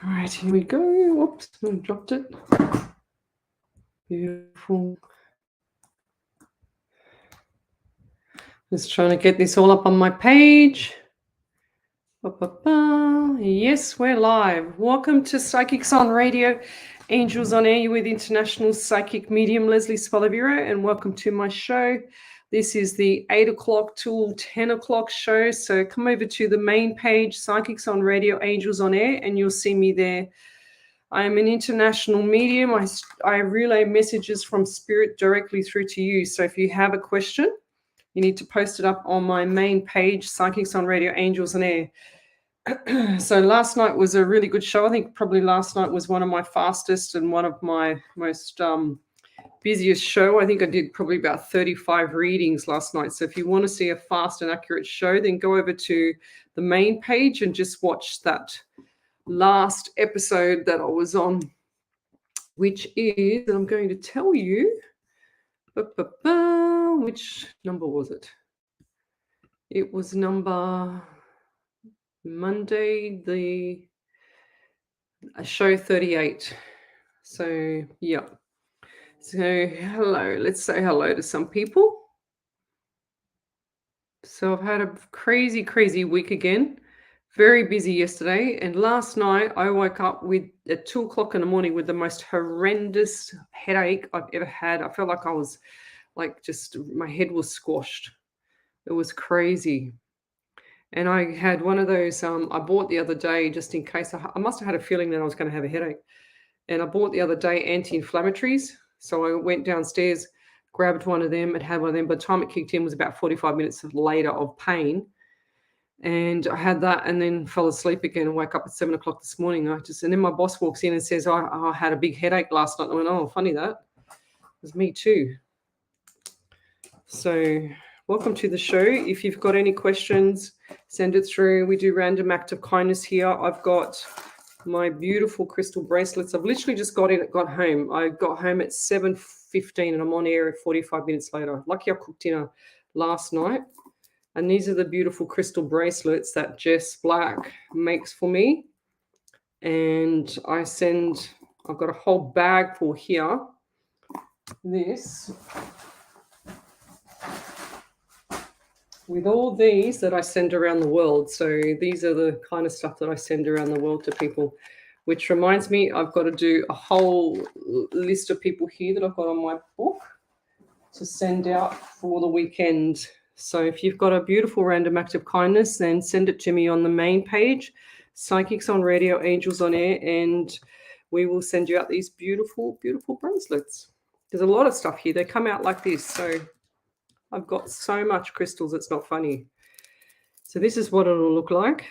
All right, here we go. Whoops, I dropped it. Beautiful. Just trying to get this all up on my page. Yes, we're live. Welcome to Psychics on Radio, Angels on Air. You're with International Psychic Medium Lesley Spaliviero, and welcome to my show. This is the 8 o'clock till 10 o'clock show. So come over to the main page, Psychics on Radio, Angels on Air, and you'll see me there. I am an international medium. I relay messages from Spirit directly through to you. So if you have a question, you need to post it up on my main page, Psychics on Radio, Angels on Air. So last night was a really good show. I think probably last night was one of my fastest and one of my most busiest show. I think I did probably about 35 readings last night. So if you want to see a fast and accurate show, then go over to the main page and just watch that last episode that I was on, which is, and I'm going to tell you, which number was it? It was number Monday, the show 38. So, yeah. So, hello. Let's say hello to some people. So, I've had a crazy, crazy week again. Very busy yesterday. And last night, I woke up at 2 o'clock in the morning with the most horrendous headache I've ever had. I felt like I was my head was squashed. It was crazy. And I had one of those I bought the other day just in case. I must have had a feeling that I was going to have a headache. And I bought the other day anti-inflammatories. So I went downstairs, grabbed one of them, and had one of them. By the time it kicked in, it was about 45 minutes later of pain. And I had that and then fell asleep again and woke up at 7 o'clock this morning. And then my boss walks in and says, I had a big headache last night. I went, oh, funny that. It was me too. So welcome to the show. If you've got any questions, send it through. We do random act of kindness here. I've got my beautiful crystal bracelets. I've literally just got home. I got home at 7:15 and I'm on air at 45 minutes later. Lucky I cooked dinner last night. And these are the beautiful crystal bracelets that Jess Black makes for me. And I've got a whole bag full here. This, with all these that I send around the world. So these are the kind of stuff that I send around the world to people, which reminds me, I've got to do a whole list of people here that I've got on my book to send out for the weekend. So if you've got a beautiful random act of kindness, then send it to me on the main page, Psychics on Radio, Angels on Air, and we will send you out these beautiful, beautiful bracelets. There's a lot of stuff here. They come out like this. So I've got so much crystals, it's not funny. So this is what it'll look like.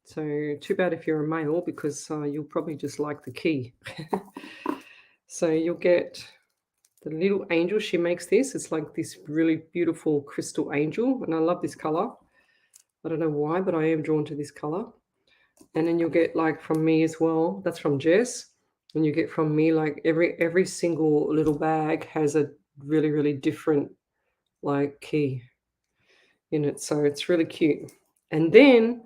So too bad if you're a male, because you'll probably just like the key. So you'll get the little angel. She makes this. It's like this really beautiful crystal angel. And I love this color. I don't know why, but I am drawn to this color. And then you'll get like from me as well. That's from Jess. And you get from me like every single little bag has a really, really different like key in it. So it's really cute. And then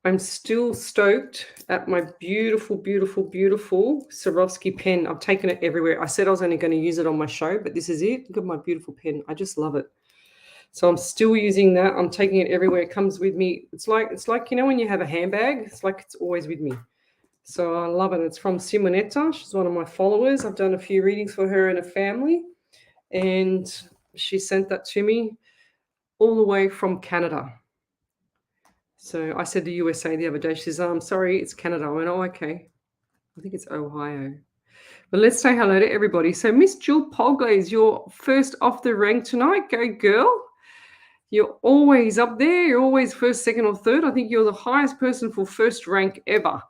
I'm still stoked at my beautiful, beautiful, beautiful Swarovski pen. I've taken it everywhere. I said I was only going to use it on my show, but this is it. Look at my beautiful pen. I just love it. So I'm still using that. I'm taking it everywhere. It comes with me. It's like, you know, when you have a handbag, it's like it's always with me. So I love it. It's from Simonetta. She's one of my followers. I've done a few readings for her and her family. And she sent that to me all the way from Canada. So I said to USA the other day, she says, I'm sorry, it's Canada. I went, oh, okay. I think it's Ohio. But let's say hello to everybody. So Miss Jill Polglaze, you're first off the rank tonight. Go, girl. You're always up there. You're always first, second, or third. I think you're the highest person for first rank ever.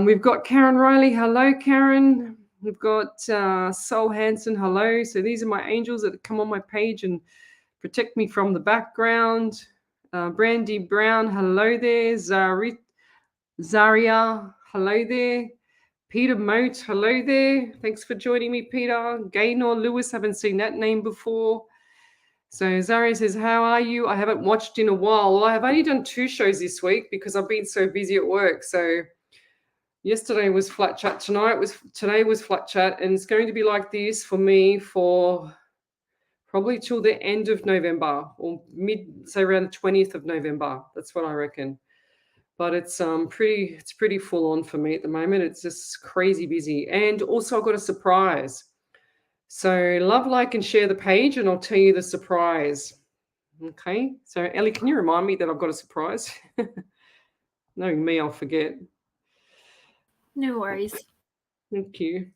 We've got Karen Riley. Hello, Karen. We've got Sol Hansen. Hello. So these are my angels that come on my page and protect me from the background. Brandy Brown, hello there. Zaria, hello there. Peter Moat, hello there. Thanks for joining me, Peter. Gaynor Lewis, haven't seen that name before. So Zaria says, how are you? I haven't watched in a while. Well, I have only done 2 shows this week because I've been so busy at work. So Yesterday was flat chat. Today was flat chat, and it's going to be like this for me for probably till the end of November or say around the 20th of November. That's what I reckon. But it's pretty full on for me at the moment. It's just crazy busy, and also I've got a surprise. So love, like, and share the page, and I'll tell you the surprise. Okay. So Ellie, can you remind me that I've got a surprise? Knowing me, I'll forget. No worries. Thank you.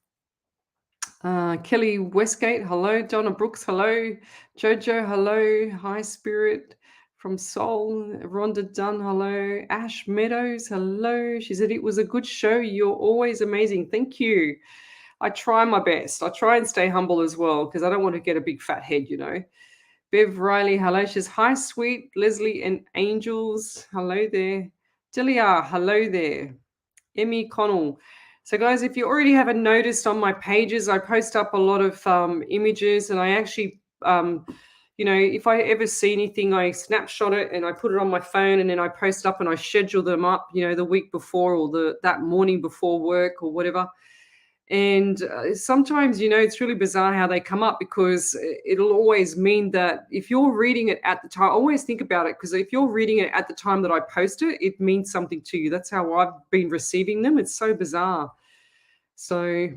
Kelly Westgate, hello. Donna Brooks, hello. Jojo, hello. Hi Spirit from Seoul. Rhonda Dunn, hello. Ash Meadows, hello. She said it was a good show. You're always amazing. Thank you. I try my best. I try and stay humble as well because I don't want to get a big fat head, you know. Bev Riley, hello. She says, hi, sweet Leslie and Angels. Hello there. Delia, hello there. Emmy Connell. So, guys, if you already haven't noticed on my pages, I post up a lot of images, and I actually, if I ever see anything, I snapshot it and I put it on my phone, and then I post up and I schedule them up, the week before or that morning before work or whatever. And sometimes, it's really bizarre how they come up because it'll always mean that if you're reading it at the time, always think about it, because if you're reading it at the time that I post it, it means something to you. That's how I've been receiving them. It's so bizarre. So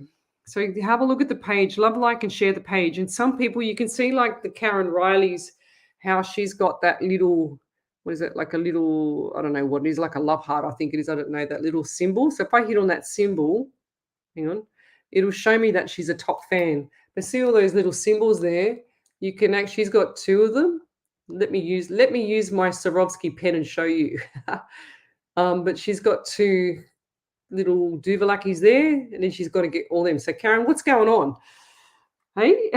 have a look at the page, love, like, and share the page. And some people you can see, like the Karen Riley's, how she's got that little, what is it, like a little, I don't know what it is, like a love heart, I think it is. I don't know, that little symbol. So if I hit on that symbol, hang on, it'll show me that she's a top fan. But see all those little symbols there? You can actually, she's got two of them. Let me use my Swarovski pen and show you. But she's got two little Duvalakis there, and then she's got to get all them. So Karen, what's going on? Hey,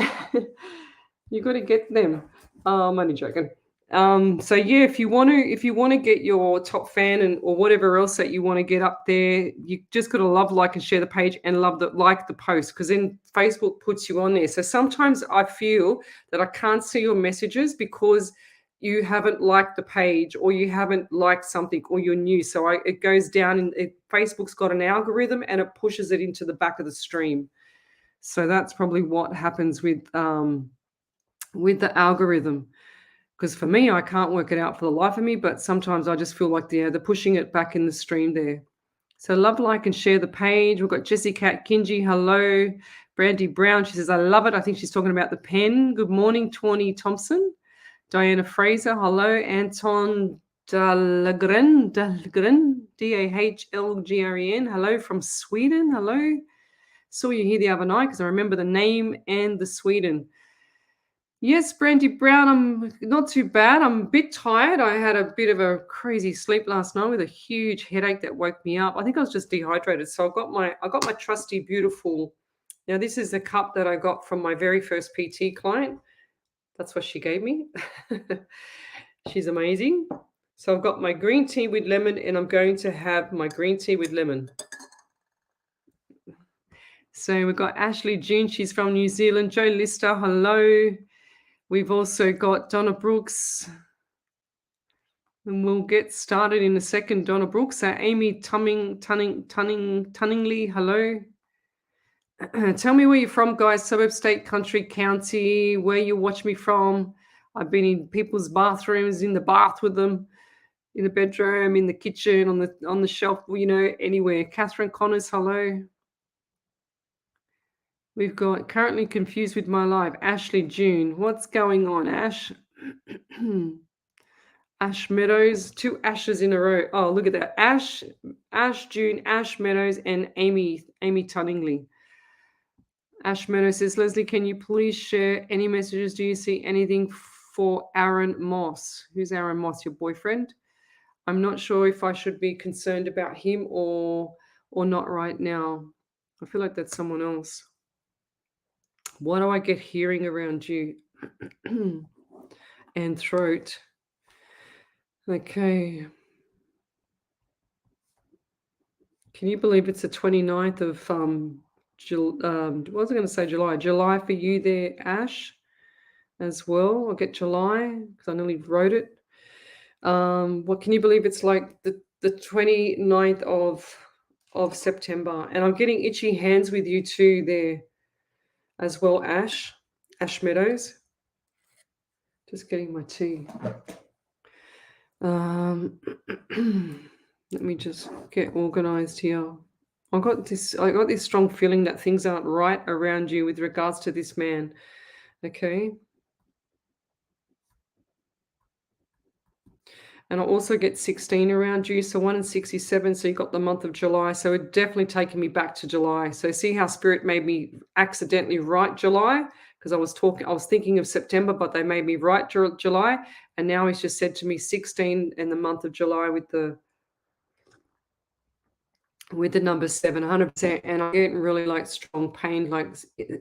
you got to get them. I'm only joking. So yeah, if you want to get your top fan or whatever else that you want to get up there, you just got to love, like, and share the page, and like the post, because then Facebook puts you on there. So sometimes I feel that I can't see your messages because you haven't liked the page, or you haven't liked something, or you're new. So it goes down, and Facebook's got an algorithm and it pushes it into the back of the stream. So that's probably what happens with the algorithm. Because for me, I can't work it out for the life of me, but sometimes I just feel like they're pushing it back in the stream there. So love, like, and share the page. We've got Jessie Cat Kinji, hello. Brandy Brown, she says, I love it. I think she's talking about the pen. Good morning, Tawny Thompson. Diana Fraser, hello. Anton Dahlgren, Dahlgren, hello from Sweden, hello. Saw you here the other night because I remember the name and the Sweden. Yes, Brandy Brown, I'm not too bad. I'm a bit tired. I had a bit of a crazy sleep last night with a huge headache that woke me up. I think I was just dehydrated. So I got my trusty, beautiful. Now this is the cup that I got from my very first PT client. That's what she gave me. She's amazing. So I've got my green tea with lemon, and I'm going to have my green tea with lemon. So we've got Ashley June. She's from New Zealand. Joe Lister, hello. We've also got Donna Brooks, and we'll get started in a second. Donna Brooks, so Amy Tunningly, hello. Tell me where you're from, guys. Suburb, state, country, county, where you watch me from. I've been in people's bathrooms, in the bath with them, in the bedroom, in the kitchen, on the shelf, anywhere. Catherine Connors, hello. We've got currently confused with my life. Ashley June. What's going on, Ash? Ash Meadows. 2 ashes in a row. Oh, look at that. Ash June, Ash Meadows, and Amy Tunningly. Ash Meadows says, Leslie, can you please share any messages? Do you see anything for Aaron Moss? Who's Aaron Moss, your boyfriend? I'm not sure if I should be concerned about him or not right now. I feel like that's someone else. Why do I get hearing around you? And throat. Okay. Can you believe it's the 29th of what was I going to say? July for you there, Ash, as well. I'll get July because I nearly wrote it. What can you believe it's like the 29th of of September. And I'm getting itchy hands with you too there as well, Ash Meadows. Just getting my tea. Let me just get organized here. I got this strong feeling that things aren't right around you with regards to this man. Okay. And I also get 16 around you. So 1 and 67. So you got the month of July. So it definitely taking me back to July. So see how Spirit made me accidentally write July? Because I was thinking of September, but they made me write July. And now he's just said to me 16 in the month of July with the number 7, 100%. And I'm getting really like strong pain, like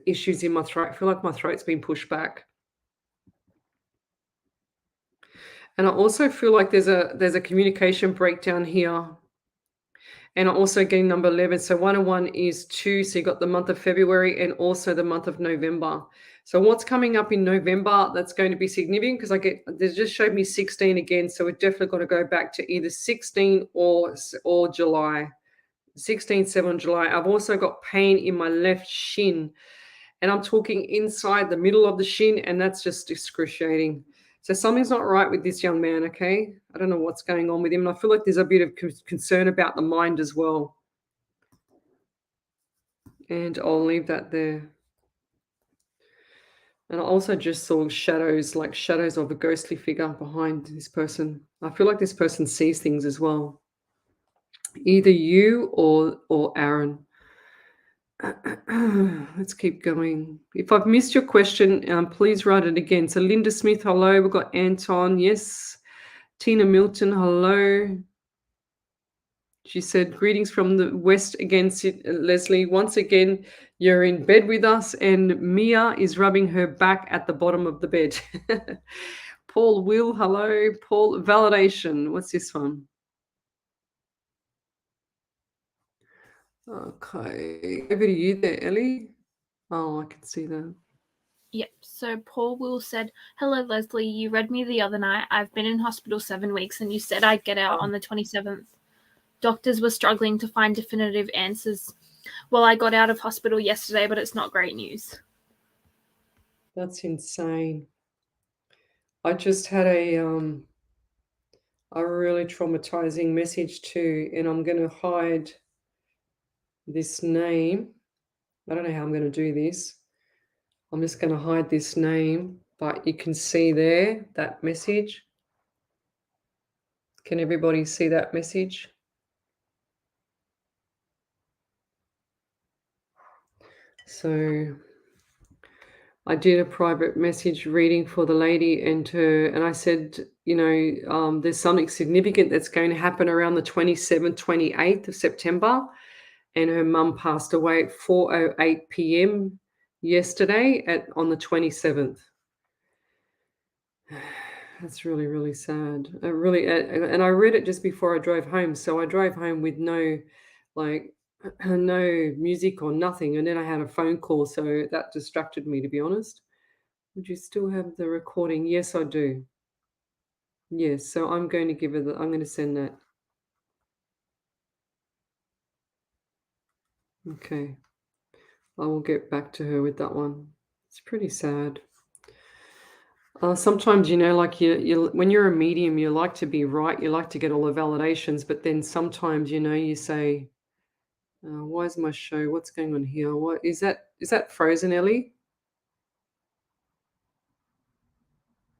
issues in my throat. I feel like my throat's been pushed back. And I also feel like there's a communication breakdown here. And I'm also getting number 11. So 1 and 1 is 2. So you got the month of February and also the month of November. So what's coming up in November that's going to be significant, because they just showed me 16 again. So we're definitely going to go back to either 16 or July. 16, 7 July. I've also got pain in my left shin. And I'm talking inside the middle of the shin, and that's just excruciating. So something's not right with this young man, okay? I don't know what's going on with him. And I feel like there's a bit of concern about the mind as well. And I'll leave that there. And I also just saw shadows, like shadows of a ghostly figure behind this person. I feel like this person sees things as well. Either you or Aaron. Let's keep going. If I've missed your question, please write it again. So Linda Smith, hello. We've got Anton, yes. Tina Milton, hello. She said, greetings from the West again, Lesley. Once again, you're in bed with us, and Mia is rubbing her back at the bottom of the bed. Paul Will, hello. Paul, validation. What's this one? Okay. Over to you there, Ellie. Oh, I can see that. Yep. So Paul Will said, hello, Lesley. You read me the other night. I've been in hospital 7 weeks, and you said I'd get out on the 27th. Doctors were struggling to find definitive answers. Well, I got out of hospital yesterday, but it's not great news. That's insane. I just had a really traumatizing message too, and I'm going to hide this name. I don't know how I'm going to do this. I'm just going to hide this name, but you can see there that message. Can everybody see that message? So I did a private message reading for the lady and I said, there's something significant that's going to happen around the 27th, 28th of September. And her mum passed away at 4:08 p.m. yesterday on the 27th. That's really, really sad. And I read it just before I drove home. So I drove home with no music or nothing. And then I had a phone call. So that distracted me, to be honest. Would you still have the recording? Yes, I do. Yes. So I'm going to I'm going to send that. Okay. I will get back to her with that one. It's pretty sad. Sometimes, like you when you're a medium, you like to be right. You like to get all the validations, but then sometimes, you say, "Why is my show? What's going on here? What is that? Is that frozen, Ellie?"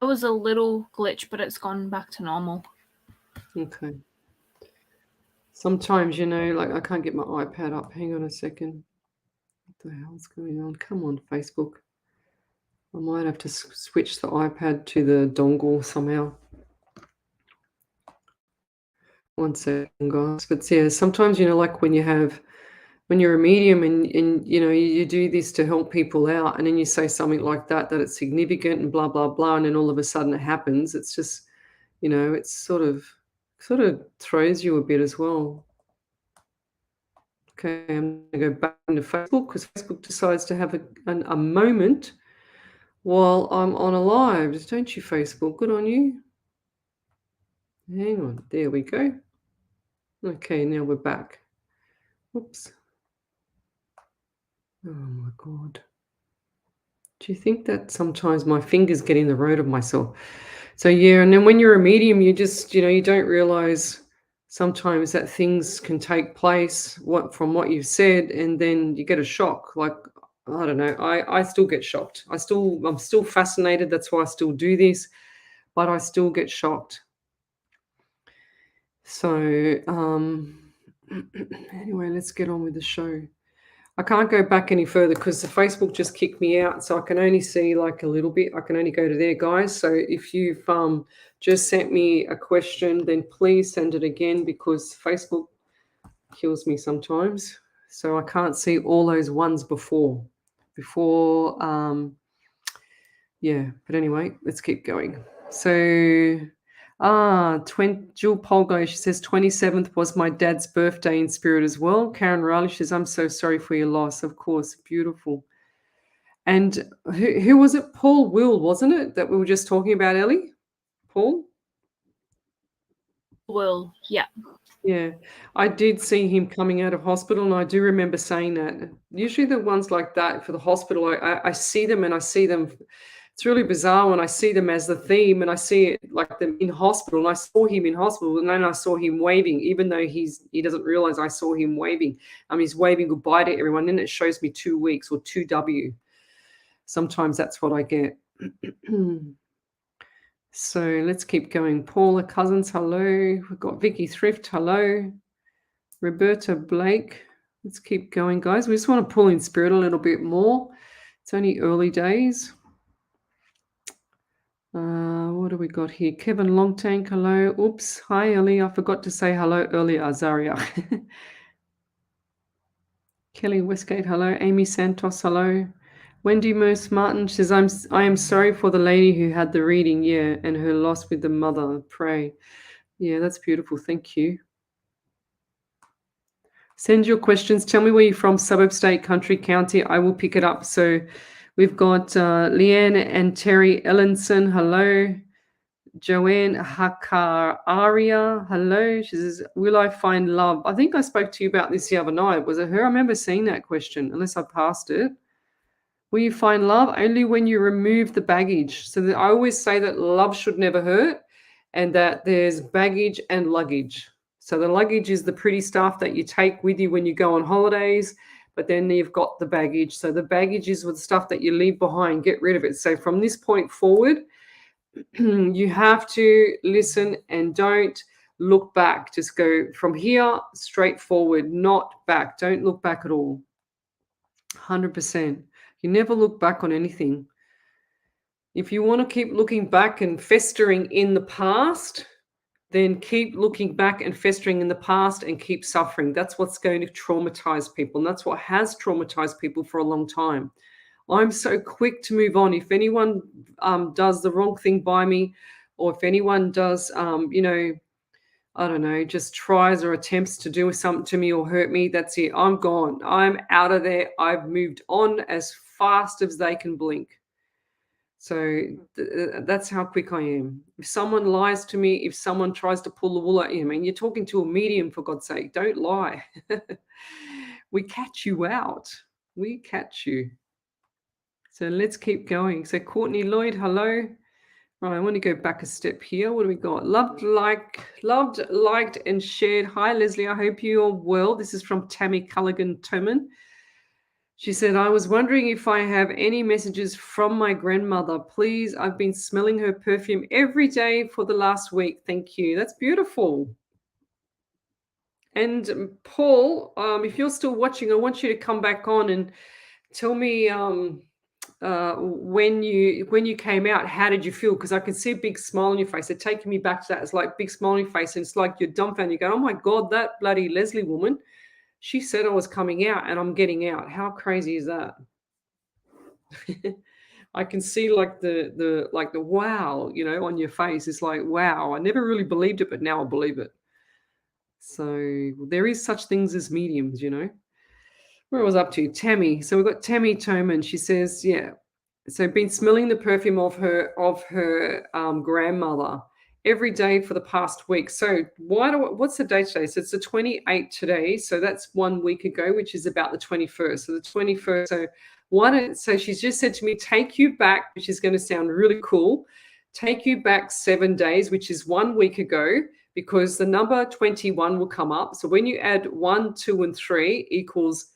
It was a little glitch, but it's gone back to normal. Okay. Sometimes, like I can't get my iPad up. Hang on a second. What the hell's going on? Come on, Facebook. I might have to switch the iPad to the dongle somehow. One second, guys. But yeah, sometimes, like when you're a medium and you do this to help people out, and then you say something like that it's significant and blah, blah, blah, and then all of a sudden it happens. It's just, it's sort of throws you a bit as well. Okay, I'm going to go back into Facebook because Facebook decides to have a moment while I'm on a live. Don't you, Facebook? Good on you. Hang on. There we go. Okay, now we're back. Oops. Oh my God. Do you think that sometimes my fingers get in the road of myself? So yeah, and then when you're a medium, you just, you don't realize sometimes that things can take place from what you've said, and then you get a shock. Like, I don't know, I still get shocked. I'm still fascinated. That's why I still do this, but I still get shocked. So anyway, let's get on with the show. I can't go back any further because the Facebook just kicked me out, so I can only see like a little bit. I can only go to there, guys. So if you've just sent me a question, then please send it again because Facebook kills me sometimes. So I can't see all those ones before. Yeah. But anyway, let's keep going. So Jill Polgo, she says 27th was my dad's birthday in spirit as well. Karen Riley says, I'm so sorry for your loss. Of course, beautiful. And who was it? Paul Will, wasn't it, that we were just talking about, Ellie? Paul? Will, yeah. Yeah, I did see him coming out of hospital, and I do remember saying that. Usually the ones like that for the hospital, I see them and I see them. It's really bizarre when I see them as the theme and I see it like them in hospital. And I saw him in hospital and then I saw him waving, even though he doesn't realize I saw him waving. He's waving goodbye to everyone. And it shows me 2 weeks or 2W. Sometimes that's what I get. So let's keep going. Paula Cousins, hello. We've got Vicky Thrift, hello. Roberta Blake. Let's keep going, guys. We just want to pull in spirit a little bit more. It's only early days. What do we got here? Kevin Longtank, hello. Oops. Hi, Ellie. I forgot to say hello earlier, Azaria. Kelly Westgate, hello. Amy Santos, hello. Wendy Merce Martin says, I am sorry for the lady who had the reading, yeah, and her loss with the mother. Pray. Yeah, that's beautiful. Thank you. Send your questions. Tell me where you're from, suburb, state, country, county. I will pick it up. So we've got Leanne and Terry Ellenson. Hello. Joanne Hakararia. Hello. She says, will I find love? I think I spoke to you about this the other night. Was it her? I remember seeing that question, unless I passed it. Will you find love? Only when you remove the baggage. So I always say that love should never hurt and that there's baggage and luggage. So the luggage is the pretty stuff that you take with you when you go on holidays, but then you've got the baggage. So the baggage is with stuff that you leave behind, get rid of it. So from this point forward, you have to listen and don't look back. Just go from here straight forward, not back. Don't look back at all. 100%. You never look back on anything. If you want to keep looking back and festering in the past, then keep looking back and festering in the past and keep suffering. That's what's going to traumatize people. And that's what has traumatized people for a long time. I'm so quick to move on. If anyone does the wrong thing by me, or if anyone does, I don't know, just tries or attempts to do something to me or hurt me, that's it. I'm gone. I'm out of there. I've moved on as fast as they can blink. So that's how quick I am. If someone lies to me, if someone tries to pull the wool out, you're talking to a medium, for God's sake. Don't lie. We catch you out. We catch you. So let's keep going. So Courtney Lloyd, hello. Right, I want to go back a step here. What do we got? Loved, liked, and shared. Hi, Leslie. I hope you're well. This is from Tammy Culligan-Toman. She said, I was wondering if I have any messages from my grandmother. Please, I've been smelling her perfume every day for the last week. Thank you. That's beautiful. And Paul, if you're still watching, I want you to come back on and tell me when you came out, how did you feel? Because I can see a big smile on your face. They're taking me back to that. It's like big smile on your face, and it's like you're dumbfounded. You go, oh my God, that bloody Leslie woman. She said I was coming out and I'm getting out. How crazy is that? I can see like the wow, on your face. It's like, wow, I never really believed it, but now I believe it. So there is such things as mediums, Where was I up to? Tammy. So we've got Tammy Toman. She says, yeah. So been smelling the perfume of her grandmother every day for the past week. So what's the date today? So it's the 28th today. So that's 1 week ago, which is about the 21st. So the 21st. So she's just said to me, take you back, which is going to sound really cool. Take you back 7 days, which is 1 week ago, because the number 21 will come up. So when you add 1, 2, and 3 equals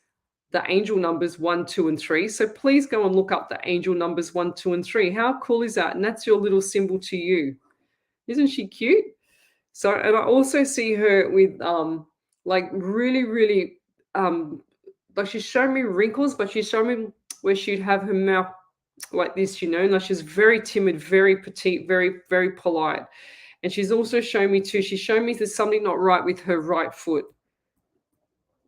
the angel numbers 1, 2, and 3. So please go and look up the angel numbers 1, 2, and 3. How cool is that? And that's your little symbol to you. Isn't she cute? So, and I also see her with like really, really like she's showing me wrinkles, but she's showing me where she'd have her mouth like this, like she's very timid, very petite, very, very polite. And she's also showing me too, she's showing me there's something not right with her right foot.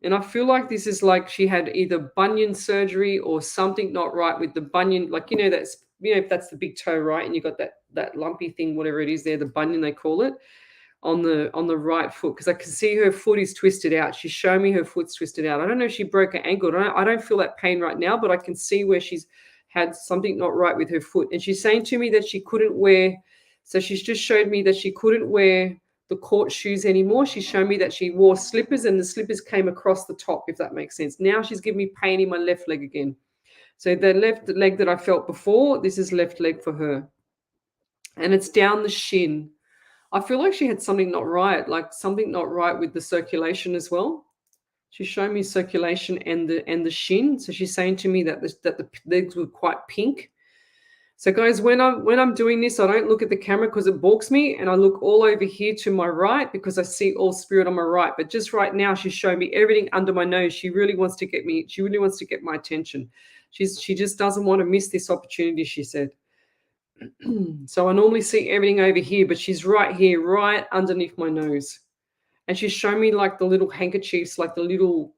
And I feel like this is like she had either bunion surgery or something not right with the bunion. Like, that's, if that's the big toe, right? And you got that lumpy thing, whatever it is there, the bunion they call it, on the right foot. Because I can see her foot is twisted out. She's showing me her foot's twisted out. I don't know if she broke her ankle. I don't feel that pain right now, but I can see where she's had something not right with her foot. And she's saying to me that she couldn't wear, so she's just showed me that she couldn't wear the court shoes anymore. She showed me that she wore slippers and the slippers came across the top, if that makes sense. Now she's giving me pain in my left leg again. So the left leg that I felt before, this is left leg for her. And it's down the shin. I feel like she had something not right, like something not right with the circulation as well. She's showing me circulation and the shin. So she's saying to me that the legs were quite pink. So guys, when I'm doing this, I don't look at the camera because it balks me, and I look all over here to my right because I see all spirit on my right. But just right now, she's showing me everything under my nose. She really wants to get me. She really wants to get my attention. She just doesn't want to miss this opportunity, she said. So I normally see everything over here, but she's right here, right underneath my nose. And she's showing me like the little handkerchiefs, like the little,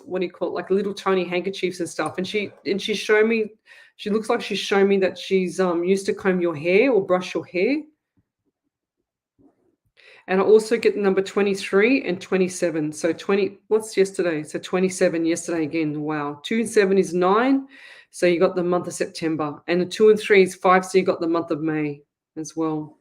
what do you call it, like little tiny handkerchiefs and stuff. And she's showing me, she looks like she's showing me that she's used to comb your hair or brush your hair. And I also get the number 23 and 27. So 20, what's yesterday? So 27 yesterday again. Wow. 2 and 7 is 9. So you got the month of September. And the 2 and 3 is 5. So you got the month of May as well.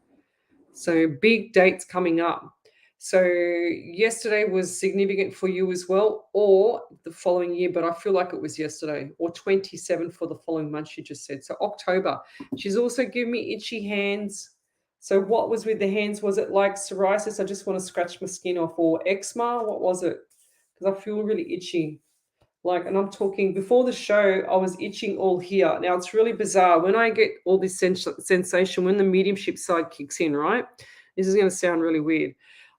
So big dates coming up. So yesterday was significant for you as well, or the following year, but I feel like it was yesterday, or 27 for the following month, she just said. So October. She's also given me itchy hands. So what was with the hands? Was it like psoriasis? I just want to scratch my skin off, or eczema? What was it? Because I feel really itchy. And I'm talking, before the show, I was itching all here. Now, it's really bizarre. When I get all this sensation, when the mediumship side kicks in, right? This is going to sound really weird.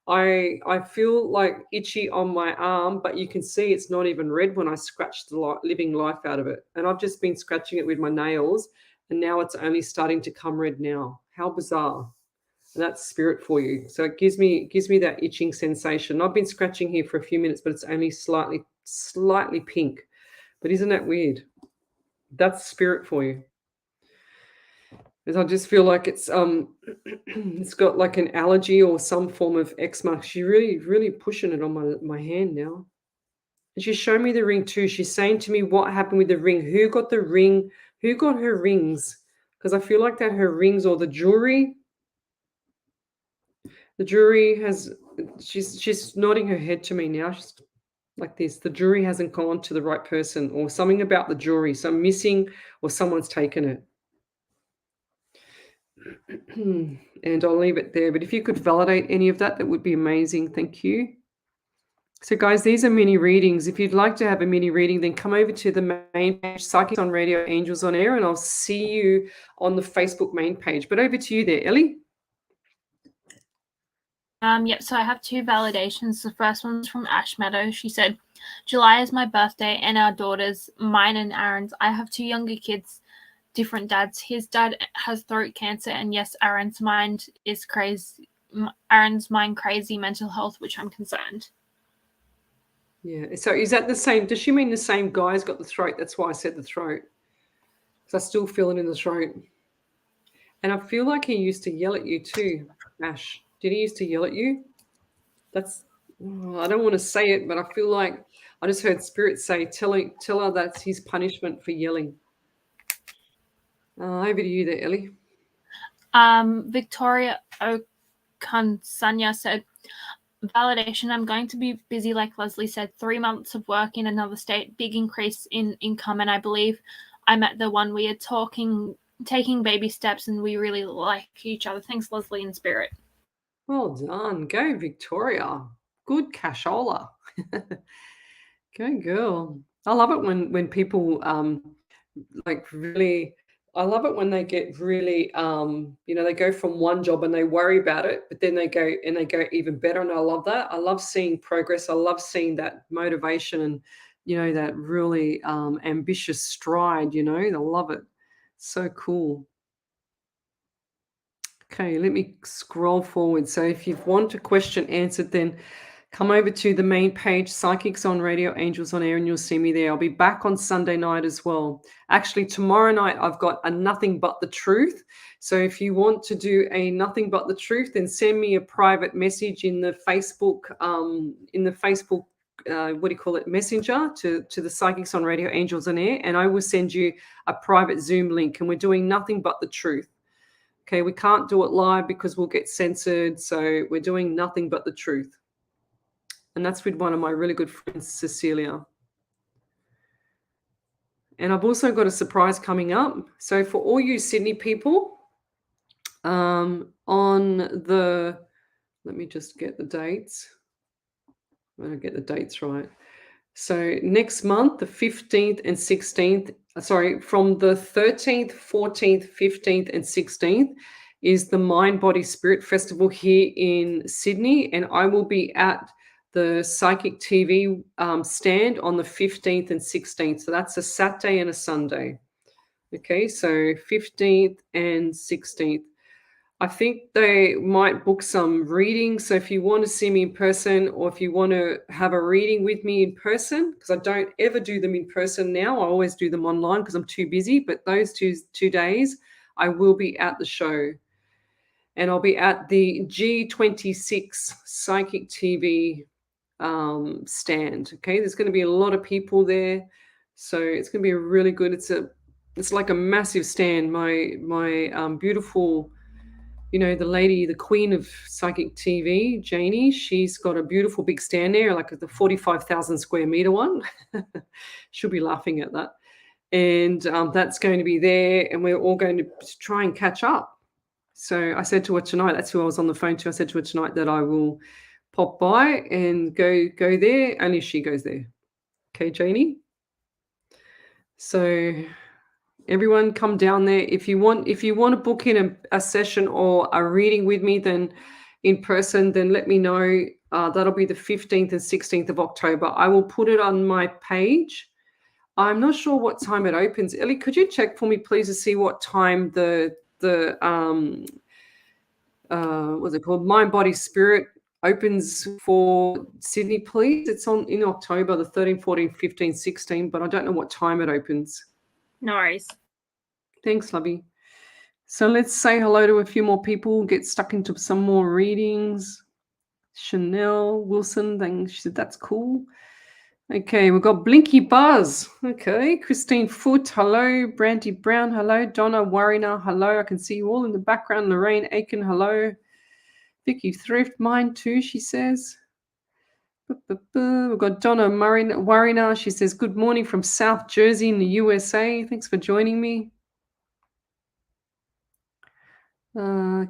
I feel like itchy on my arm, but you can see it's not even red when I scratch the living life out of it. And I've just been scratching it with my nails, and now it's only starting to come red now. How bizarre. And that's spirit for you. So it gives me that itching sensation. I've been scratching here for a few minutes, but it's only slightly pink. But isn't that weird? That's spirit for you. Because I just feel like it's it's got like an allergy or some form of eczema. She's really, really pushing it on my hand now. And she's showing me the ring too. She's saying to me what happened with the ring. Who got the ring? Who got her rings? Because I feel like that her rings or the jewelry. The jewelry has, she's nodding her head to me now. She's like this. The jewelry hasn't gone to the right person, or something about the jewelry. So I'm missing, or someone's taken it. And I'll leave it there. But if you could validate any of that, that would be amazing. Thank you. So guys, these are mini readings. If you'd like to have a mini reading, then come over to the main page, Psychic on Radio, Angels on Air, and I'll see you on the Facebook main page. But over to you there, Ellie. Yep, so I have 2 validations. The first one's from Ash Meadow. She said, July is my birthday and our daughters, mine and Aaron's. I have 2 younger kids, different dads. His dad has throat cancer, and yes, Aaron's mind crazy, mental health, which I'm concerned. Yeah, so is that the same? Does she mean the same guy's got the throat? That's why I said the throat. Because I still feel it in the throat. And I feel like he used to yell at you too, Ash. Did he used to yell at you? I don't want to say it, but I feel like I just heard Spirit say, tell her that's his punishment for yelling. Over to you there, Ellie. Victoria Kansanya said, validation, I'm going to be busy, like Lesley said, 3 months of work in another state, big increase in income, and I believe I'm at the one we are taking baby steps, and we really like each other. Thanks, Lesley in spirit. Well done. Go, Victoria. Good cashola. Go, girl. I love it when people like really. I love it when they get really they go from one job and they worry about it, but then they go even better. And I love that. I love seeing progress. I love seeing that motivation and that really ambitious stride. I love it. So cool. Okay, let me scroll forward. So if you want a question answered, then come over to the main page, Psychics on Radio, Angels on Air, and you'll see me there. I'll be back on Sunday night as well. Actually, tomorrow night, I've got a Nothing But the Truth. So if you want to do a Nothing But the Truth, then send me a private message in the Facebook, Messenger to the Psychics on Radio, Angels on Air, and I will send you a private Zoom link. And we're doing Nothing But the Truth. Okay, we can't do it live because we'll get censored. So we're doing Nothing But the Truth. And that's with one of my really good friends, Cecilia. And I've also got a surprise coming up. So for all you Sydney people, let me just get the dates. I'm going to get the dates right. So next month, the 15th and 16th, from the 13th, 14th, 15th, and 16th is the Mind, Body, Spirit Festival here in Sydney. And I will be at the Psychic TV stand on the 15th and 16th. So that's a Saturday and a Sunday. Okay, so 15th and 16th. I think they might book some readings. So if you want to see me in person or if you want to have a reading with me in person, because I don't ever do them in person now. I always do them online because I'm too busy. But those two days, I will be at the show. And I'll be at the G26 Psychic TV stand. Okay, there's going to be a lot of people there. So it's going to be a really good, it's like a massive stand. My beautiful, the queen of Psychic TV, Janie, she's got a beautiful big stand there, like the 45,000 square meter one. She'll be laughing at that. And that's going to be there, and we're all going to try and catch up. So I said to her tonight, that's who I was on the phone to, I said to her tonight that I will pop by and go there, only she goes there. Okay, Janie? So everyone come down there. If you want to book in a session or a reading with me, then in person, then let me know. That'll be the 15th and 16th of October. I will put it on my page. I'm not sure what time it opens. Ellie, could you check for me, please, to see what time the what's it called? Mind, Body, Spirit opens for Sydney, please. It's in October, the 13, 14, 15, 16, but I don't know what time it opens. No worries. Thanks, lovey. So let's say hello to a few more people, get stuck into some more readings. Chanel Wilson, she said, that's cool. Okay, we've got Blinky Buzz. Okay, Christine Foote, hello. Brandy Brown, hello. Donna Warriner, hello. I can see you all in the background. Lorraine Aiken, hello. Vicky Thrift, mine too, she says. We've got Donna Warriner. She says, good morning from South Jersey in the USA. Thanks for joining me.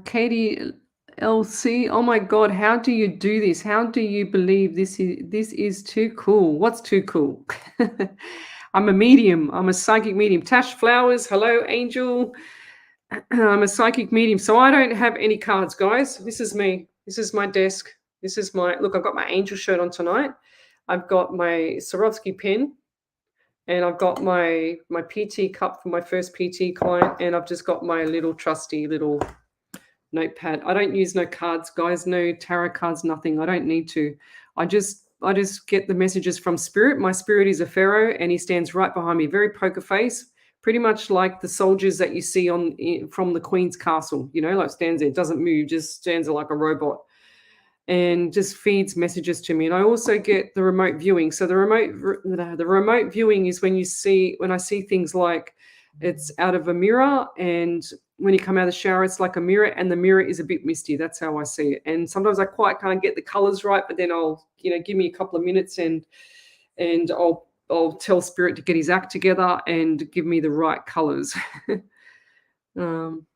Katie LC, oh my God, how do you do this? How do you believe this is too cool? What's too cool? I'm a medium. I'm a psychic medium. Tash Flowers, hello, Angel. I'm a psychic medium. So I don't have any cards, guys. This is me. This is my desk. This is look, I've got my angel shirt on tonight. I've got my Swarovski pen. And I've got my PT cup for my first PT client. And I've just got my little trusty little notepad. I don't use no cards, guys. No tarot cards, nothing. I don't need to. I just get the messages from Spirit. My Spirit is a pharaoh, and he stands right behind me. Very poker face. Pretty much like the soldiers that you see from the Queen's Castle, like stands there, doesn't move, just stands there like a robot and just feeds messages to me. And I also get the remote viewing. So the remote viewing is when I see things like it's out of a mirror and when you come out of the shower, it's like a mirror, and the mirror is a bit misty. That's how I see it. And sometimes I quite can't get the colors right, but then I'll, give me a couple of minutes and I'll tell Spirit to get his act together and give me the right colors. um,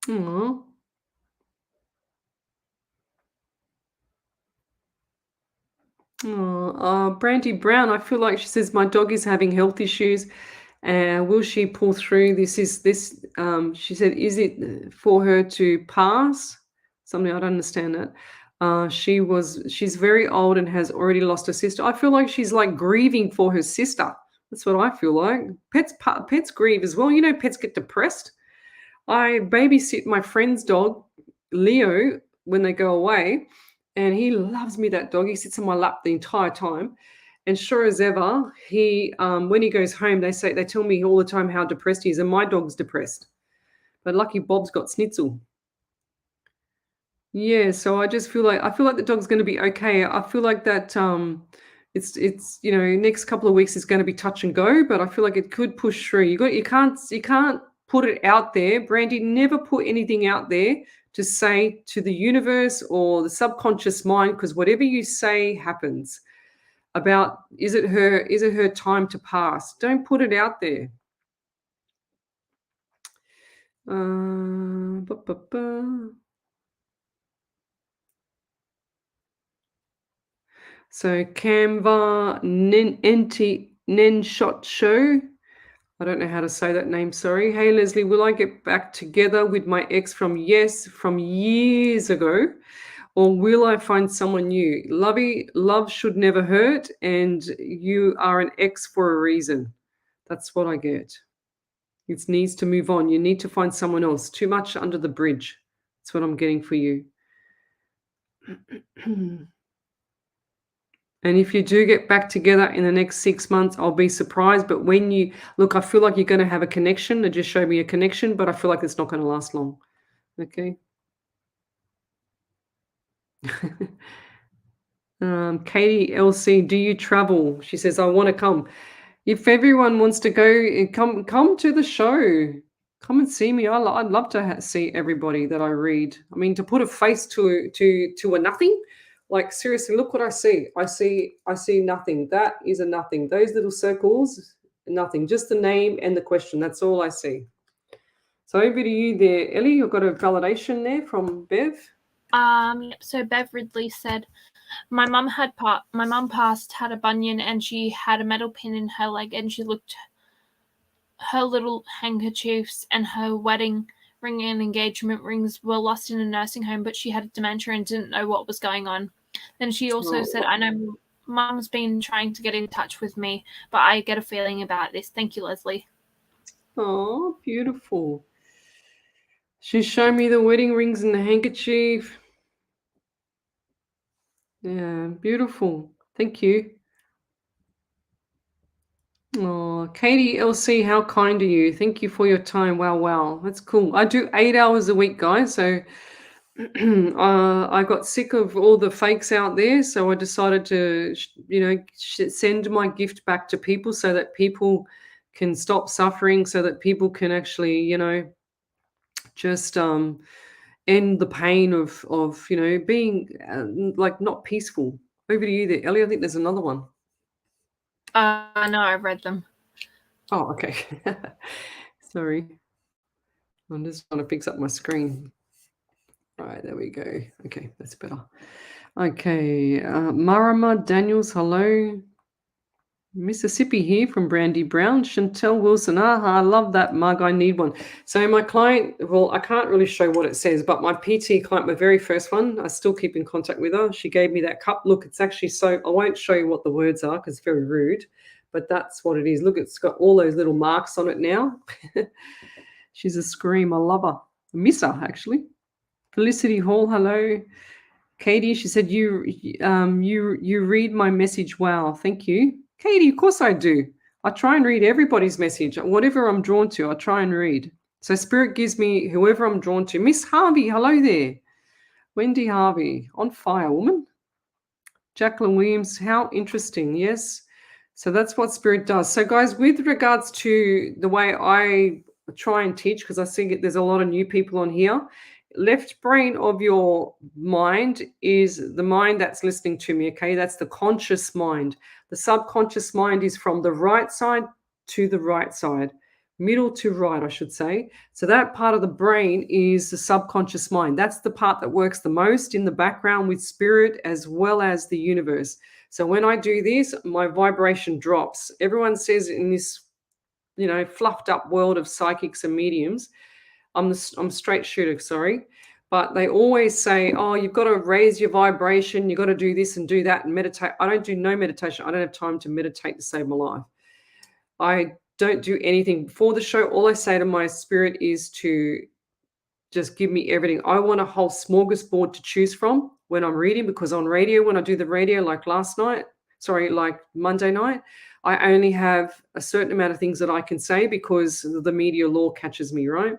aw. Brandy Brown, I feel like she says my dog is having health issues. Will she pull through? She said, is it for her to pass? Something I don't understand that. She's very old and has already lost her sister. I feel like she's like grieving for her sister. That's what I feel like. Pets grieve as well. Pets get depressed. I babysit my friend's dog, Leo, when they go away, and he loves me, that dog. He sits on my lap the entire time. And sure as ever, when he goes home, they tell me all the time how depressed he is, and my dog's depressed. But lucky Bob's got Schnitzel. Yeah, so I feel like the dog's going to be okay. I feel like that it's next couple of weeks is going to be touch and go, but I feel like it could push through. You can't put it out there. Brandy, never put anything out there to say to the universe or the subconscious mind, because whatever you say happens. About is it her time to pass? Don't put it out there. So Canva Nenshot Show. I don't know how to say that name, sorry. Hey Lesley, will I get back together with my ex from years ago? Or will I find someone new? Love should never hurt, and you are an ex for a reason. That's what I get. It needs to move on. You need to find someone else. Too much under the bridge. That's what I'm getting for you. And if you do get back together in the next 6 months, I'll be surprised. But when you look, I feel like you're going to have a connection. They just showed me a connection, but I feel like it's not going to last long. Okay. Katie LC, do you travel? She says, I want to come. If everyone wants to go, come to the show. Come and see me. I'd love to see everybody that I read. I mean, to put a face to a nothing. Like, seriously, look what I see. I see nothing. That is a nothing. Those little circles, nothing. Just the name and the question. That's all I see. So over to you there, Ellie. You've got a validation there from Bev. Yep. So Bev Ridley said, my mum passed, had a bunion, and she had a metal pin in her leg, and her little handkerchiefs and her wedding ring and engagement rings were lost in a nursing home, but she had dementia and didn't know what was going on. Then she also said, I know Mum's been trying to get in touch with me, but I get a feeling about this. Thank you, Lesley. Oh, beautiful. She's shown me the wedding rings and the handkerchief. Yeah, beautiful. Thank you. Oh, Katie LC, how kind are you? Thank you for your time. Wow. That's cool. I do 8 hours a week, guys. So I got sick of all the fakes out there. So I decided to, send my gift back to people so that people can stop suffering, so that people can actually, just end the pain of being like not peaceful. Over to you there, Ellie. I think there's another one. No, I've read them. Oh, okay. Sorry. I'm just trying to fix up my screen. All right, there we go. Okay, that's better. Okay, Marama Daniels, hello. Mississippi here from Brandy Brown. Chantel Wilson, I love that mug. I need one. So my client, well, I can't really show what it says, but my PT client, my very first one, I still keep in contact with her. She gave me that cup. Look, it's actually I won't show you what the words are because it's very rude, but that's what it is. Look, it's got all those little marks on it now. She's a scream. I love her. I miss her, actually. Felicity Hall, hello. Katie, she said, you read my message. Wow, thank you. Katie, of course I do. I try and read everybody's message. Whatever I'm drawn to, I try and read. So Spirit gives me whoever I'm drawn to. Miss Harvey, hello there. Wendy Harvey, on fire, woman. Jacqueline Williams, how interesting. Yes. So that's what spirit does. So, guys, with regards to the way I try and teach, because I see there's a lot of new people on here, left brain of your mind is the mind that's listening to me. Okay, that's the conscious mind. The subconscious mind is from the right side to the right side, middle to right, I should say. So that part of the brain is the subconscious mind. That's the part that works the most in the background with spirit as well as the universe. So when I do this, my vibration drops. Everyone says in this, fluffed up world of psychics and mediums, I'm a straight shooter, sorry. But they always say, oh, you've got to raise your vibration. You've got to do this and do that and meditate. I don't do no meditation. I don't have time to meditate to save my life. I don't do anything before the show. All I say to my spirit is to just give me everything. I want a whole smorgasbord to choose from when I'm reading, because on radio, when I do the radio, like like Monday night, I only have a certain amount of things that I can say because the media law catches me, right?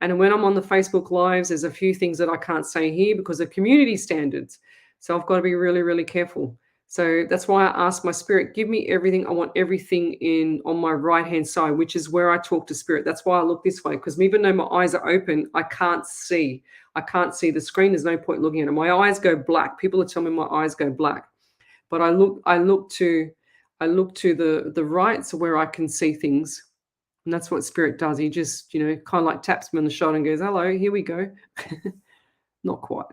And when I'm on the Facebook Lives, there's a few things that I can't say here because of community standards. So I've got to be really, really careful. So that's why I ask my spirit, give me everything. I want everything on my right-hand side, which is where I talk to spirit. That's why I look this way, because even though my eyes are open, I can't see. I can't see the screen. There's no point looking at it. My eyes go black. People are telling me my eyes go black. But I look to the right, so where I can see things. And that's what spirit does. He just, kind of like taps me on the shoulder and goes, hello, here we go. Not quite.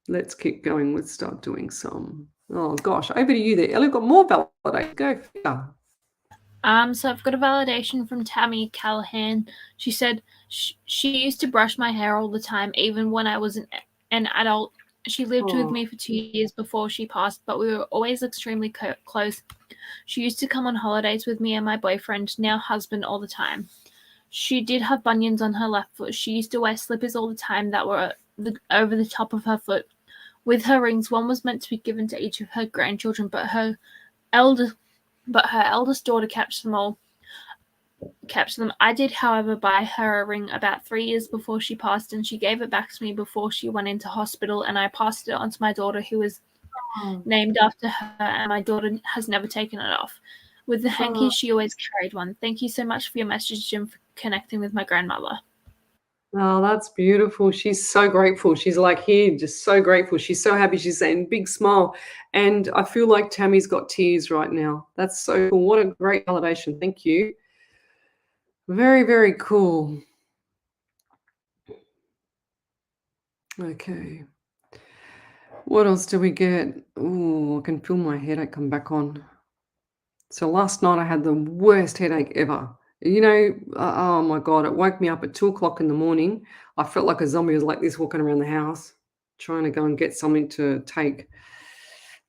Let's keep going. Let's start doing some. Oh, gosh. Over to you there. Ellie, got more validation. Go. So I've got a validation from Tammy Callahan. She said she used to brush my hair all the time, even when I was an adult. She lived with me for 2 years before she passed, but we were always extremely close. She used to come on holidays with me and my boyfriend, now husband, all the time. She did have bunions on her left foot. She used to wear slippers all the time that were over the top of her foot. With her rings, one was meant to be given to each of her grandchildren, but her eldest daughter kept them. I did, however, buy her a ring about 3 years before she passed, and she gave it back to me before she went into hospital, and I passed it on to my daughter, who was named after her, and my daughter has never taken it off. With the hankies, she always carried one. Thank you so much for your message, Jim, for connecting with my grandmother. Oh, that's beautiful. She's so grateful. She's like here, just so grateful. She's so happy. She's saying big smile. And I feel like Tammy's got tears right now. That's so cool. What a great validation. Thank you. Very, very cool. Okay. What else do we get? Oh, I can feel my headache come back on. So last night I had the worst headache ever. Oh my God, it woke me up at 2:00 in the morning. I felt like a zombie. Was like this walking around the house, trying to go and get something to take.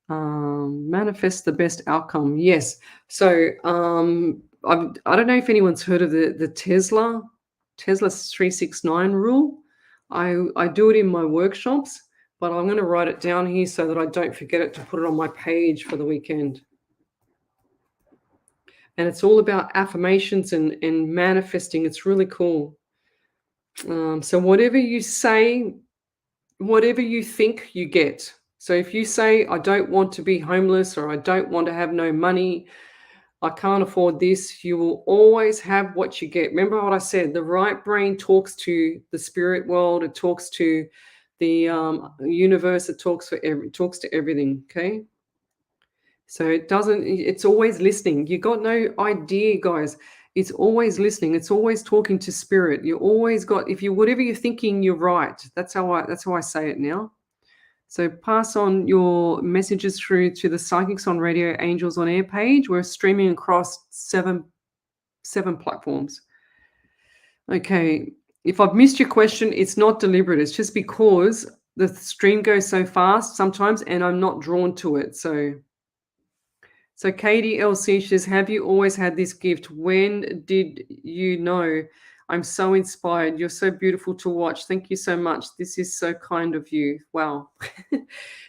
Manifest the best outcome. Yes. So I don't know if anyone's heard of the Tesla 369 rule. I do it in my workshops, but I'm going to write it down here so that I don't forget it to put it on my page for the weekend. And it's all about affirmations and manifesting. It's really cool. So whatever you say, whatever you think, you get. So if you say, I don't want to be homeless, or I don't want to have no money, I can't afford this, you will always have what you get. Remember what I said, the right brain talks to the spirit world. It talks to the universe. It talks to everything, okay? So it's always listening. You got no idea, guys. It's always listening. It's always talking to spirit. You always got, whatever you're thinking, you're right. That's how I say it now. So pass on your messages through to the Psychics on Radio Angels on Air page. We're streaming across seven platforms. Okay. If I've missed your question, it's not deliberate. It's just because the stream goes so fast sometimes and I'm not drawn to it. So Katie LC says, have you always had this gift? When did you know? I'm so inspired. You're so beautiful to watch. Thank you so much. This is so kind of you. Wow.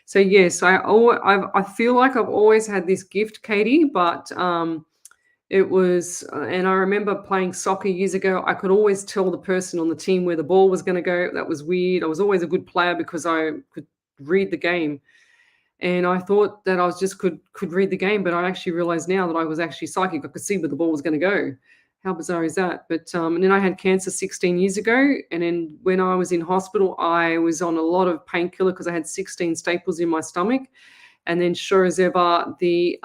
So yes, I feel like I've always had this gift, Katie, but it was, and I remember playing soccer years ago. I could always tell the person on the team where the ball was going to go. That was weird. I was always a good player because I could read the game. And I thought that I was just could read the game, but I actually realized now that I was actually psychic. I could see where the ball was going to go. How bizarre is that? But and then I had cancer 16 years ago, and then when I was in hospital, I was on a lot of painkiller because I had 16 staples in my stomach. And then, sure as ever, the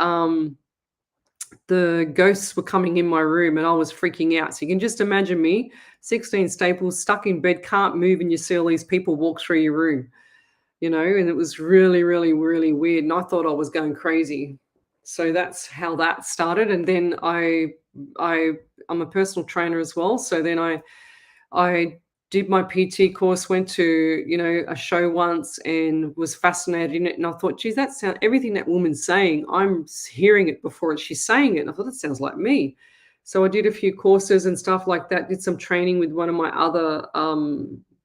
ghosts were coming in my room, and I was freaking out. So you can just imagine me, 16 staples, stuck in bed, can't move, and you see all these people walk through your room. And it was really, really, really weird. And I thought I was going crazy. So that's how that started. And then I'm a personal trainer as well. So then I did my PT course, went to, a show once and was fascinated in it. And I thought, geez, that sounds, everything that woman's saying, I'm hearing it before she's saying it. And I thought, that sounds like me. So I did a few courses and stuff like that, did some training with one of my other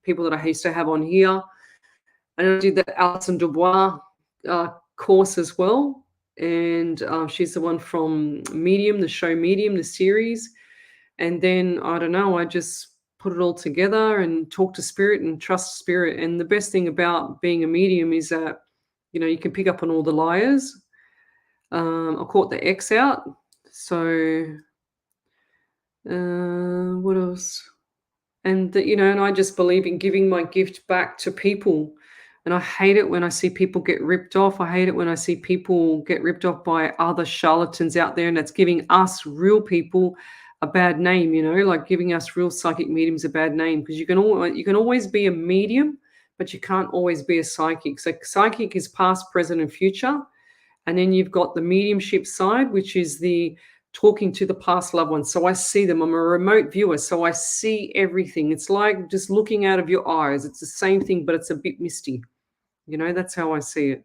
people that I used to have on here. And I did the Alison Dubois course as well. And she's the one from Medium, the show Medium, the series. And then, I don't know, I just put it all together and talk to spirit and trust spirit. And the best thing about being a medium is that, you can pick up on all the liars. I caught the X out. So what else? And, and I just believe in giving my gift back to people. And I hate it when I see people get ripped off. I hate it when I see people get ripped off by other charlatans out there, and that's giving us real people a bad name, like giving us real psychic mediums a bad name, because you can always be a medium, but you can't always be a psychic. So psychic is past, present, and future. And then you've got the mediumship side, which is the talking to the past loved ones. So I see them. I'm a remote viewer, so I see everything. It's like just looking out of your eyes. It's the same thing, but it's a bit misty. That's how I see it.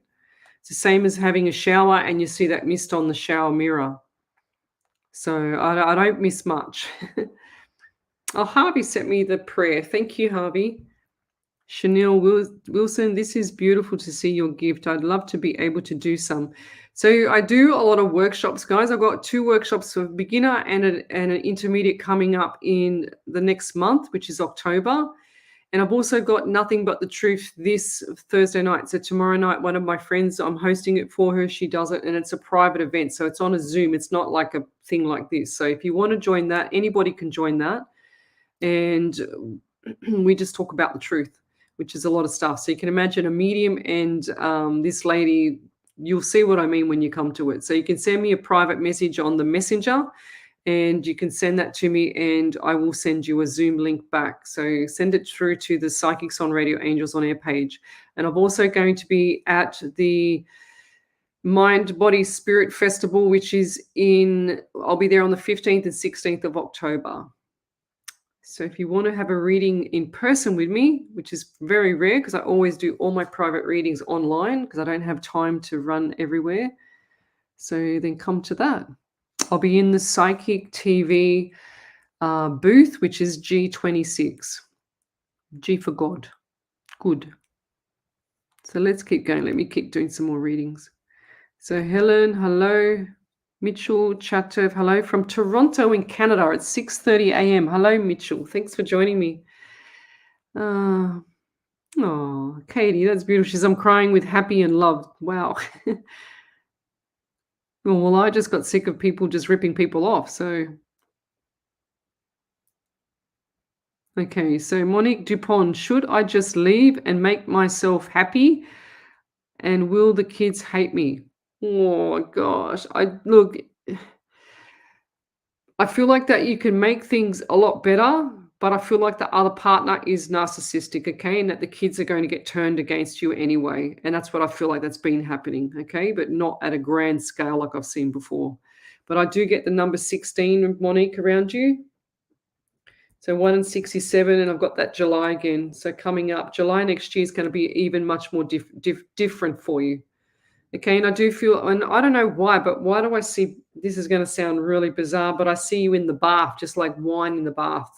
It's the same as having a shower and you see that mist on the shower mirror. So I don't miss much. Oh, Harvey sent me the prayer. Thank you, Harvey. Chanel Wilson, this is beautiful to see your gift. I'd love to be able to do some. So I do a lot of workshops, guys. I've got 2 workshops for beginner and an intermediate coming up in the next month, which is October. And I've also got Nothing But the Truth this Thursday night. So tomorrow night, one of my friends, I'm hosting it for her. She does it, and it's a private event. So it's on a Zoom. It's not like a thing like this. So if you want to join that, anybody can join that. And we just talk about the truth, which is a lot of stuff. So you can imagine a medium and this lady, you'll see what I mean when you come to it. So you can send me a private message on the messenger, and you can send that to me and I will send you a Zoom link back. So send it through to the Psychics on Radio Angels on Air page. And I'm also going to be at the Mind, Body, Spirit Festival, which is I'll be there on the 15th and 16th of October. So if you want to have a reading in person with me, which is very rare because I always do all my private readings online because I don't have time to run everywhere. So then come to that. I'll be in the Psychic TV booth, which is G26. G for God. Good. So let's keep going. Let me keep doing some more readings. So Helen, hello. Mitchell Chatov, hello from Toronto in Canada. It's 6:30 a.m. Hello, Mitchell. Thanks for joining me. Oh, Katie, that's beautiful. She says, I'm crying with happy and love. Wow. Well, I just got sick of people just ripping people off. So, okay. So Monique Dupont, should I just leave and make myself happy? And will the kids hate me? Oh gosh. I feel like that you can make things a lot better, but I feel like the other partner is narcissistic, okay? And that the kids are going to get turned against you anyway. And that's what I feel like that's been happening, okay? But not at a grand scale like I've seen before. But I do get the number 16, Monique, around you. So 1 and 67, and I've got that July again. So coming up, July next year is going to be even much more different for you. Okay, and I do feel, and I don't know why, but why do I see, this is going to sound really bizarre, but I see you in the bath, just like wine in the bath.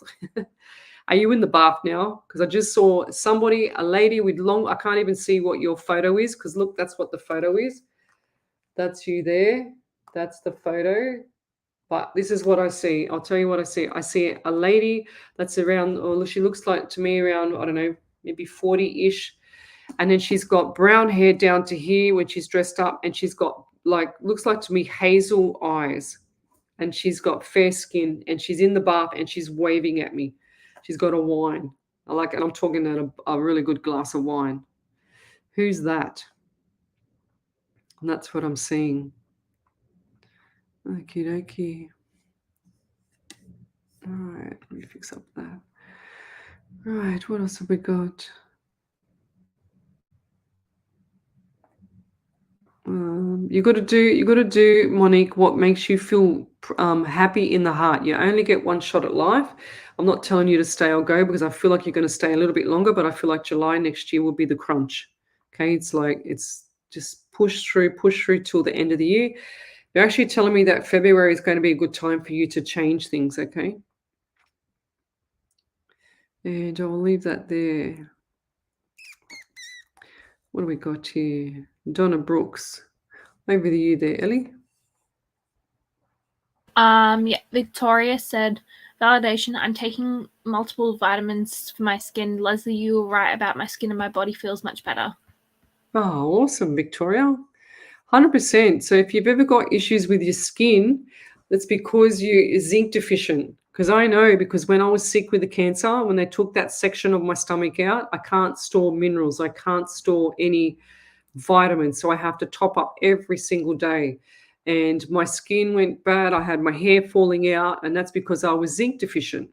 Are you in the bath now? Because I just saw somebody, a lady with long, I can't even see what your photo is, because look, that's what the photo is. That's you there. That's the photo. But this is what I see. I'll tell you what I see. I see a lady that's around, or she looks like to me around, I don't know, maybe 40-ish. And then she's got brown hair down to here when she's dressed up, and she's got like, looks like to me hazel eyes, and she's got fair skin, and she's in the bath and she's waving at me. She's got a wine. I like it. I'm talking about a really good glass of wine. Who's that? And that's what I'm seeing. Okie dokie. All right, let me fix up that. Right, what else have we got? You got to do, Monique, what makes you feel happy in the heart. You only get one shot at life. I'm not telling you to stay or go, because I feel like you're going to stay a little bit longer, but I feel like July next year will be the crunch. Okay, it's just push through till the end of the year. They're actually telling me that February is going to be a good time for you to change things. Okay, and I will leave that there. What do we got here? Donna Brooks. Over to you there, Ellie. Yeah, Victoria said, validation, I'm taking multiple vitamins for my skin. Lesley, you were right about my skin, and my body feels much better. Oh, awesome, Victoria. 100%. So if you've ever got issues with your skin, that's because you're zinc deficient. Because I know, because when I was sick with the cancer, when they took that section of my stomach out, I can't store minerals. I can't store any vitamins. So I have to top up every single day. And my skin went bad. I had my hair falling out, and that's because I was zinc deficient.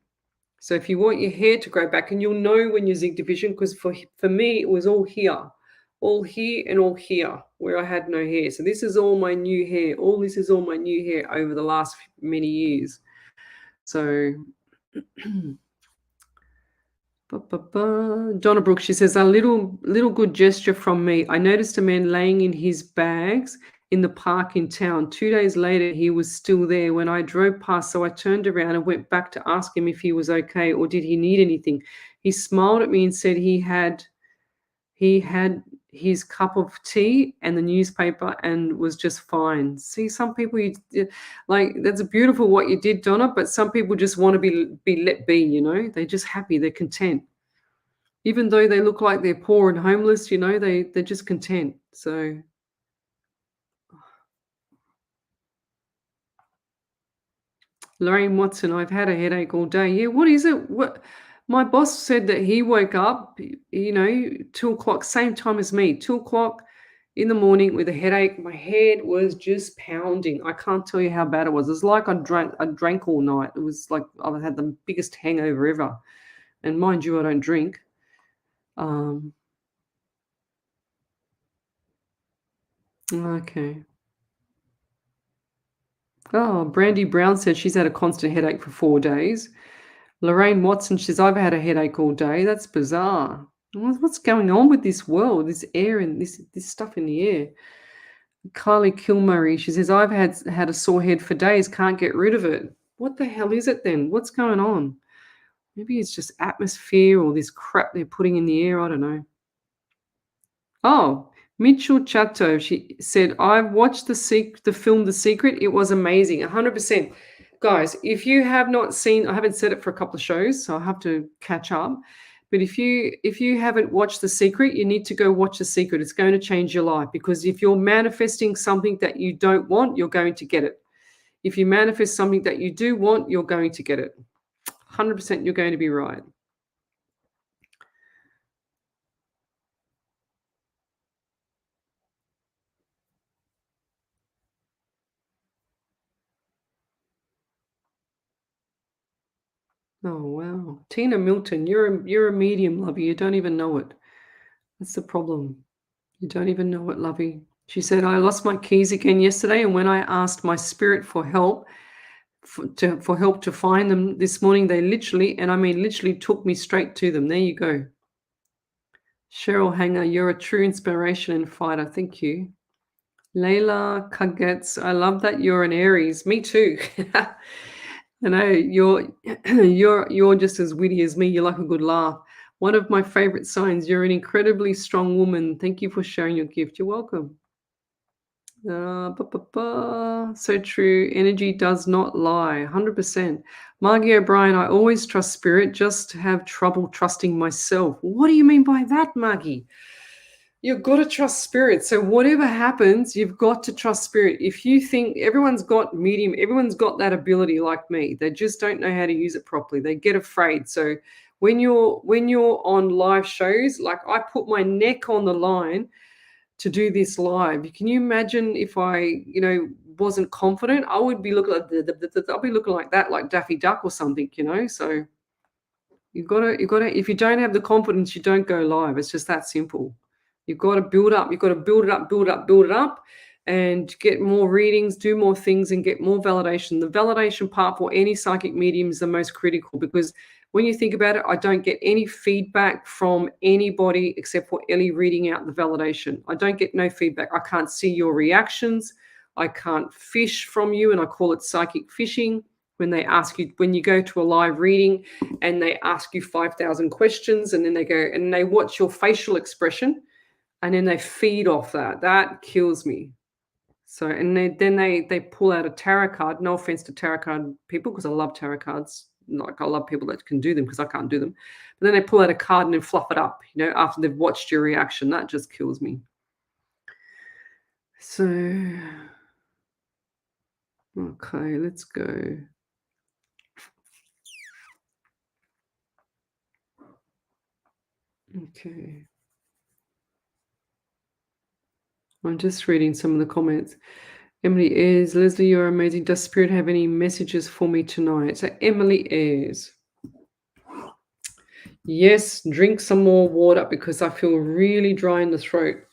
So if you want your hair to grow back, and you'll know when you're zinc deficient, because for me, it was all here and all here where I had no hair. So this is all my new hair. All this is all my new hair over the last many years. So Donna Brooks, she says, a little good gesture from me. I noticed a man laying in his bags in the park in town. 2 days later, he was still there when I drove past. So I turned around and went back to ask him if he was okay or did he need anything. He smiled at me and said he had his cup of tea and the newspaper and was just fine. See, some people, like, that's beautiful what you did, Donna, but some people just want to be let be, you know. They're just happy, they're content. Even though they look like they're poor and homeless, you know, they're just content. So Lorraine Watson, I've had a headache all day. Yeah, what is it? What my boss said that he woke up, 2:00, same time as me, 2:00 in the morning with a headache. My head was just pounding. I can't tell you how bad it was. It's like I drank all night. It was like I had the biggest hangover ever. And mind you, I don't drink. Okay. Oh, Brandy Brown said she's had a constant headache for 4 days. Lorraine Watson says, I've had a headache all day. That's bizarre. What's going on with this world, this air and this stuff in the air? Kylie Kilmurray, she says, I've had a sore head for days, can't get rid of it. What the hell is it then? What's going on? Maybe it's just atmosphere or this crap they're putting in the air. I don't know. Oh, Mitchell Chateau, she said, I've watched the film The Secret. It was amazing, 100%. Guys, if you have not seen, I haven't said it for a couple of shows, so I have to catch up. But if you haven't watched The Secret, you need to go watch The Secret. It's going to change your life, because if you're manifesting something that you don't want, you're going to get it. If you manifest something that you do want, you're going to get it. 100% you're going to be right. Oh, wow. Tina Milton, you're a medium, lovey. You don't even know it. That's the problem. You don't even know it, lovey. She said, I lost my keys again yesterday, and when I asked my spirit for help, for help to find them this morning, they literally, and I mean literally, took me straight to them. There you go. Cheryl Hanger, you're a true inspiration and fighter. Thank you. Layla Kagets, I love that you're an Aries. Me too. I know you're just as witty as me. You like a good laugh. One of my favorite signs. You're an incredibly strong woman. Thank you for sharing your gift. You're welcome. So true. Energy does not lie. 100%. Margie O'Brien, I always trust spirit, just have trouble trusting myself. What do you mean by that, Margie? You've got to trust spirit. So whatever happens, you've got to trust spirit. If you think everyone's got medium, everyone's got that ability like me. They just don't know how to use it properly. They get afraid. So when you're on live shows, like I put my neck on the line to do this live. Can you imagine if I, wasn't confident? I would be looking like I'll be looking like that, like Daffy Duck or something, So you've got to, if you don't have the confidence, you don't go live. It's just that simple. You've got to build up. You've got to build it up, build it up, build it up, and get more readings, do more things, and get more validation. The validation part for any psychic medium is the most critical, because when you think about it, I don't get any feedback from anybody except for Ellie reading out the validation. I don't get no feedback. I can't see your reactions. I can't fish from you, and I call it psychic fishing. When they ask you, when you go to a live reading and they ask you 5,000 questions, and then they go and they watch your facial expression, and then they feed off that. That kills me. So, and then they pull out a tarot card. No offense to tarot card people, because I love tarot cards. Like, I love people that can do them, because I can't do them. But then they pull out a card and then fluff it up, after they've watched your reaction. That just kills me. So, okay, let's go. Okay. I'm just reading some of the comments. Emily Ayres, Lesley, you're amazing. Does Spirit have any messages for me tonight? So Emily Ayres. Yes, drink some more water, because I feel really dry in the throat.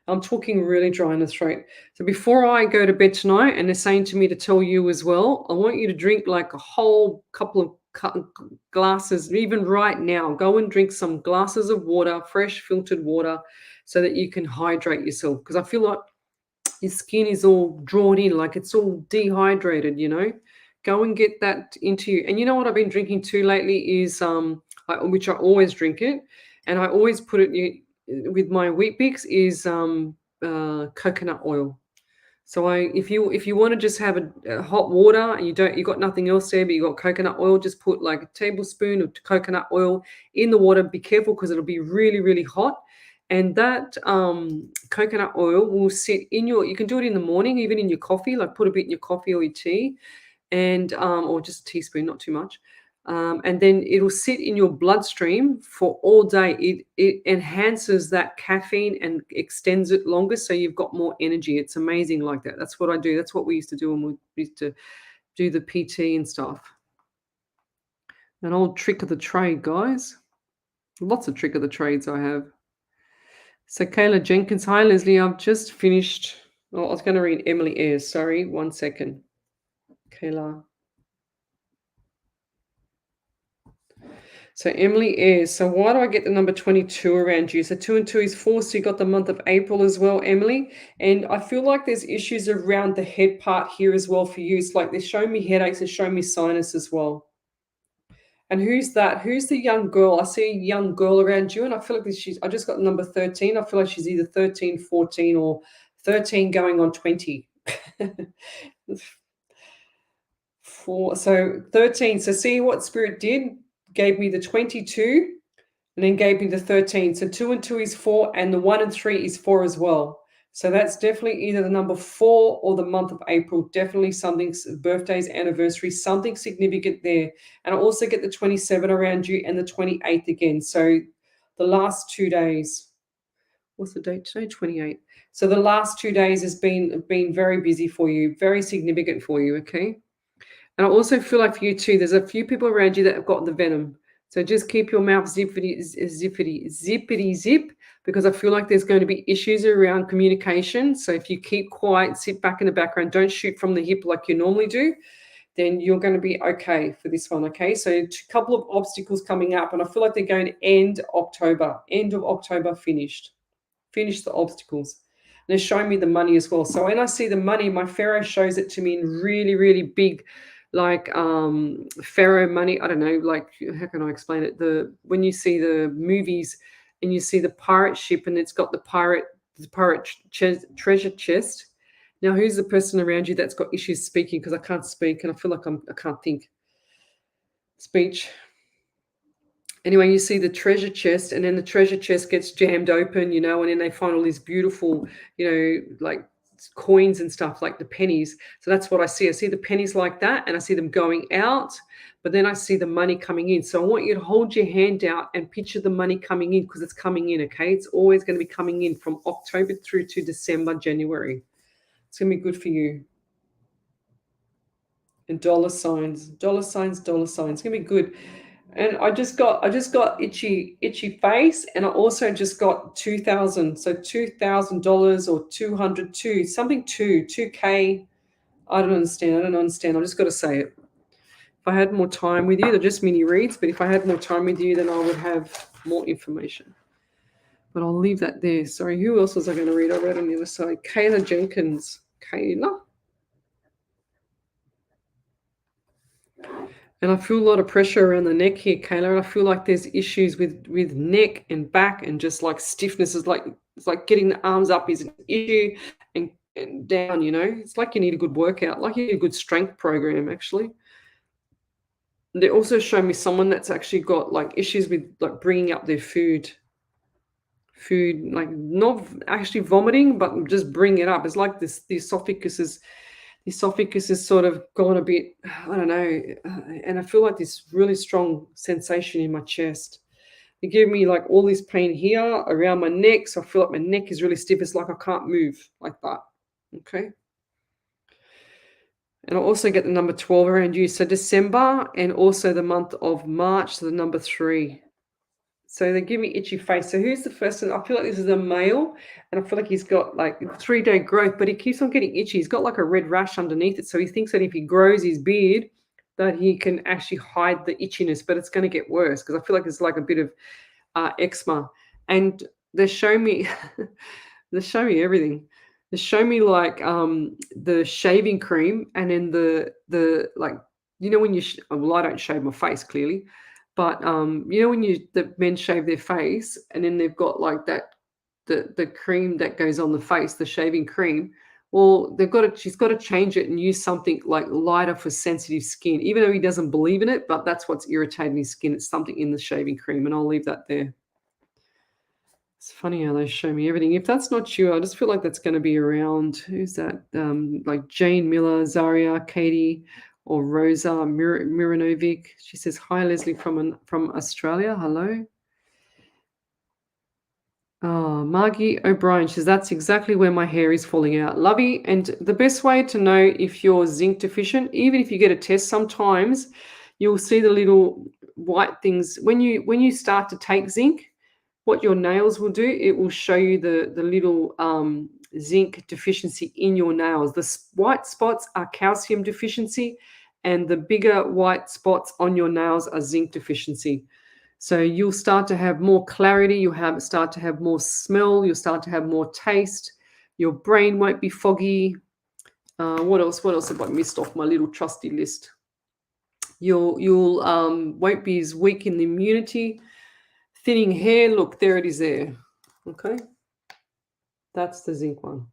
I'm talking really dry in the throat. So before I go to bed tonight, and they're saying to me to tell you as well, I want you to drink like a whole couple of glasses, even right now. Go and drink some glasses of water, fresh filtered water, so that you can hydrate yourself. Because I feel like your skin is all drawn in, like it's all dehydrated, Go and get that into you. And you know what I've been drinking too lately is, which I always drink it, and I always put it with my Wheat Bix, is coconut oil. So if you want to just have a hot water and you got nothing else there, but you got coconut oil, just put like a tablespoon of coconut oil in the water. Be careful, because it'll be really, really hot. And that coconut oil will sit in you can do it in the morning, even in your coffee, like put a bit in your coffee or your tea, and or just a teaspoon, not too much. And then it'll sit in your bloodstream for all day. It enhances that caffeine and extends it longer, so you've got more energy. It's amazing like that. That's what I do. That's what we used to do when we used to do the PT and stuff. An old trick of the trade, guys. Lots of trick of the trades I have. So Kayla Jenkins, hi Lesley, I've just finished. Oh, I was going to read Emily Ayres. Sorry, 1 second. Kayla. So Emily Ayres. So why do I get the number 22 around you? So 2 and 2 is 4. So you got the month of April as well, Emily. And I feel like there's issues around the head part here as well for you. It's like they're showing me headaches, they're showing me sinus as well. And who's that? Who's the young girl? I see a young girl around you, and I feel like I just got number 13. I feel like she's either 13, 14, or 13 going on 20. So 13. So see what Spirit did? Gave me the 22 and then gave me the 13. So 2 and 2 is 4, and the 1 and 3 is 4 as well. So that's definitely either the number 4 or the month of April. Definitely something, birthdays, anniversaries, something significant there. And I also get the 27 around you and the 28th again. So the last 2 days. What's the date today? 28. So the last 2 days has been very busy for you, very significant for you, okay? And I also feel like for you too, there's a few people around you that have got the venom. So just keep your mouth zippity zip, because I feel like there's going to be issues around communication. So if you keep quiet, sit back in the background, don't shoot from the hip like you normally do, then you're going to be okay for this one, okay? So a couple of obstacles coming up, and I feel like they're going to end of October finished. Finish the obstacles. And they're showing me the money as well. So when I see the money, my Pharaoh shows it to me in really, really big, like Pharaoh money. I don't know, like, how can I explain it? When you see the movies and you see the pirate ship and it's got the pirate treasure chest. Now, who's the person around you that's got issues speaking? Because I can't speak and I feel like I can't think. Speech. anyway, you see the treasure chest, and then the treasure chest gets jammed open, and then they find all these beautiful, like coins and stuff, like the pennies. So that's what I see. I see the pennies like that, and I see them going out, but then I see the money coming in. So I want you to hold your hand out and picture the money coming in, because it's coming in, okay? It's always going to be coming in from October through to December, January. It's going to be good for you. And dollar signs, dollar signs, dollar signs. It's going to be good. And I just got itchy face, and I also just got 2,000. So $2,000 or 202 something 2K. I don't understand. I've just got to say it. If I had more time with you, they're just mini reads, but if I had more time with you, then I would have more information. But I'll leave that there. Sorry, who else was I going to read? I read on the other side. Kayla Jenkins. Kayla. And I feel a lot of pressure around the neck here, Kayla. And I feel like there's issues with neck and back, and just like stiffness is like, it's like getting the arms up is an issue, and down, It's like you need a good workout, like you need a good strength program, actually. They also show me someone that's actually got like issues with like bringing up their food, like not actually vomiting, but just bring it up. It's like this, the esophagus is sort of gone a bit, I don't know, and I feel like this really strong sensation in my chest. It gave me like all this pain here around my neck, so I feel like my neck is really stiff. It's like I can't move like that, okay? And I also get the number 12 around you, so December, and also the month of March, so the number 3. So they give me itchy face. So who's the first one? I feel like this is a male, and I feel like he's got like 3-day growth, but he keeps on getting itchy. He's got like a red rash underneath it. So he thinks that if he grows his beard, that he can actually hide the itchiness, but it's going to get worse, because I feel like it's like a bit of eczema. And they show me, everything. They show me like the shaving cream, and then the like, when you, well, I don't shave my face clearly. But when the men shave their face, and then they've got like that, the cream that goes on the face, the shaving cream. Well, she's got to change it and use something like lighter for sensitive skin, even though he doesn't believe in it. But that's what's irritating his skin. It's something in the shaving cream, and I'll leave that there. It's funny how they show me everything. If that's not you, I just feel like that's going to be around. Who's that? Like Jane Miller, Zaria, Katie, or Rosa Miranovic. She says, hi, Lesley from Australia. Hello. Oh, Margie O'Brien says, that's exactly where my hair is falling out. Lovey. And the best way to know if you're zinc deficient, even if you get a test, sometimes you'll see the little white things. When you start to take zinc, what your nails will do, it will show you the little zinc deficiency in your nails. The white spots are calcium deficiency, and the bigger white spots on your nails are zinc deficiency. So you'll start to have more clarity, you'll start to have more smell, you'll start to have more taste, your brain won't be foggy. What else have I missed off my little trusty list? You'll won't be as weak in the immunity. Thinning hair, look, there it is there. Okay. That's the zinc one.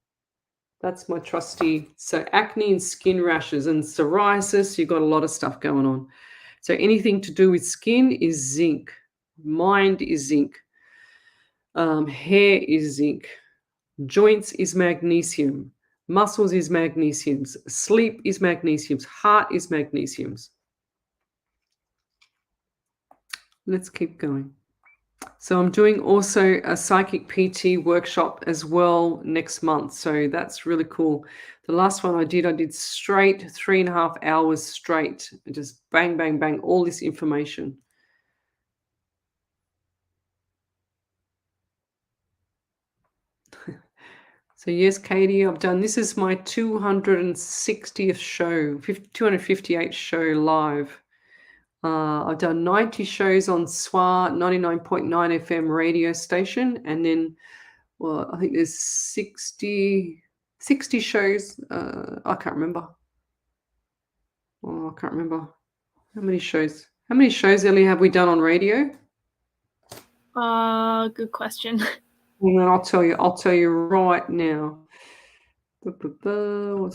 That's my trusty. So acne and skin rashes and psoriasis, you've got a lot of stuff going on. So anything to do with skin is zinc. Mind is zinc. Hair is zinc. Joints is magnesium. Muscles is magnesiums. Sleep is magnesiums. Heart is magnesiums. Let's keep going. So I'm doing also a psychic PT workshop as well next month. So that's really cool. The last one I did straight 3.5 hours straight. Just bang, bang, bang, all this information. So yes, Katie, I've done, this is my 260th show, 258th show live. I've done 90 shows on SWA 99.9 FM radio station, and then, well, I think there's 60 shows. I can't remember. Oh, I can't remember. How many shows, Ellie, have we done on radio? Good question. And then I'll tell you right now. What's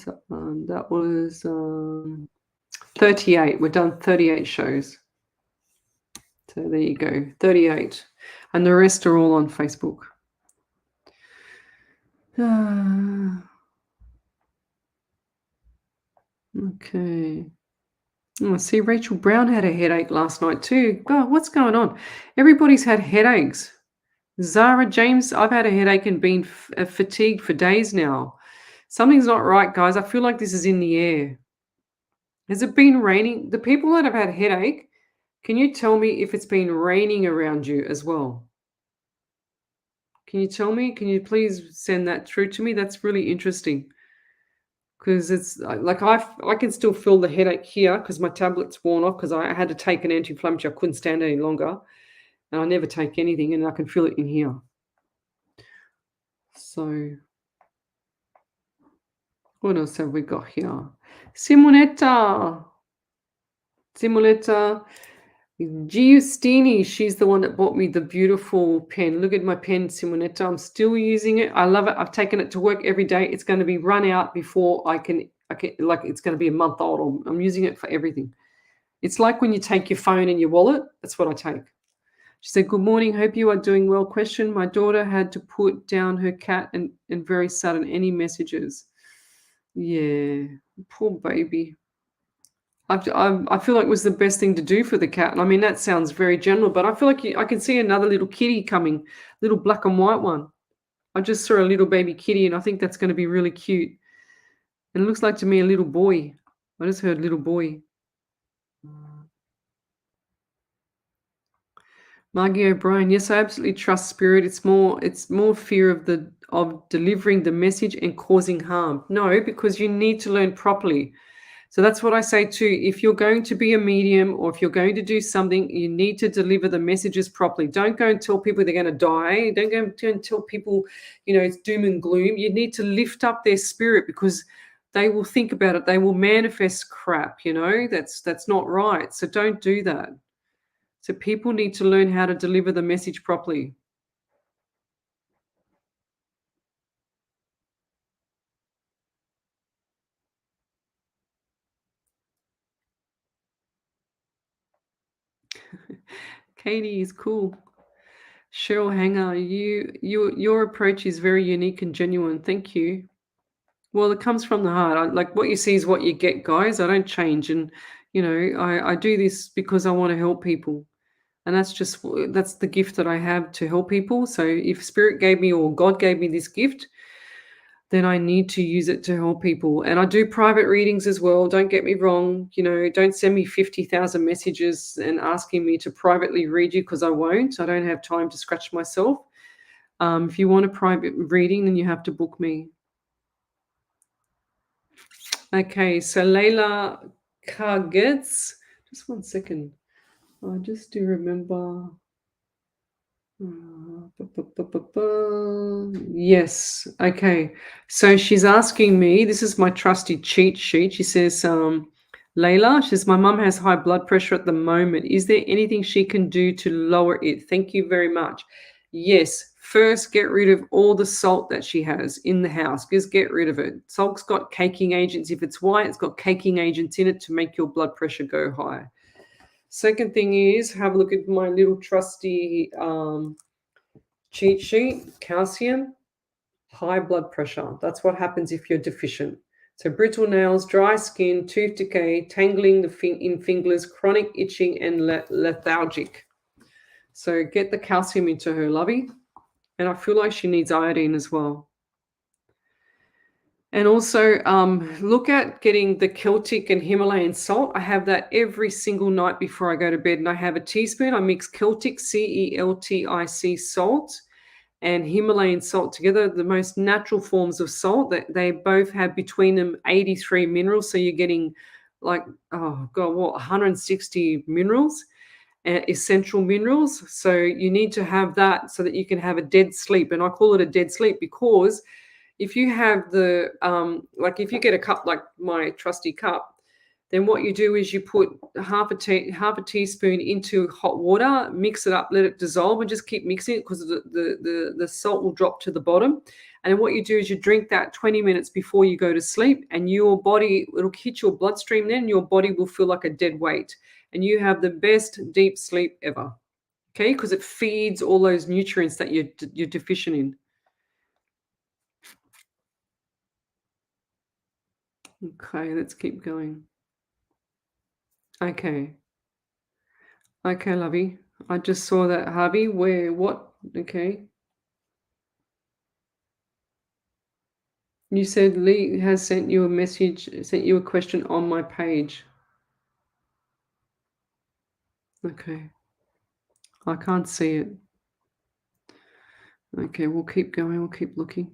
that one? That was 38. We've done 38 shows. So there you go, 38. And the rest are all on Facebook. Okay. Oh, see, Rachel Brown had a headache last night too. God, what's going on? Everybody's had headaches. Zara James, I've had a headache and been fatigued for days now. Something's not right, guys. I feel like this is in the air. Has it been raining? The people that have had headache, can you tell me if it's been raining around you as well? Can you tell me? Can you please send that through to me? That's really interesting. Because it's like I can still feel the headache here because my tablet's worn off because I had to take an anti-inflammatory. I couldn't stand any longer. And I never take anything, and I can feel it in here. So what else have we got here? Simonetta. Giustini, she's the one that bought me the beautiful pen. Look at my pen, Simonetta. I'm still using it. I love it. I've taken it to work every day. It's going to be run out before I can like it's going to be a month old. I'm using it for everything. It's like when you take your phone and your wallet. That's what I take. She said, good morning. Hope you are doing well. Question. My daughter had to put down her cat and very sudden. Any messages? Yeah, poor baby. I feel like it was the best thing to do for the cat. And I mean, that sounds very general, but I feel like I can see another little kitty coming, little black and white one. I just saw a little baby kitty, and I think that's going to be really cute. And it looks like to me a little boy. I just heard little boy. Margie O'Brien, yes, I absolutely trust spirit. It's more fear of delivering the message and causing harm. No, because you need to learn properly. So that's what I say too. If you're going to be a medium or if you're going to do something, you need to deliver the messages properly. Don't go and tell people they're going to die. Don't go and tell people, it's doom and gloom. You need to lift up their spirit because they will think about it. They will manifest crap, that's not right. So don't do that. So people need to learn how to deliver the message properly. Katie is cool. Cheryl Hanger, your approach is very unique and genuine. Thank you. Well, it comes from the heart. Like what you see is what you get, guys. I don't change. And, I do this because I want to help people. And that's the gift that I have to help people. So if Spirit gave me or God gave me this gift, then I need to use it to help people. And I do private readings as well. Don't get me wrong. Don't send me 50,000 messages and asking me to privately read you because I won't. I don't have time to scratch myself. If you want a private reading, then you have to book me. Okay, so Layla Kargetz. Just 1 second. I just do remember. Yes. Okay. So she's asking me, this is my trusty cheat sheet. She says, Layla, she says, my mum has high blood pressure at the moment. Is there anything she can do to lower it? Thank you very much. Yes. First, get rid of all the salt that she has in the house. Just get rid of it. Salt's got caking agents. If it's white, it's got caking agents in it to make your blood pressure go high. Second thing is, have a look at my little trusty cheat sheet. Calcium, high blood pressure. That's what happens if you're deficient. So brittle nails, dry skin, tooth decay, tangling in fingers, chronic itching, and lethargic. So get the calcium into her, lovey. And I feel like she needs iodine as well. And also look at getting the Celtic and Himalayan salt. I have that every single night before I go to bed. And I have a teaspoon. I mix Celtic, CELTIC salt, and Himalayan salt together, the most natural forms of salt. That they both have between them 83 minerals. So you're getting 160 minerals, essential minerals. So you need to have that so that you can have a dead sleep. And I call it a dead sleep because if you have if you get a cup like my trusty cup, then what you do is you put half a teaspoon into hot water, mix it up, let it dissolve, and just keep mixing it because the salt will drop to the bottom. And then what you do is you drink that 20 minutes before you go to sleep, and your body, it'll hit your bloodstream then, and your body will feel like a dead weight. And you have the best deep sleep ever. Okay, because it feeds all those nutrients that you're deficient in. Okay, let's keep going. Okay. Okay, lovey. I just saw that, Harvey. Where, what? Okay. You said Lee has sent you a message, sent you a question on my page. Okay. I can't see it. Okay, we'll keep going. We'll keep looking.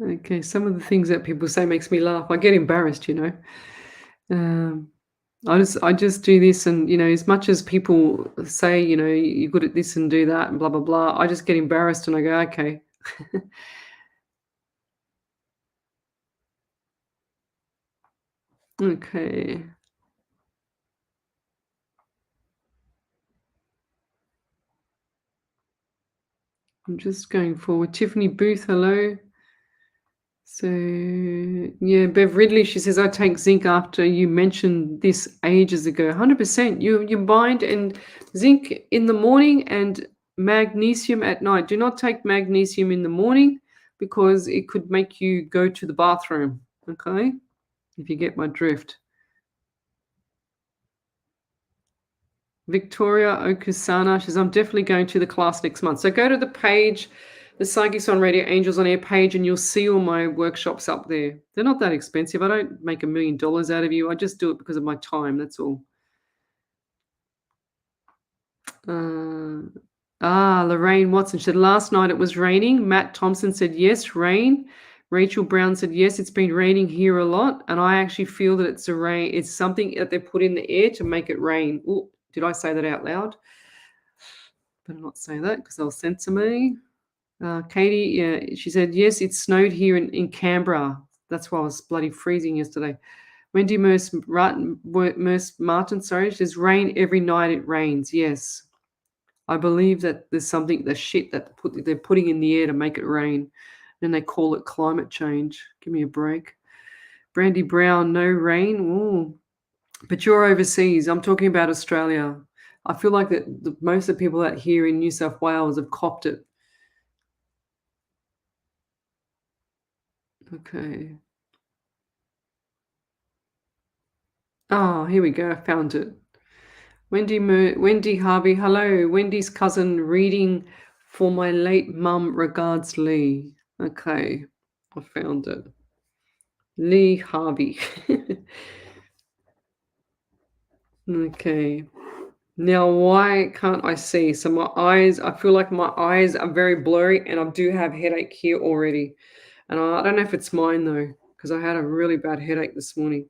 Okay, some of the things that people say makes me laugh. I get embarrassed, you know. I just do this, and as much as people say, you're good at this and do that and blah blah blah, I just get embarrassed and I go, okay. Okay. I'm just going forward. Tiffany Booth, hello. So yeah, Bev Ridley, she says, I take zinc after you mentioned this ages ago. 100%. You bind and zinc in the morning and magnesium at night. Do not take magnesium in the morning because it could make you go to the bathroom. Okay, if you get my drift. Victoria Okusana, she says, I'm definitely going to the class next month. So go to the page, the Psychics on Radio Angels on Air page, and you'll see all my workshops up there. They're not that expensive. I don't make $1 million out of you. I just do it because of my time. That's all. Lorraine Watson said, last night it was raining. Matt Thompson said, yes, rain. Rachel Brown said, yes, it's been raining here a lot. And I actually feel that it's a rain. It's something that they put in the air to make it rain. Ooh, did I say that out loud? Better not say that because they'll censor me. Katie, yeah, she said, yes, it snowed here in Canberra. That's why I was bloody freezing yesterday. Wendy Martin, sorry, she says, rain every night it rains. Yes. I believe that there's something, the shit that they're putting in the air to make it rain. And they call it climate change. Give me a break. Brandy Brown, no rain. Ooh. But you're overseas. I'm talking about Australia. I feel like that most of the people out here in New South Wales have copped it. Okay. Oh, here we go. I found it. Wendy Harvey. Hello. Wendy's cousin reading for my late mum. Regards, Lee. Okay. I found it. Lee Harvey. Okay. Now, why can't I see? So my eyes, I feel like my eyes are very blurry and I do have headache here already. And I don't know if it's mine though, because I had a really bad headache this morning.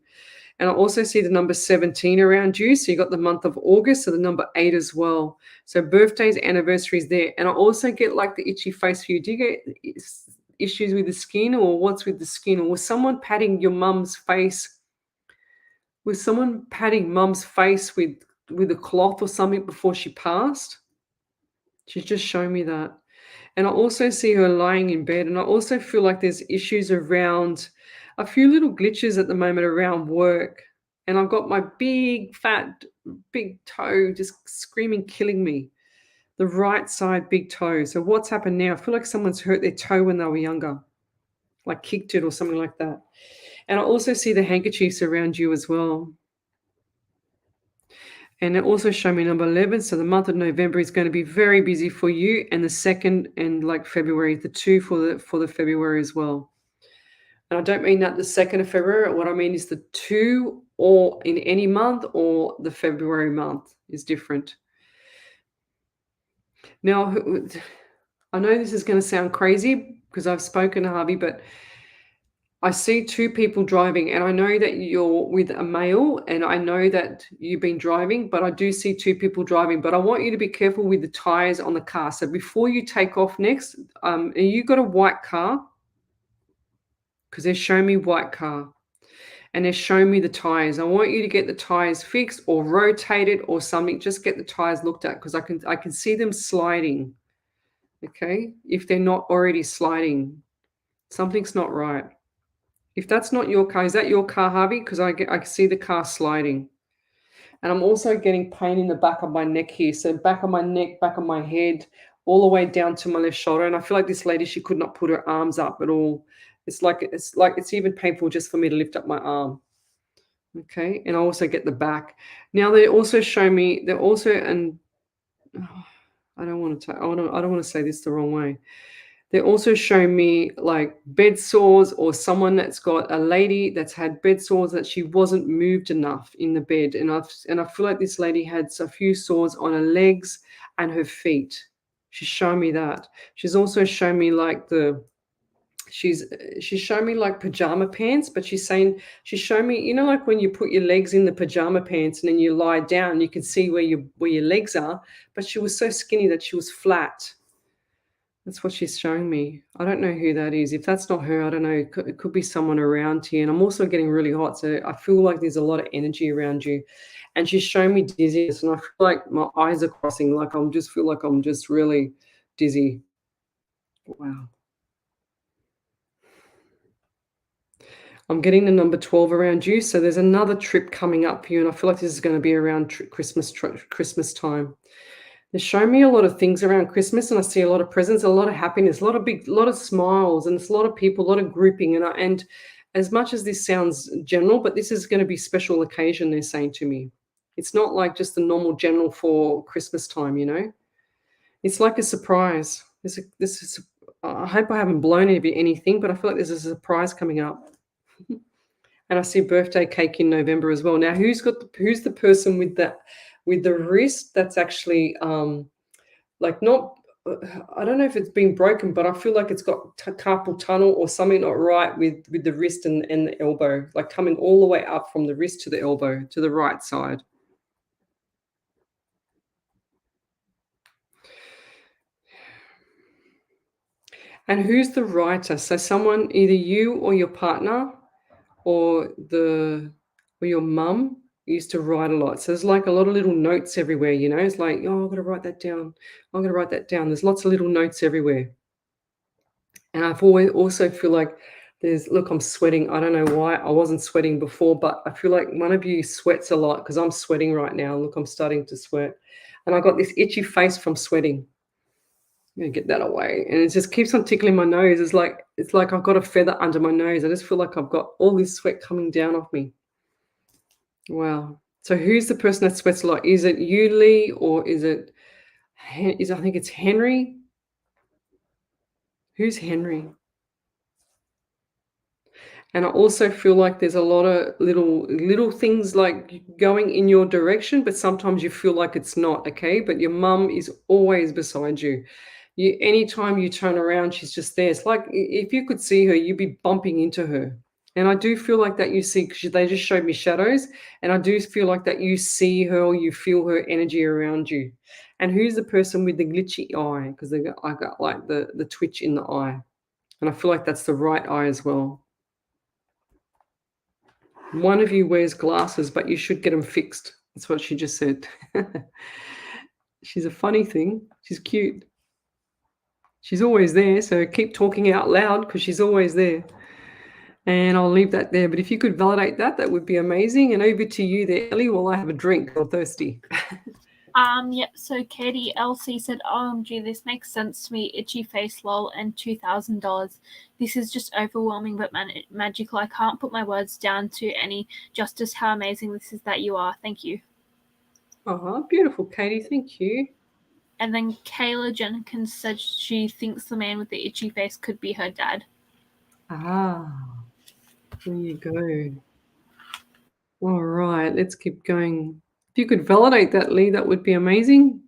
And I also see the number 17 around you. So you got the month of August, so the number 8 as well. So birthdays, anniversaries there. And I also get like the itchy face for you. Do you get issues with the skin, or what's with the skin? Or was someone patting your mum's face? Was someone patting mum's face with a cloth or something before she passed? She's just shown me that. And I also see her lying in bed. And I also feel like there's issues around a few little glitches at the moment around work. And I've got my big, fat, big toe just screaming, killing me. The right side big toe. So what's happened now? I feel like someone's hurt their toe when they were younger, like kicked it or something like that. And I also see the handkerchiefs around you as well. And it also showed me number 11. So the month of November is going to be very busy for you, and the 2nd and like February, the 2 for the February as well. And I don't mean that the 2nd of February. What I mean is the 2 or in any month, or the February month is different. Now, I know this is going to sound crazy because I've spoken to Harvey, but I see 2 people driving, and I know that you're with a male, and I know that you've been driving, but I do see 2 people driving. But I want you to be careful with the tires on the car. So before you take off next, you got a white car? Because they're showing me white car, and they're showing me the tires. I want you to get the tires fixed or rotated or something. Just get the tires looked at, because I can see them sliding. Okay, if they're not already sliding, something's not right. If that's not your car, is that your car, Harvey? Because I see the car sliding. And I'm also getting pain in the back of my neck here. So back of my neck, back of my head, all the way down to my left shoulder. And I feel like this lady, she could not put her arms up at all. It's even painful just for me to lift up my arm. Okay. And I also get the back. Now they also show me, they're also, and oh, I don't want to say this the wrong way. They also show me like bed sores, or someone that's got a lady that's had bed sores that she wasn't moved enough in the bed. And I feel like this lady had a few sores on her legs and her feet. She's shown me that. She's also shown me like she's shown me like pajama pants, but she's shown me, you know, like when you put your legs in the pajama pants and then you lie down, you can see where your legs are. But she was so skinny that she was flat. That's what she's showing me. I don't know who that is. If that's not her, I don't know. It could be someone around here. And I'm also getting really hot. So I feel like there's a lot of energy around you. And she's showing me dizziness. And I feel like my eyes are crossing. Like feel like I'm just really dizzy. Wow. I'm getting the number 12 around you. So there's another trip coming up for you. And I feel like this is going to be around Christmas time. They show me a lot of things around Christmas, and I see a lot of presents, a lot of happiness, a lot of smiles, and it's a lot of people, a lot of grouping. And as much as this sounds general, but this is going to be special occasion, they're saying to me. It's not like just the normal general for Christmas time, you know. It's like a surprise. I hope I haven't blown anything, but I feel like there's a surprise coming up. And I see birthday cake in November as well. Now, who's the person with the wrist that's actually like not, I don't know if it's been broken, but I feel like it's got carpal tunnel or something not right with the wrist and the elbow, like coming all the way up from the wrist to the elbow to the right side. And who's the writer? So someone, either you or your partner or your mum used to write a lot. So there's like a lot of little notes everywhere, you know. It's like, oh, I've got to write that down. I'm going to write that down. There's lots of little notes everywhere. And I've always also feel like look, I'm sweating. I don't know why. I wasn't sweating before, but I feel like one of you sweats a lot because I'm sweating right now. Look, I'm starting to sweat. And I got this itchy face from sweating. I'm going to get that away. And it just keeps on tickling my nose. It's like I've got a feather under my nose. I just feel like I've got all this sweat coming down off me. Wow. So who's the person that sweats a lot? Is it you, Lee, or I think it's Henry? Who's Henry? And I also feel like there's a lot of little things like going in your direction, but sometimes you feel like it's not, okay? But your mum is always beside you. Anytime you turn around, she's just there. It's like if you could see her, you'd be bumping into her. And I do feel like that you see, because they just showed me shadows, and I do feel like that you see her or you feel her energy around you. And who's the person with the glitchy eye? Because I got like the twitch in the eye. And I feel like that's the right eye as well. One of you wears glasses, but you should get them fixed. That's what she just said. She's a funny thing. She's cute. She's always there, so keep talking out loud because she's always there. And I'll leave that there. But if you could validate that, that would be amazing. And over to you there, Ellie, while I have a drink. I'm thirsty. Yeah, so Katie LC said, OMG, this makes sense to me. Itchy face, lol, and $2,000. This is just overwhelming but magical. I can't put my words down to any justice how amazing this is that you are. Thank you. Beautiful, Katie. Thank you. And then Kayla Jenkins said she thinks the man with the itchy face could be her dad. There you go. All right, let's keep going. If you could validate that, Lee, that would be amazing.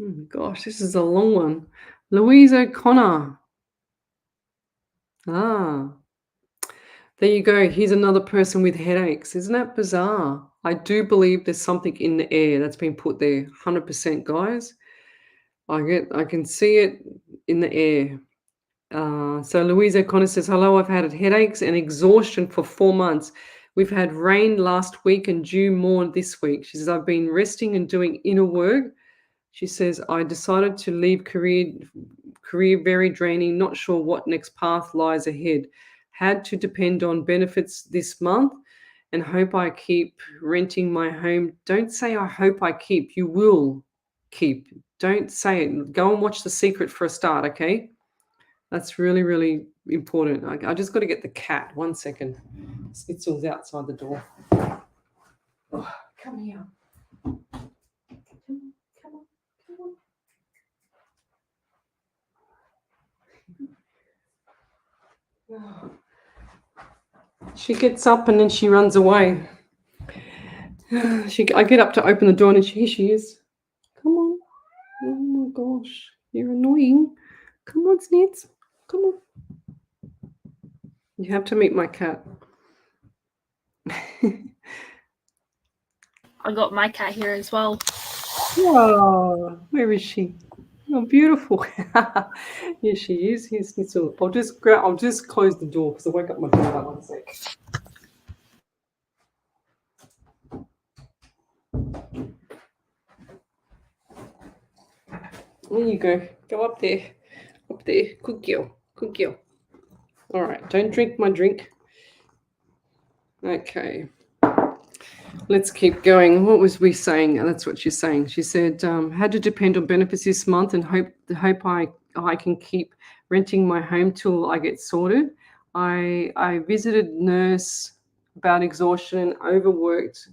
Oh, gosh, this is a long one. Louise O'Connor. There you go. Here's another person with headaches. Isn't that bizarre? I do believe there's something in the air that's been put there. 100%, guys. I can see it in the air. So Louise O'Connor says, hello, I've had headaches and exhaustion for 4 months. We've had rain last week and due more this week. She says, I've been resting and doing inner work. She says, I decided to leave career very draining, not sure what next path lies ahead. Had to depend on benefits this month and hope I keep renting my home. Don't say I hope I keep. You will keep. Don't say it. Go and watch The Secret for a start, okay? That's really, really important. I just got to get the cat. 1 second. Snitzel's outside the door. Oh, come here. Come on, come on, come on. Oh. She gets up and then she runs away. I get up to open the door and here she is. Come on. Oh my gosh. You're annoying. Come on, Snitz. Come on. You have to meet my cat. I got my cat here as well. Oh, where is she? Oh, beautiful. Here she is. Here's Snitzel. I'll just close the door because I woke up my daughter. 1 sec. There you go. Go up there. Up there. Good girl. Good girl. All right. Don't drink my drink. Okay. Let's keep going. What was we saying? That's what she's saying. She said, had to depend on benefits this month and hope I can keep renting my home till I get sorted. I visited nurse about exhaustion and overworked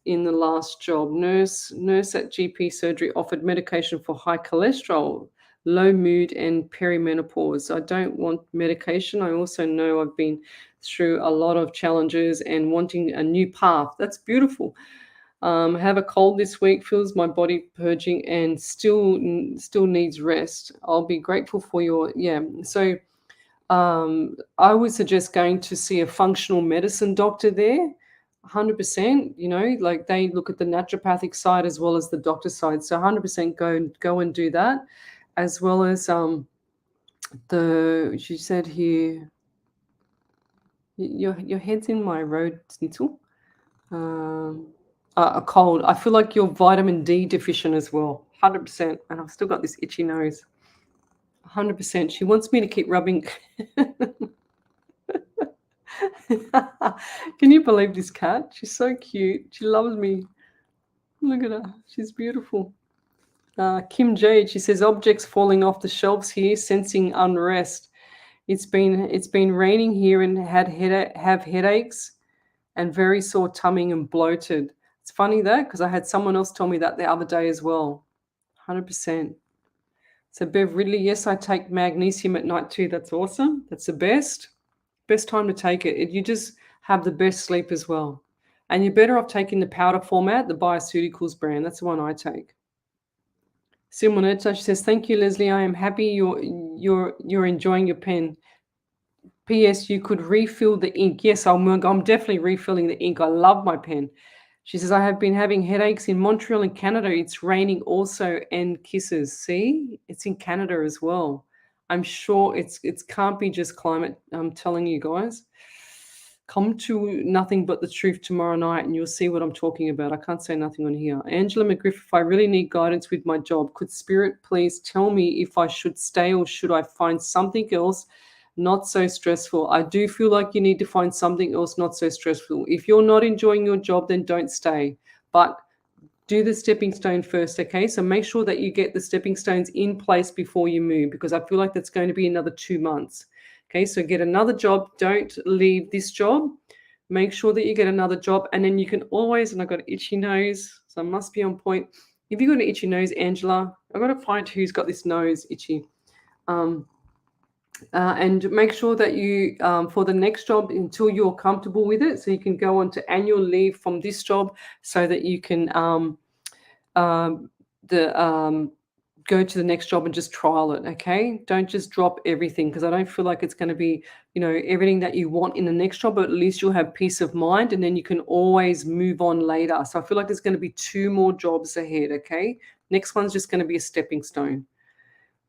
in the last job. Nurse at GP surgery offered medication for high cholesterol, low mood, and perimenopause. I don't want medication. I also know I've been through a lot of challenges and wanting a new path. That's beautiful. Have a cold this week, feels my body purging and still needs rest. I'll be grateful for your, So I would suggest going to see a functional medicine doctor there. 100%, like they look at the naturopathic side as well as the doctor side. So 100% go and do that, as well as she said here, your head's in my road, Snitzel. A cold. I feel like you're vitamin D deficient as well. 100%. And I've still got this itchy nose. 100%. She wants me to keep rubbing. Can you believe this cat? She's so cute. She loves me. Look at her. She's beautiful. Kim Jade, she says, objects falling off the shelves here, sensing unrest. It's been raining here and have headaches and very sore tummy and bloated. It's funny that because I had someone else tell me that the other day as well. 100%. So Bev Ridley, yes, I take magnesium at night too. That's awesome. That's the best time to take it. You just have the best sleep as well. And you're better off taking the powder format, the Bioceuticals brand. That's the one I take. Simonetta, she says, thank you, Lesley. I am happy you're enjoying your pen. P.S. You could refill the ink. Yes, I'm definitely refilling the ink. I love my pen. She says, I have been having headaches in Montreal and Canada. It's raining also, and kisses. See, it's in Canada as well. I'm sure it can't be just climate. I'm telling you guys. Come to Nothing But the Truth tomorrow night and you'll see what I'm talking about. I can't say nothing on here. Angela McGriff, if I really need guidance with my job, could Spirit please tell me if I should stay or should I find something else not so stressful? I do feel like you need to find something else not so stressful. If you're not enjoying your job, then don't stay. But do the stepping stone first, okay? So make sure that you get the stepping stones in place before you move because I feel like that's going to be another 2 months. Okay, so get another job. Don't leave this job. Make sure that you get another job. And then you can always, and I've got an itchy nose, so I must be on point. If you've got an itchy nose, Angela, I've got to find who's got this nose itchy. And make sure that you, for the next job, until you're comfortable with it, so you can go on to annual leave from this job so that you can go to the next job and just trial it, okay? Don't just drop everything because I don't feel like it's going to be, everything that you want in the next job, but at least you'll have peace of mind and then you can always move on later. So I feel like there's going to be 2 more jobs ahead, okay? Next one's just going to be a stepping stone.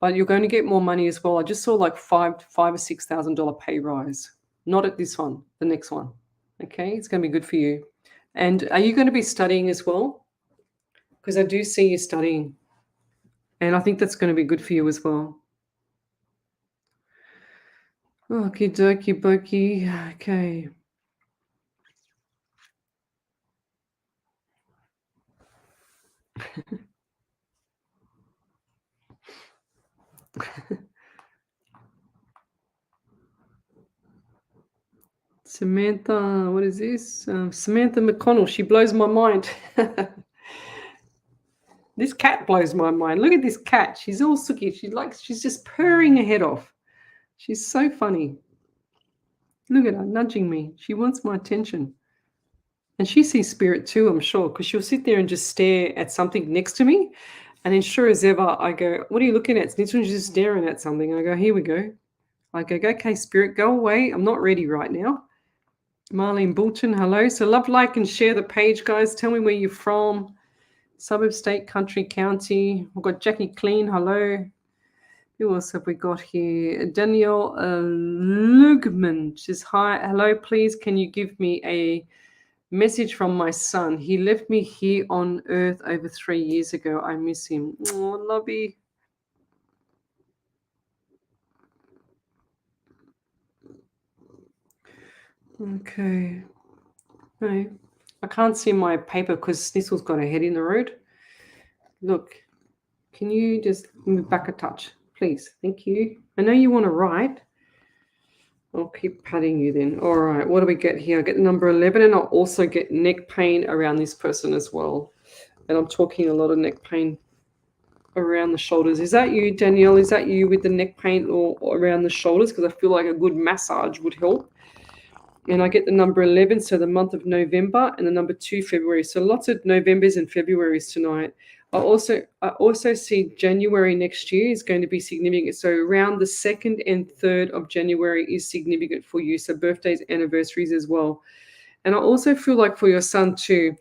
But you're going to get more money as well. I just saw like $5,000 or $6,000 pay rise. Not at this one, the next one, okay? It's going to be good for you. And are you going to be studying as well? Because I do see you studying. And I think that's going to be good for you as well. Okie dokie pokey. Okay. Samantha, what is this? Samantha McConnell. She blows my mind. This cat blows my mind. Look at this cat. She's all sooky. She's just purring her head off. She's so funny. Look at her nudging me. She wants my attention. And she sees spirit too, I'm sure, because she'll sit there and just stare at something next to me. And then sure as ever, I go, what are you looking at? This one's just staring at something. I go, here we go. I go, okay, spirit, go away. I'm not ready right now. Marlene Bulton, hello. So love, like, and share the page, guys. Tell me where you're from. Suburb, state, country, county. We've got Jackie Clean, hello. Who else have we got here? Danielle Lugman says, hi, hello, please. Can you give me a message from my son? He left me here on earth over 3 years ago. I miss him. Oh, lovey. Okay. No, I can't see my paper because Snissel's got a head in the road. Look, can you just move back a touch, please? Thank you. I know you want to write. I'll keep patting you then. All right, what do we get here? I get number 11, and I'll also get neck pain around this person as well. And I'm talking a lot of neck pain around the shoulders. Is that you, Danielle? Is that you with the neck pain or around the shoulders? Because I feel like a good massage would help. And I get the number 11, so the month of November, and the number 2, February. So lots of Novembers and Februarys tonight. I also see January next year is going to be significant. So around the 2nd and 3rd of January is significant for you. So birthdays, anniversaries as well. And I also feel like for your son too,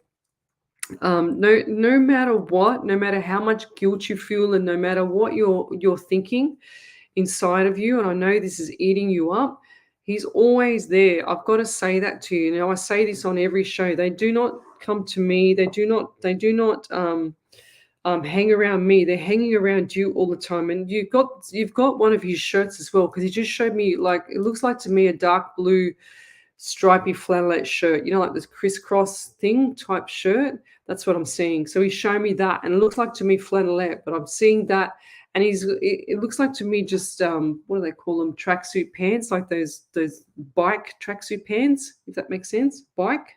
no matter what, no matter how much guilt you feel, and no matter what you're thinking inside of you, and I know this is eating you up, he's always there. I've got to say that to you. Now I say this on every show. They do not come to me. They do not hang around me. They're hanging around you all the time. And you've got one of his shirts as well, because he just showed me, like, it looks like to me a dark blue stripy flannelette shirt, like this crisscross thing type shirt. That's what I'm seeing. So he's showing me that, and it looks like to me flannelette, but I'm seeing that. And it looks like to me just what do they call them, tracksuit pants, like those bike tracksuit pants, if that makes sense, bike.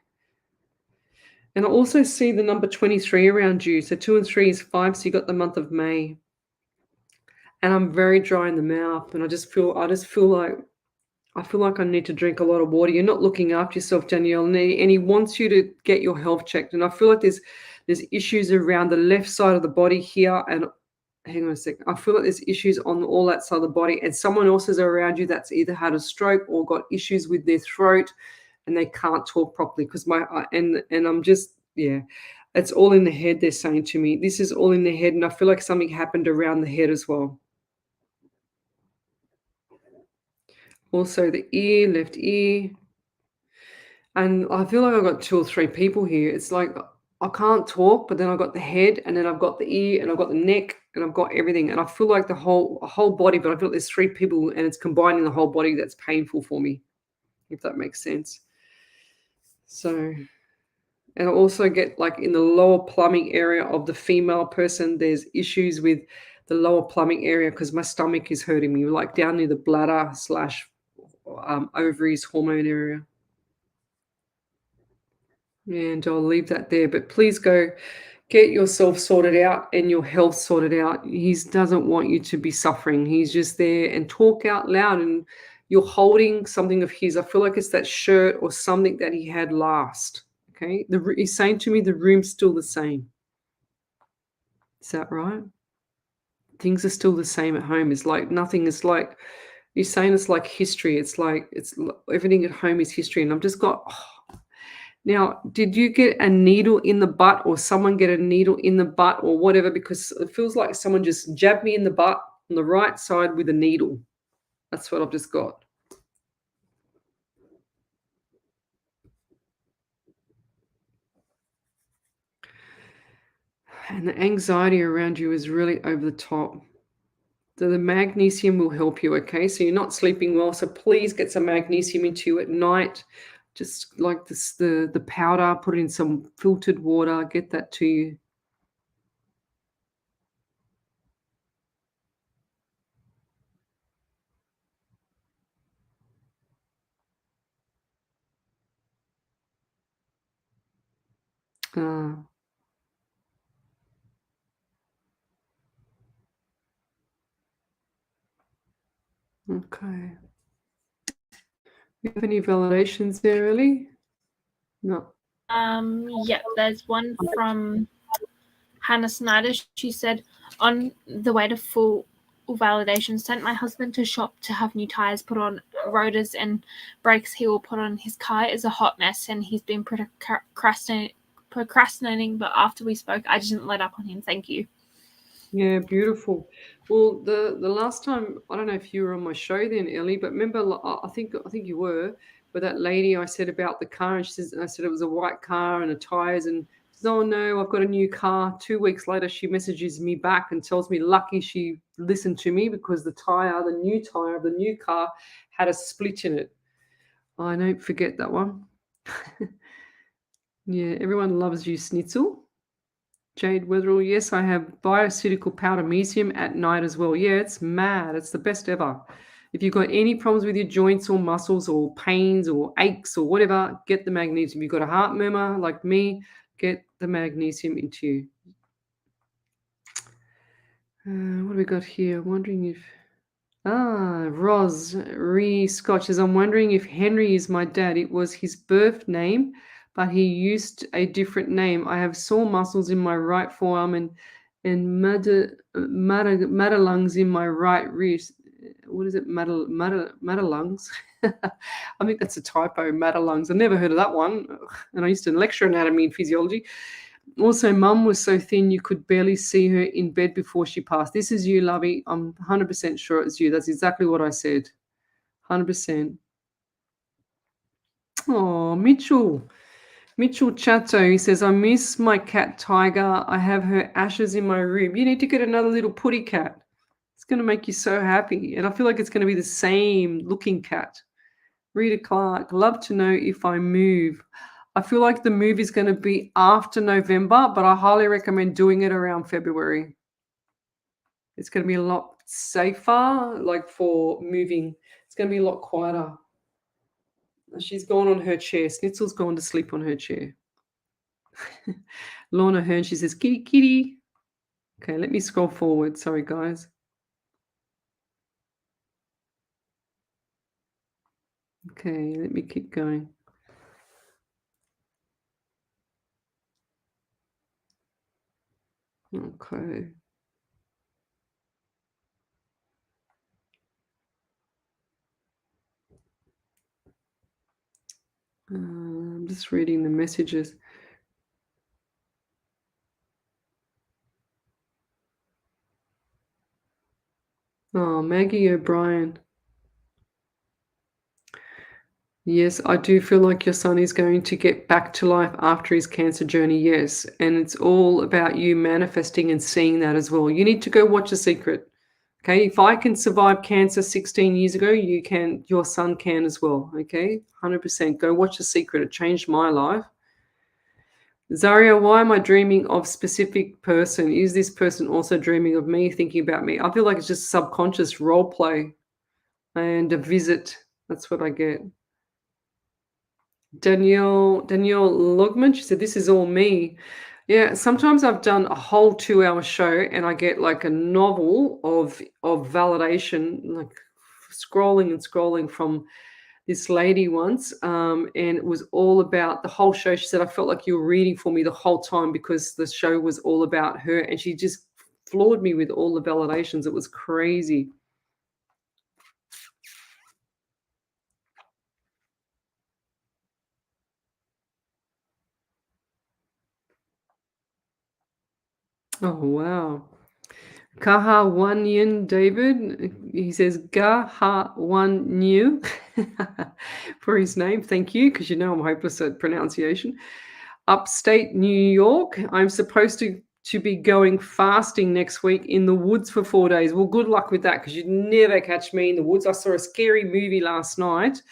And I also see the number 23 around you. So 2 and 3 is 5, so you got the month of May. And I'm very dry in the mouth, and I feel like I need to drink a lot of water. You're not looking after yourself, Danielle, and he wants you to get your health checked. And I feel like there's issues around the left side of the body here. And hang on a second. I feel like there's issues on all that side of the body, and someone else is around you that's either had a stroke or got issues with their throat, and they can't talk properly because and I'm just, yeah, it's all in the head. They're saying to me, this is all in the head, and I feel like something happened around the head as well. Also the ear, left ear. And I feel like I've got 2 or 3 people here. It's like I can't talk, but then I've got the head, and then I've got the ear, and I've got the neck, and I've got everything. And I feel like the whole body, but I feel like there's 3 people, and it's combining the whole body that's painful for me, if that makes sense. So, and I also get, like, in the lower plumbing area of the female person, there's issues with the lower plumbing area because my stomach is hurting me, like down near the bladder / ovaries hormone area. And I'll leave that there. But please go get yourself sorted out and your health sorted out. He doesn't want you to be suffering. He's just there, and talk out loud. And you're holding something of his. I feel like it's that shirt or something that he had last. Okay. He's saying to me the room's still the same. Is that right? Things are still the same at home. It's like nothing is like, you're saying it's like history. It's like everything at home is history. And I've just got, now, did you get a needle in the butt, or someone get a needle in the butt or whatever? Because it feels like someone just jabbed me in the butt on the right side with a needle. That's what I've just got. And the anxiety around you is really over the top. The magnesium will help you, okay? So you're not sleeping well, so please get some magnesium into you at night. Just like this, the powder, put it in some filtered water, get that to you. Ah, okay. You have any validations there, Ellie? No. Yeah, there's one from Hannah Snyder. She said, on the way to full validation, sent my husband to shop to have new tires put on, rotors and brakes he will put on his car is a hot mess, and he's been procrastinating, but after we spoke, I didn't let up on him. Thank you. Yeah, beautiful. Well, the last time, I don't know if you were on my show then, Ellie, but remember, I think you were, but that lady I said about the car, and I said it was a white car and the tires, and she says, oh no, I've got a new car. 2 weeks later, she messages me back and tells me lucky she listened to me because the new tire of the new car had a split in it. I don't forget that one. Yeah, everyone loves you, Snitzel. Jade Wetherell, yes, I have bioceutical powder magnesium at night as well. Yeah, it's mad. It's the best ever. If you've got any problems with your joints or muscles or pains or aches or whatever, get the magnesium. You've got a heart murmur like me, get the magnesium into you. What have we got here? I'm wondering if... Roz Scott says, I'm wondering if Henry is my dad. It was his birth name, but he used a different name. I have sore muscles in my right forearm and lungs in my right wrist. What is it? Lungs? I think that's a typo, lungs. I never heard of that one. And I used to lecture anatomy and physiology. Also, mum was so thin you could barely see her in bed before she passed. This is you, Lovey. I'm 100% sure it's you. That's exactly what I said. 100%. Oh, Mitchell. Mitchell Chato, he says, I miss my cat Tiger. I have her ashes in my room. You need to get another little putty cat. It's going to make you so happy. And I feel like it's going to be the same looking cat. Rita Clark, love to know if I move. I feel like the move is going to be after November, but I highly recommend doing it around February. It's going to be a lot safer, like for moving. It's going to be a lot quieter. She's gone on her chair. Snitzel's gone to sleep on her chair. Lorna Hearn, she says, kitty, kitty. Okay, let me scroll forward. Sorry, guys. Okay, let me keep going. Okay. I'm just reading the messages. Oh, Maggie O'Brien. Yes, I do feel like your son is going to get back to life after his cancer journey. Yes. And it's all about you manifesting and seeing that as well. You need to go watch The Secret. Okay. If I can survive cancer 16 years ago, you can, your son can as well. Okay. 100%. Go watch The Secret. It changed my life. Zaria, why am I dreaming of specific person? Is this person also dreaming of me, thinking about me? I feel like it's just subconscious role play and a visit. That's what I get. Danielle Logman, she said, this is all me. Yeah, sometimes I've done a whole 2-hour show and I get like a novel of validation, like scrolling and scrolling from this lady once. And it was all about the whole show. She said, I felt like you were reading for me the whole time because the show was all about her. And she just floored me with all the validations. It was crazy. Oh, wow. Kaha Wan Yin David, he says Gaha Wan New for his name. Thank you, because you know I'm hopeless at pronunciation. Upstate New York. I'm supposed to be going fasting next week in the woods for 4 days. Well, good luck with that because you'd never catch me in the woods. I saw a scary movie last night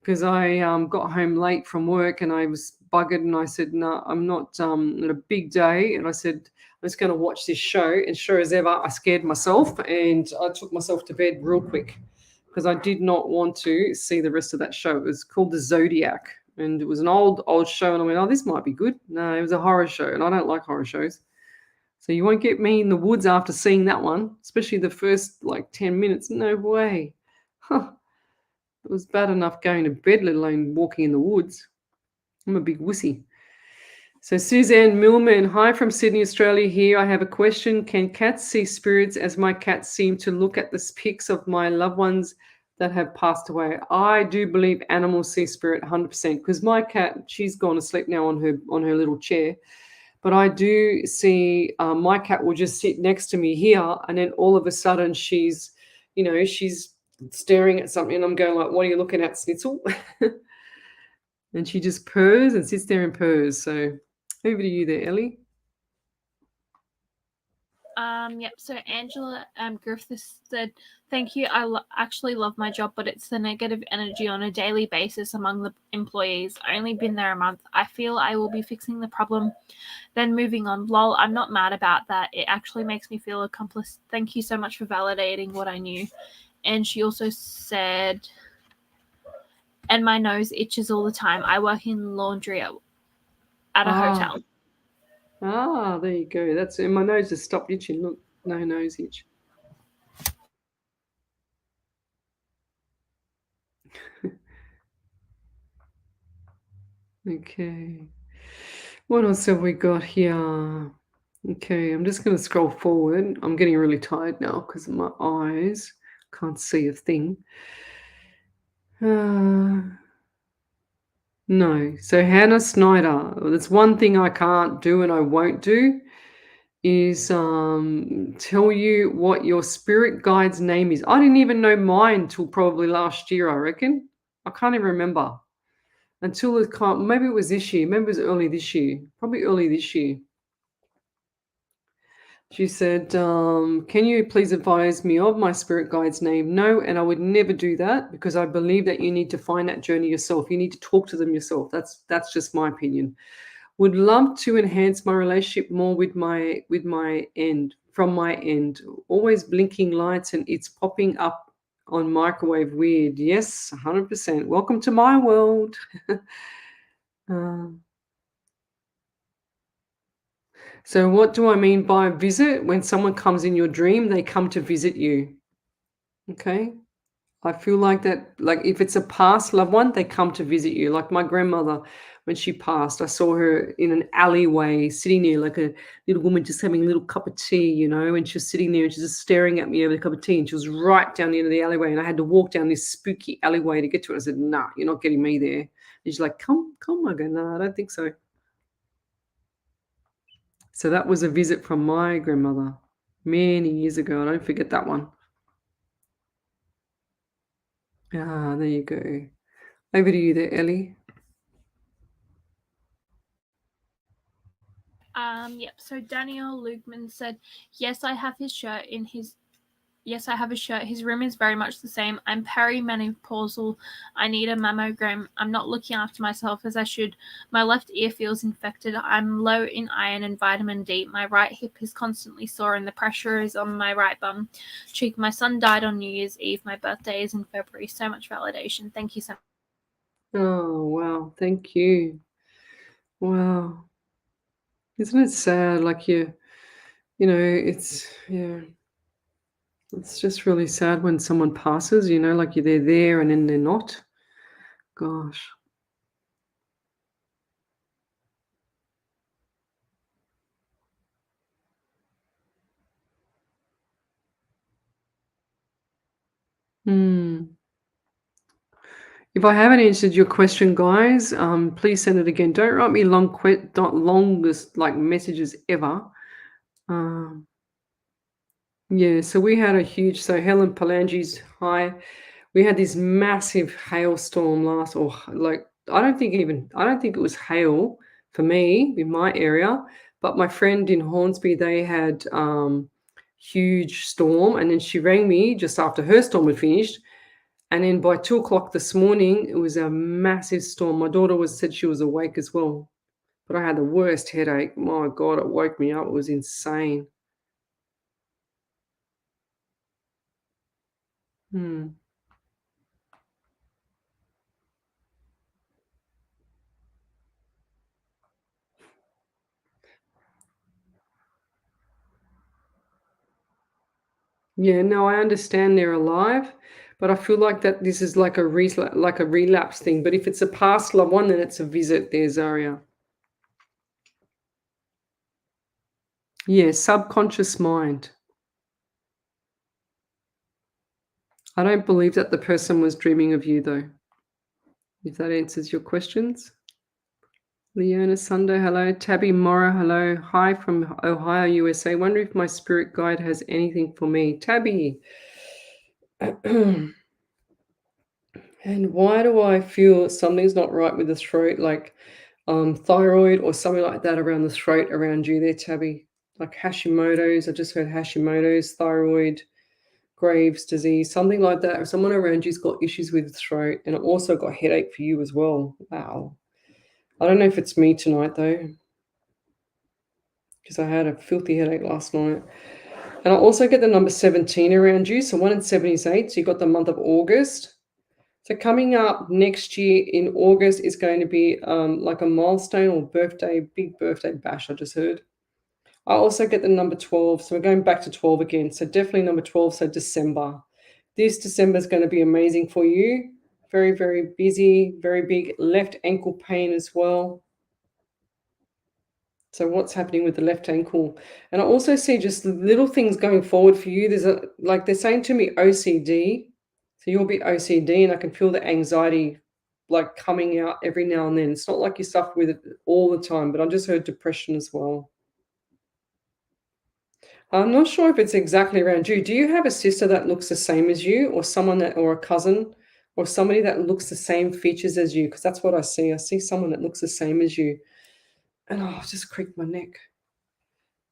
because I got home late from work and I was buggered and I said, no, I'm not on a big day. And I said, I'm just going to watch this show. And sure as ever, I scared myself and I took myself to bed real quick because I did not want to see the rest of that show. It was called The Zodiac and it was an old show. And I went, oh, this might be good. No, it was a horror show and I don't like horror shows. So you won't get me in the woods after seeing that one, especially the first 10 minutes. No way. Huh. It was bad enough going to bed, let alone walking in the woods. I'm a big wussy. So Suzanne Millman, hi from Sydney, Australia here. I have a question. Can cats see spirits as my cats seem to look at the pics of my loved ones that have passed away? I do believe animals see spirit 100% because my cat, she's gone to sleep now on her little chair. But I do see my cat will just sit next to me here and then all of a sudden she's staring at something and I'm going like, what are you looking at, Snitzel? And she just purrs and sits there and purrs. So over to you there, Ellie. Yep. So Angela Griffiths said, thank you. I actually love my job, but it's the negative energy on a daily basis among the employees. Only been there a month. I feel I will be fixing the problem, then moving on. Lol, I'm not mad about that. It actually makes me feel accomplished. Thank you so much for validating what I knew. And she also said, and my nose itches all the time. I work in laundry at a hotel. Ah, there you go. That's it. My nose has stopped itching. Look, no nose itch. Okay. What else have we got here? Okay, I'm just going to scroll forward. I'm getting really tired now because of my eyes. Can't see a thing. No. So Hannah Snyder, that's one thing I can't do and I won't do is tell you what your spirit guide's name is. I didn't even know mine till probably last year, I reckon. I can't even remember. Until maybe it was this year. Maybe it was early this year. Probably early this year. She said, can you please advise me of my spirit guide's name? No, and I would never do that because I believe that you need to find that journey yourself. You need to talk to them yourself. That's just my opinion. Would love to enhance my relationship more with my end, from my end. Always blinking lights and it's popping up on microwave weird. Yes, 100%. Welcome to my world. So what do I mean by visit? When someone comes in your dream, they come to visit you. Okay. I feel like that, like if it's a past loved one, they come to visit you. Like my grandmother, when she passed, I saw her in an alleyway sitting there like a little woman just having a little cup of tea, and she was sitting there and she's just staring at me over the cup of tea and she was right down the end of the alleyway and I had to walk down this spooky alleyway to get to it. I said, nah, you're not getting me there. And she's like, come. I go, no, I don't think so. So that was a visit from my grandmother many years ago. I don't forget that one. Ah, there you go. Over to you there, Ellie. Yep. So Daniel Lugman said, yes, I have his shirt in his. Yes, I have a shirt. His room is very much the same. I'm perimenopausal. I need a mammogram. I'm not looking after myself as I should. My left ear feels infected. I'm low in iron and vitamin D. My right hip is constantly sore and the pressure is on my right bum cheek. My son died on New Year's Eve. My birthday is in February. So much validation. Thank you so much. Oh, wow. Thank you. Wow. Isn't it sad? Like it's just really sad when someone passes, like they're there and then they're not. Gosh. If I haven't answered your question, guys, please send it again. Don't write me longest messages ever. Yeah, so we had Helen Palangi's hi. We had this massive hailstorm I don't think it was hail for me in my area, But my friend in Hornsby, they had huge storm, and then she rang me just after her storm had finished. And then by 2 o'clock this morning, it was a massive storm. My daughter said she was awake as well, but I had the worst headache. My God, it woke me up. It was insane. Hmm. Yeah, no, I understand they're alive, but I feel like that this is like like a relapse thing. But if it's a past loved one, then it's a visit there, Zaria. Yeah, subconscious mind. I don't believe that the person was dreaming of you, though, if that answers your questions. Leona Sunday, hello. Tabby Mora, hello. Hi from Ohio, USA. Wonder if my spirit guide has anything for me. Tabby. And why do I feel something's not right with the throat, like thyroid or something like that around the throat around you there, Tabby? Like Hashimoto's, I just heard Hashimoto's, thyroid, Graves' disease, something like that. Or someone around you's got issues with the throat, and I also got headache for you as well. Wow. I don't know if it's me tonight though, because I had a filthy headache last night. And I also get the number 17 around you, so 1 in 78. So you got the month of August. So coming up next year in August is going to be like a milestone or birthday, big birthday bash, I just heard. I also get the number 12. So we're going back to 12 again. So definitely number 12, so December. This December is going to be amazing for you. Very, very busy, very big left ankle pain as well. So what's happening with the left ankle? And I also see just little things going forward for you. Like they're saying to me OCD. So you'll be OCD, and I can feel the anxiety like coming out every now and then. It's not like you suffer with it all the time, but I just heard depression as well. I'm not sure if it's exactly around you. Do you have a sister that looks the same as you, or or a cousin, or somebody that looks the same features as you? Because that's what I see. I see someone that looks the same as you. And I just creaked my neck.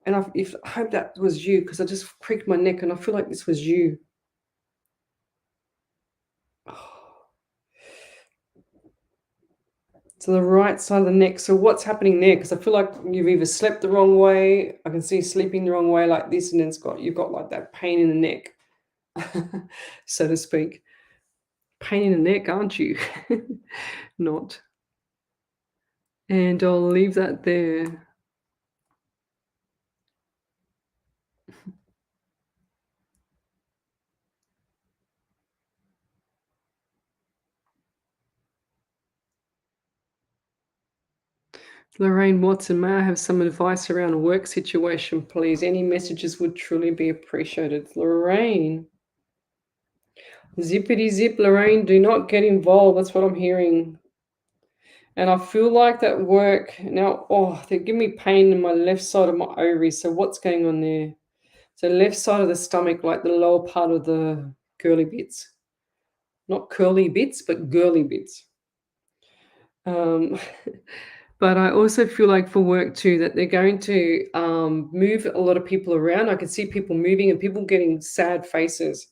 And I hope that was you, because I just creaked my neck and I feel like this was you. To the right side of the neck. So what's happening there? Because I feel like you've either slept the wrong way. I can see you sleeping the wrong way like this, and then you've got like that pain in the neck, so to speak. Pain in the neck, aren't you? Not. And I'll leave that there. Lorraine Watson, may I have some advice around a work situation, please? Any messages would truly be appreciated. Lorraine. Zippity zip, Lorraine, do not get involved. That's what I'm hearing. And I feel like that work now, they give me pain in my left side of my ovaries. So what's going on there? So left side of the stomach, like the lower part of the girly bits. Not curly bits, but girly bits. Um, but I also feel like for work too, that they're going to move a lot of people around. I can see people moving and people getting sad faces.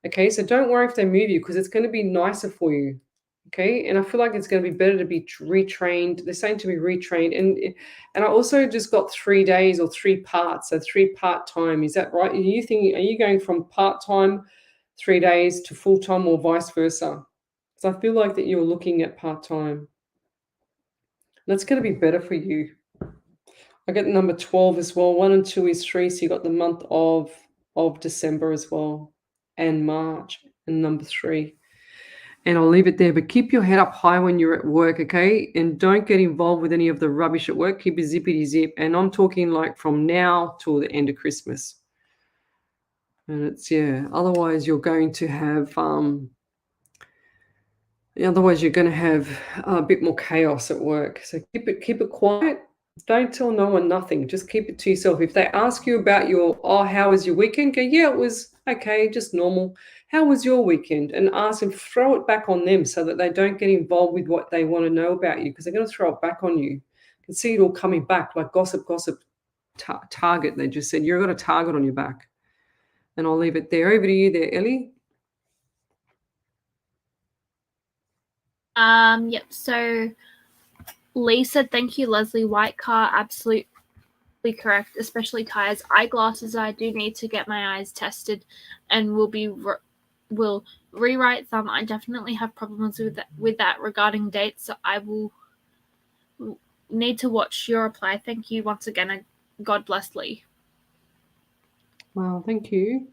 Okay, so don't worry if they move you, because it's going to be nicer for you. Okay, and I feel like it's going to be better to be retrained. They're saying to be retrained, and I also just got 3 days or 3 parts, so 3 part-time. Is that right? Are you going from part-time 3 days to full-time, or vice versa? So I feel like that you're looking at part-time. That's going to be better for you. I get number 12 as well. 1 and 2 is 3, so you got the month of December as well, and March, and number 3. And I'll leave it there. But keep your head up high when you're at work, okay? And don't get involved with any of the rubbish at work. Keep it zippity zip. And I'm talking like from now till the end of Christmas. And otherwise you're going to have a bit more chaos at work. So keep it quiet. Don't tell no one nothing. Just keep it to yourself. If they ask you about how was your weekend? Go, yeah, it was okay, just normal. How was your weekend? And ask them, throw it back on them, so that they don't get involved with what they want to know about you, because they're going to throw it back on you. You can see it all coming back like gossip, gossip. target. They just said, you've got a target on your back. And I'll leave it there. Over to you there, Ellie. Yep. So Lee said, "Thank you, Leslie. White car, absolutely correct. Especially tires, eyeglasses. I do need to get my eyes tested, and will rewrite them. I definitely have problems with that regarding dates. So I will need to watch your reply. Thank you once again, and God bless Lee." Wow, thank you.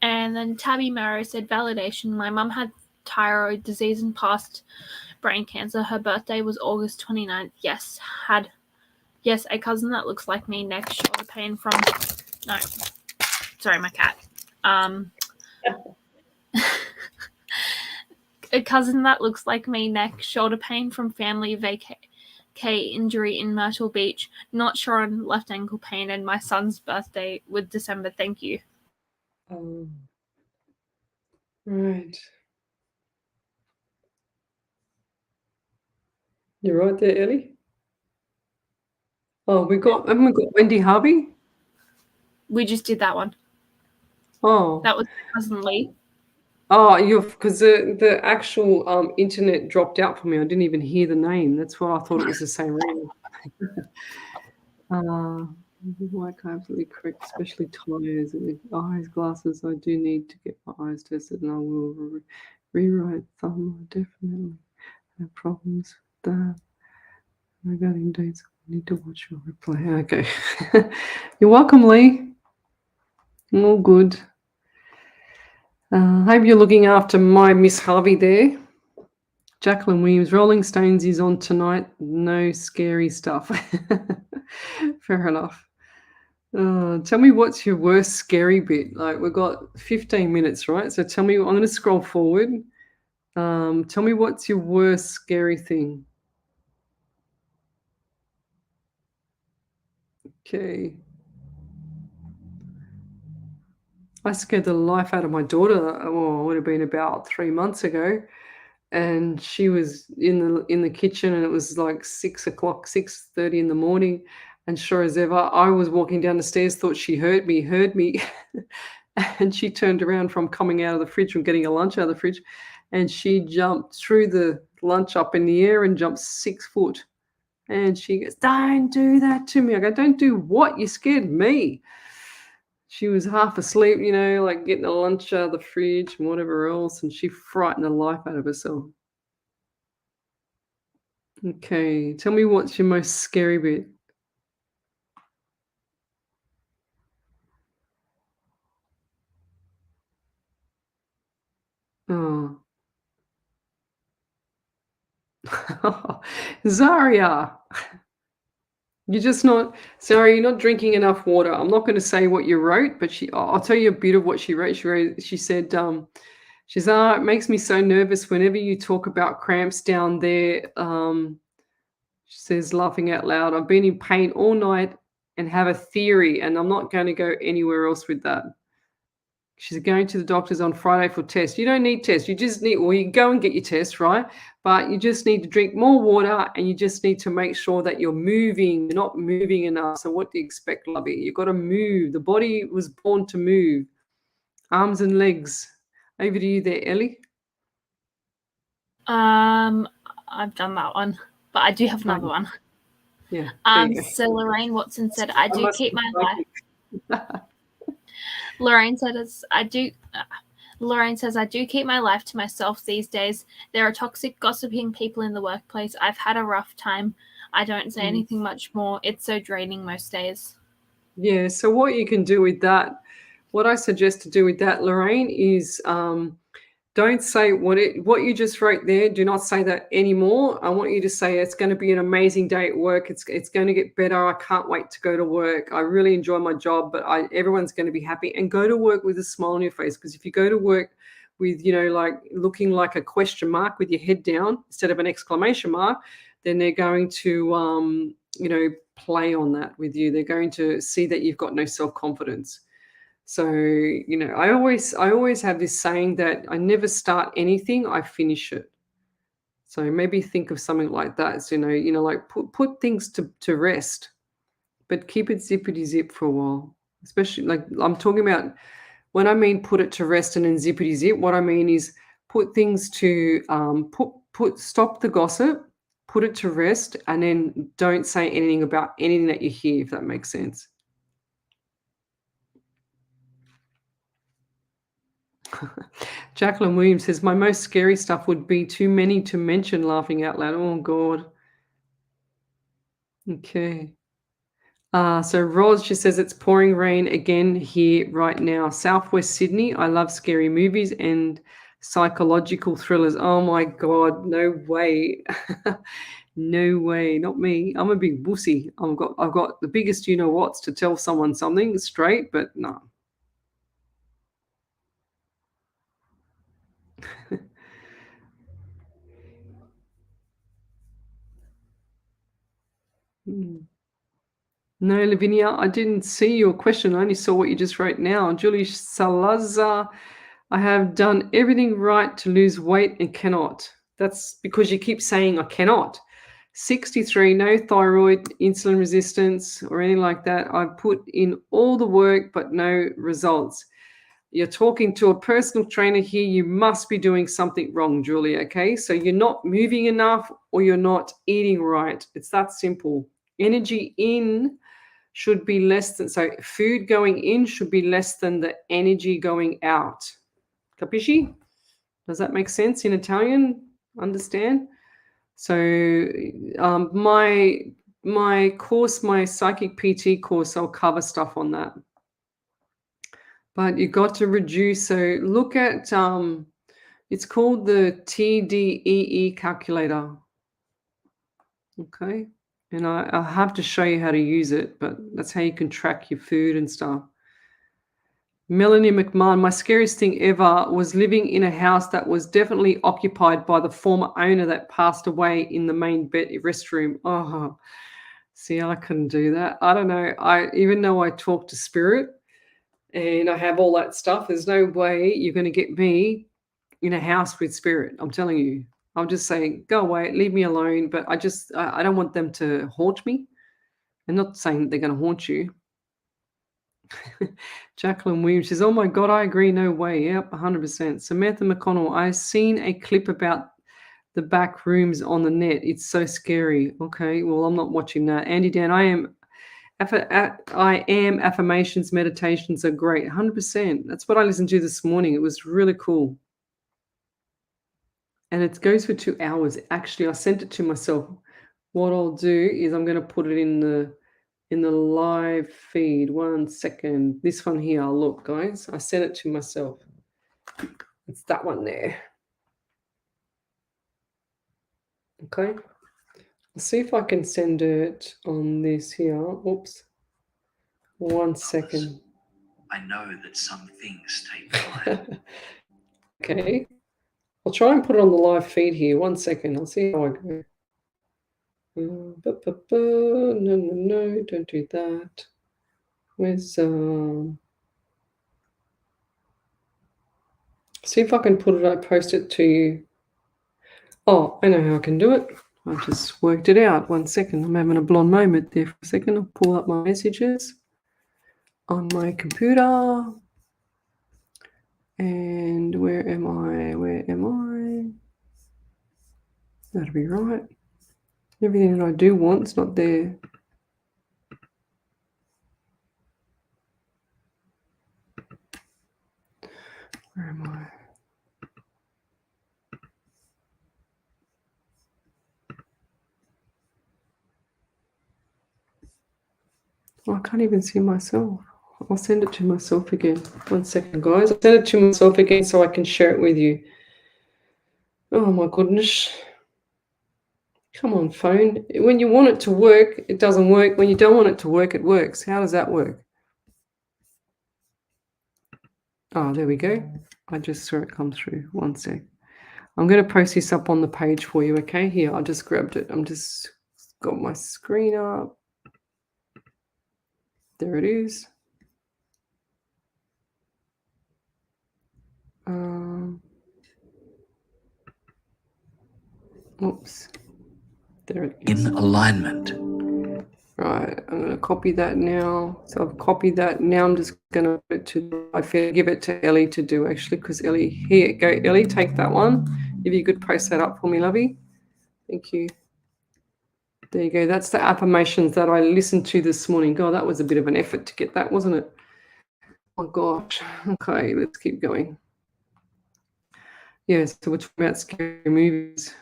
And then Tabby Marrow said, "Validation. My mum had thyroid disease and passed brain cancer. Her birthday was August 29th. Yes, a cousin that looks like me, neck, shoulder pain from no. Sorry, my cat. A cousin that looks like me, neck, shoulder pain from family vacay injury in Myrtle Beach. Not sure on left ankle pain, and my son's birthday with December. Thank you." Right. You're right there, Ellie. Oh, haven't we got Wendy Harvey? We just did that one. Oh. That was my cousin Lee. Oh, because the actual internet dropped out for me. I didn't even hear the name. That's why I thought it was the same name. Like absolutely correct, especially tires and eyes, glasses. I do need to get my eyes tested, and I will rewrite some. I definitely have problems with that. Regarding dates, I need to watch your reply. Okay. You're welcome, Lee. All good. Hope you're looking after my Miss Harvey there. Jacqueline Williams, Rolling Stones is on tonight. No scary stuff. Fair enough. Tell me what's your worst scary bit. Like, we've got 15 minutes, right? So tell me, I'm going to scroll forward. Tell me what's your worst scary thing. Okay. I scared the life out of my daughter. Oh, it would have been about 3 months ago. And she was in the kitchen, and it was like 6:00, 6:30 in the morning. And sure as ever, I was walking down the stairs, thought she heard me. And she turned around from coming out of the fridge, from getting a lunch out of the fridge. And she jumped, threw the lunch up in the air and jumped 6 foot. And she goes, "Don't do that to me." I go, "Don't do what? You scared me." She was half asleep, like getting a lunch out of the fridge and whatever else, and she frightened the life out of herself. Okay, tell me what's your most scary bit? Oh. Zaria, you're just not sorry, you're not drinking enough water. I'm not gonna say what you wrote, but I'll tell you a bit of what she wrote. She said, it makes me so nervous whenever you talk about cramps down there." She says, laughing out loud, "I've been in pain all night and have a theory, and I'm not going to go anywhere else with that." She's going to the doctors on Friday for tests. You don't need tests. You just need, well, you go and get your test, right? But you just need to drink more water, and you just need to make sure that you're moving. You're not moving enough. So what do you expect, lovey? You've got to move. The body was born to move. Arms and legs. Over to you there, Ellie. I've done that one, but I do have another one. Yeah. So Lorraine Watson said, "I do keep my life." Lorraine says, "I do keep my life to myself these days. There are toxic, gossiping people in the workplace. I've had a rough time. I don't say anything much more. It's so draining most days." Yeah. So what you can do with that, what I suggest to do with that, Lorraine, is don't say what you just wrote there. Do not say that anymore. I want you to say, "It's going to be an amazing day at work. It's going to get better. I can't wait to go to work. I really enjoy my job, but everyone's going to be happy." And go to work with a smile on your face, because if you go to work with, like looking like a question mark with your head down instead of an exclamation mark, then they're going to play on that with you. They're going to see that you've got no self-confidence. So, I always have this saying that I never start anything, I finish it. So maybe think of something like that. So, like put things to rest. but keep it zippity zip for a while. Especially, like, I'm talking about when I mean put it to rest and then zippity zip, what I mean is put things to stop the gossip, put it to rest, and then don't say anything about anything that you hear, if that makes sense. Jacqueline Williams says, my most scary stuff would be too many to mention, laughing out loud. Oh, God. Okay. So Roz, she says, it's pouring rain again here right now. Southwest Sydney. I love scary movies and psychological thrillers. Oh, my God. No way. No way. Not me. I'm a big wussy. I've got the biggest you-know-whats to tell someone something straight, but no. No, Lavinia, I didn't see your question. I only saw what you just wrote now. Julie Salazar, I have done everything right to lose weight and cannot. That's because you keep saying I cannot. 63, no thyroid, insulin resistance, or anything like that. I've put in all the work, but no results. You're talking to a personal trainer here. You must be doing something wrong, Julie, okay? So you're not moving enough or you're not eating right. It's that simple. Energy in should be less than, so food going in should be less than the energy going out. Capisci? Does that make sense in Italian? Understand? So my course, my Psychic PT course, I'll cover stuff on that. But you got to reduce. So look at, it's called the TDEE calculator. Okay. And I'll have to show you how to use it, but that's how you can track your food and stuff. Melanie McMahon, my scariest thing ever was living in a house that was definitely occupied by the former owner that passed away in the main restroom. Oh, see, I couldn't do that. I don't know. Even though I talk to spirit and I have all that stuff, there's no way you're going to get me in a house with spirit. I'm telling you. I'll just say, go away, leave me alone. But I don't want them to haunt me. I'm not saying they're going to haunt you. Jacqueline Williams says, oh my God, I agree. No way. Yep, 100%. Samantha McConnell, I've seen a clip about the back rooms on the net. It's so scary. Okay, well, I'm not watching that. Andy Dan, I am affirmations, meditations are great. 100%. That's what I listened to this morning. It was really cool. And it goes for 2 hours. Actually, I sent it to myself. What I'll do is I'm going to put it in the live feed. 1 second. This one here. Look, guys, I sent it to myself. It's that one there. Okay. Let's see if I can send it on this here. Oops. 1 second. I know that some things take time. Okay. I'll try and put it on the live feed here. 1 second. I'll see how I go. No, don't do that. Where's see if I can post it to you. Oh, I know how I can do it. I just worked it out. 1 second. I'm having a blonde moment there for a second. I'll pull up my messages on my computer. And where am I? That'll be right. Everything that I do want's not there. Where am I? Oh, I can't even see myself. I'll send it to myself again. 1 second, guys. I'll send it to myself again so I can share it with you. Oh, my goodness. Come on, phone. When you want it to work, it doesn't work. When you don't want it to work, it works. How does that work? Oh, there we go. I just saw it come through. 1 sec. I'm going to post this up on the page for you, okay? Here, I just grabbed it. I'm just got my screen up. There it is. Oops. There it is. In alignment. Right, I'm going to copy that now. So I've copied that. Now I'm just going to put it to, I feel, give it to Ellie to do actually, because Ellie, here you go. Ellie, take that one. If you could post that up for me, lovey. Thank you. There you go. That's the affirmations that I listened to this morning. God, that was a bit of an effort to get that, wasn't it? Oh gosh. Okay, let's keep going. Yeah, so we're talking about scary movies.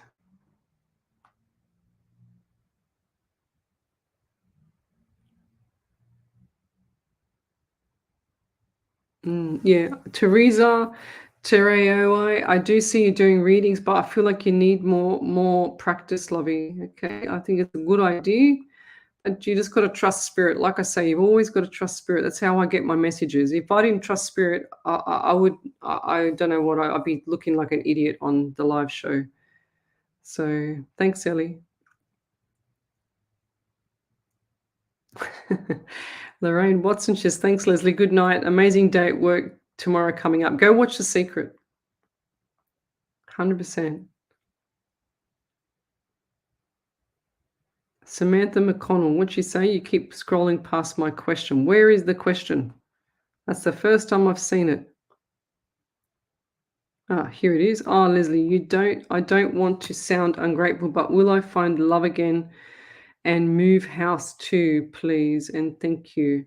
Yeah, Teresa Tereo, I do see you doing readings, but I feel like you need more practice, lovey. Okay, I think it's a good idea. But you just got to trust spirit. Like I say, you've always got to trust spirit. That's how I get my messages. If I didn't trust spirit, I don't know what I'd be looking like an idiot on the live show. So thanks, Ellie. Lorraine Watson says, thanks, Lesley. Good night. Amazing day at work tomorrow coming up. Go watch The Secret. 100%. Samantha McConnell, what'd you say? You keep scrolling past my question. Where is the question? That's the first time I've seen it. Ah, here it is. Oh, Lesley, I don't want to sound ungrateful, but will I find love again and move house too, please? And thank you.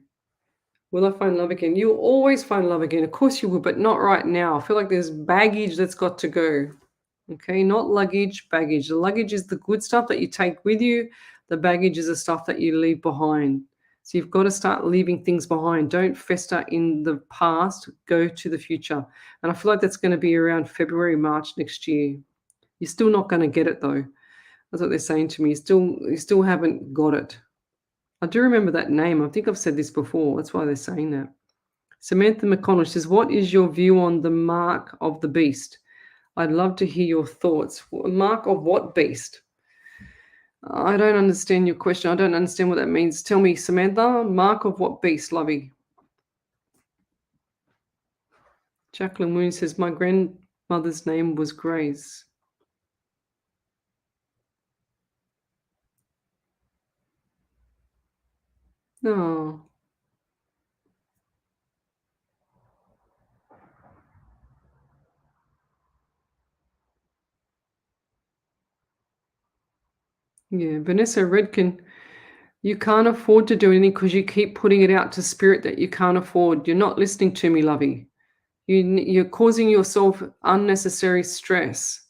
Will I find love again? You'll always find love again. Of course you will, but not right now. I feel like there's baggage that's got to go. Okay, not luggage, baggage. The luggage is the good stuff that you take with you. The baggage is the stuff that you leave behind. So you've got to start leaving things behind. Don't fester in the past. Go to the future. And I feel like that's going to be around February, March next year. You're still not going to get it though. That's what they're saying to me. You still haven't got it. I do remember that name. I think I've said this before. That's why they're saying that. Samantha McConnell says, what is your view on the mark of the beast? I'd love to hear your thoughts. Mark of what beast? I don't understand your question. I don't understand what that means. Tell me, Samantha, mark of what beast, lovey? Jacqueline Moon says, my grandmother's name was Grace. No. Yeah, Vanessa Redkin, you can't afford to do anything because you keep putting it out to spirit that you can't afford. You're not listening to me, lovey. You're causing yourself unnecessary stress.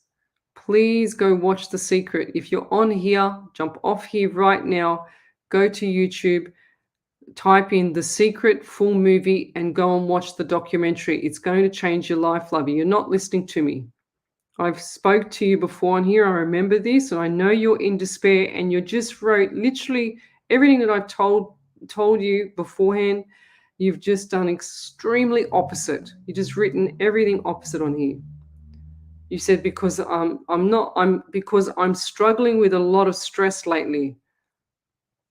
Please go watch The Secret. If you're on here, jump off here right now. Go to YouTube, type in The Secret full movie and go and watch the documentary. It's going to change your life, lovey. You're not listening to me. I've spoke to you before on here. I remember this, and I know you're in despair, and you just wrote literally everything that I've told you beforehand. You've just done extremely opposite. You've just written everything opposite on here. You said because I'm struggling with a lot of stress lately,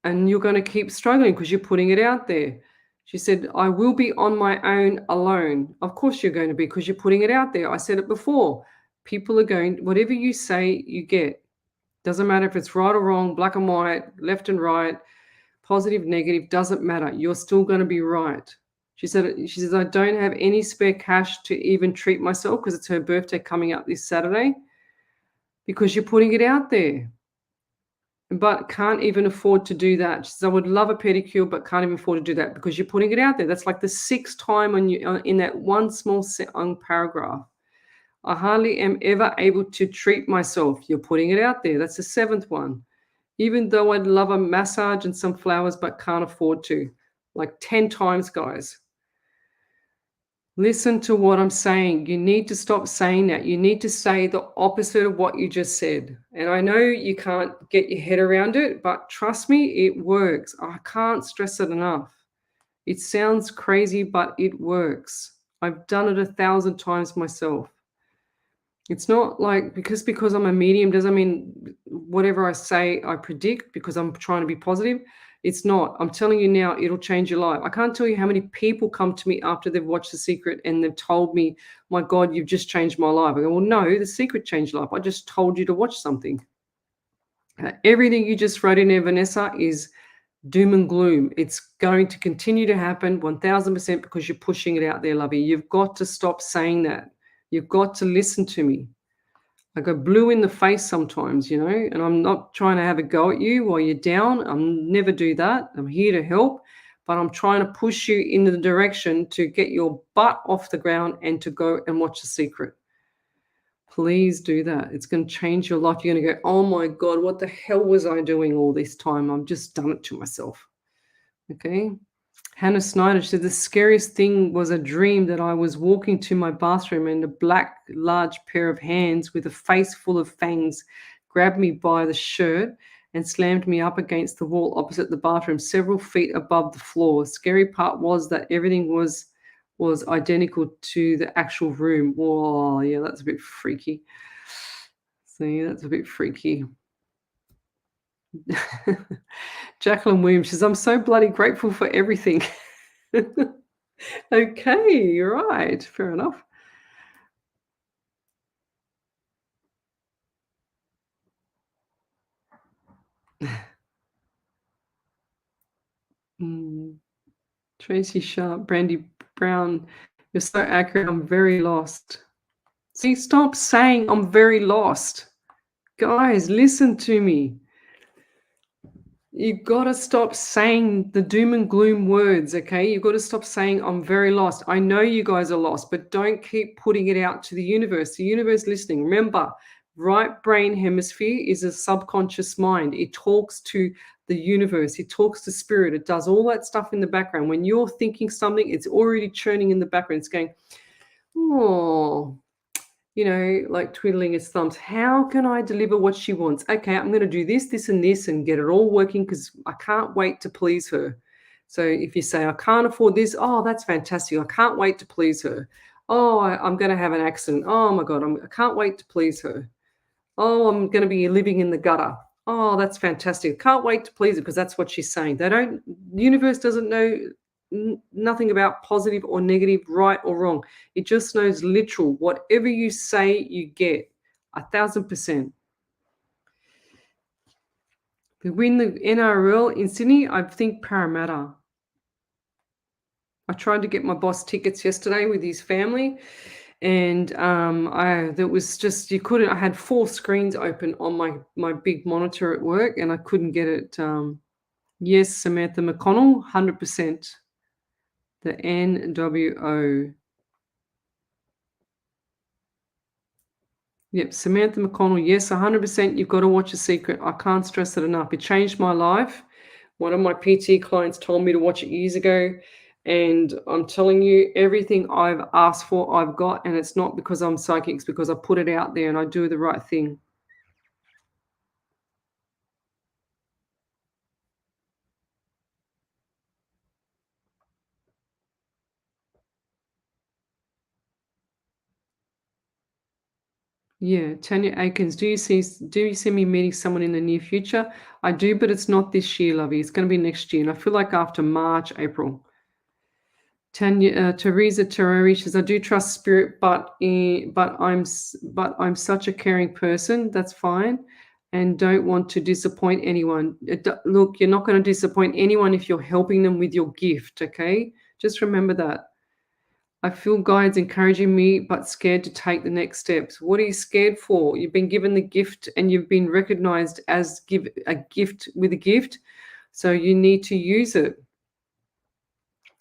and you're going to keep struggling because you're putting it out there. She said, I will be on my own alone. Of course you're going to be because you're putting it out there. I said it before. People are going, whatever you say, you get. Doesn't matter if it's right or wrong, black and white, left and right, positive, negative, doesn't matter. You're still going to be right. She says, I don't have any spare cash to even treat myself because it's her birthday coming up this Saturday because you're putting it out there. But can't even afford to do that. She says, I would love a pedicure, but can't even afford to do that because you're putting it out there. That's like the 6th time in that one small paragraph. I hardly am ever able to treat myself. You're putting it out there. That's the 7th one. Even though I'd love a massage and some flowers, but can't afford to. Like 10 times, guys. Listen to what I'm saying. You need to stop saying that. You need to say the opposite of what you just said. And I know you can't get your head around it, but trust me, it works. I can't stress it enough. It sounds crazy, but it works. I've done it 1,000 times myself. It's not like because I'm a medium doesn't mean whatever I say I predict because I'm trying to be positive. It's not. I'm telling you now, it'll change your life. I can't tell you how many people come to me after they've watched The Secret and they've told me, my God, you've just changed my life. I go, well, no, The Secret changed life. I just told you to watch something. Everything you just wrote in there, Vanessa, is doom and gloom. It's going to continue to happen 1000% because you're pushing it out there, lovey. You've got to stop saying that. You've got to listen to me. I go blue in the face sometimes, you know, and I'm not trying to have a go at you while you're down. I'll never do that. I'm here to help, but I'm trying to push you in the direction to get your butt off the ground and to go and watch The Secret. Please do that. It's going to change your life. You're going to go, oh my God, what the hell was I doing all this time? I've just done it to myself. Okay. Hannah Snyder said, the scariest thing was a dream that I was walking to my bathroom and a black, large pair of hands with a face full of fangs grabbed me by the shirt and slammed me up against the wall opposite the bathroom, several feet above the floor. Scary part was that everything was identical to the actual room. Whoa, yeah, that's a bit freaky. See, that's a bit freaky. Jacqueline Williams says, I'm so bloody grateful for everything. Okay, you're right. Fair enough. Tracy Sharp, Brandy Brown, you're so accurate. I'm very lost. See, stop saying I'm very lost. Guys, listen to me. You've got to stop saying the doom and gloom words, okay? You've got to stop saying I'm very lost. I know you guys are lost, but don't keep putting it out to the universe. The universe listening. Remember, right brain hemisphere is a subconscious mind. It talks to the universe. It talks to spirit. It does all that stuff in the background. When you're thinking something, it's already churning in the background. It's going, oh, you know, like twiddling his thumbs. How can I deliver what she wants? Okay, I'm going to do this, this, and this and get it all working because I can't wait to please her. So if you say, I can't afford this, oh, that's fantastic. I can't wait to please her. Oh, I'm going to have an accident. Oh, my God, I can't wait to please her. Oh, I'm going to be living in the gutter. Oh, that's fantastic. Can't wait to please her because that's what she's saying. The universe doesn't know nothing about positive or negative, right or wrong. It just knows literal. Whatever you say, you get 1,000%. To win the NRL in Sydney, I think Parramatta. I tried to get my boss tickets yesterday with his family, and there was just you couldn't. I had 4 screens open on my big monitor at work, and I couldn't get it. Yes, Samantha McConnell, 100%. The NWO. Yep, Samantha McConnell. Yes, 100%. You've got to watch The Secret. I can't stress it enough. It changed my life. One of my PT clients told me to watch it years ago. And I'm telling you, everything I've asked for, I've got. And it's not because I'm psychic. It's because I put it out there and I do the right thing. Yeah, Tanya Aikens, do you see me meeting someone in the near future? I do, but it's not this year, lovey. It's going to be next year. And I feel like after March, April. Teresa Terrari says, I do trust spirit, but I'm such a caring person. That's fine, and don't want to disappoint anyone. Look, you're not going to disappoint anyone if you're helping them with your gift. Okay, just remember that. I feel guides encouraging me, but scared to take the next steps. What are you scared for? You've been given the gift, and you've been recognized as a gift with a gift, so you need to use it.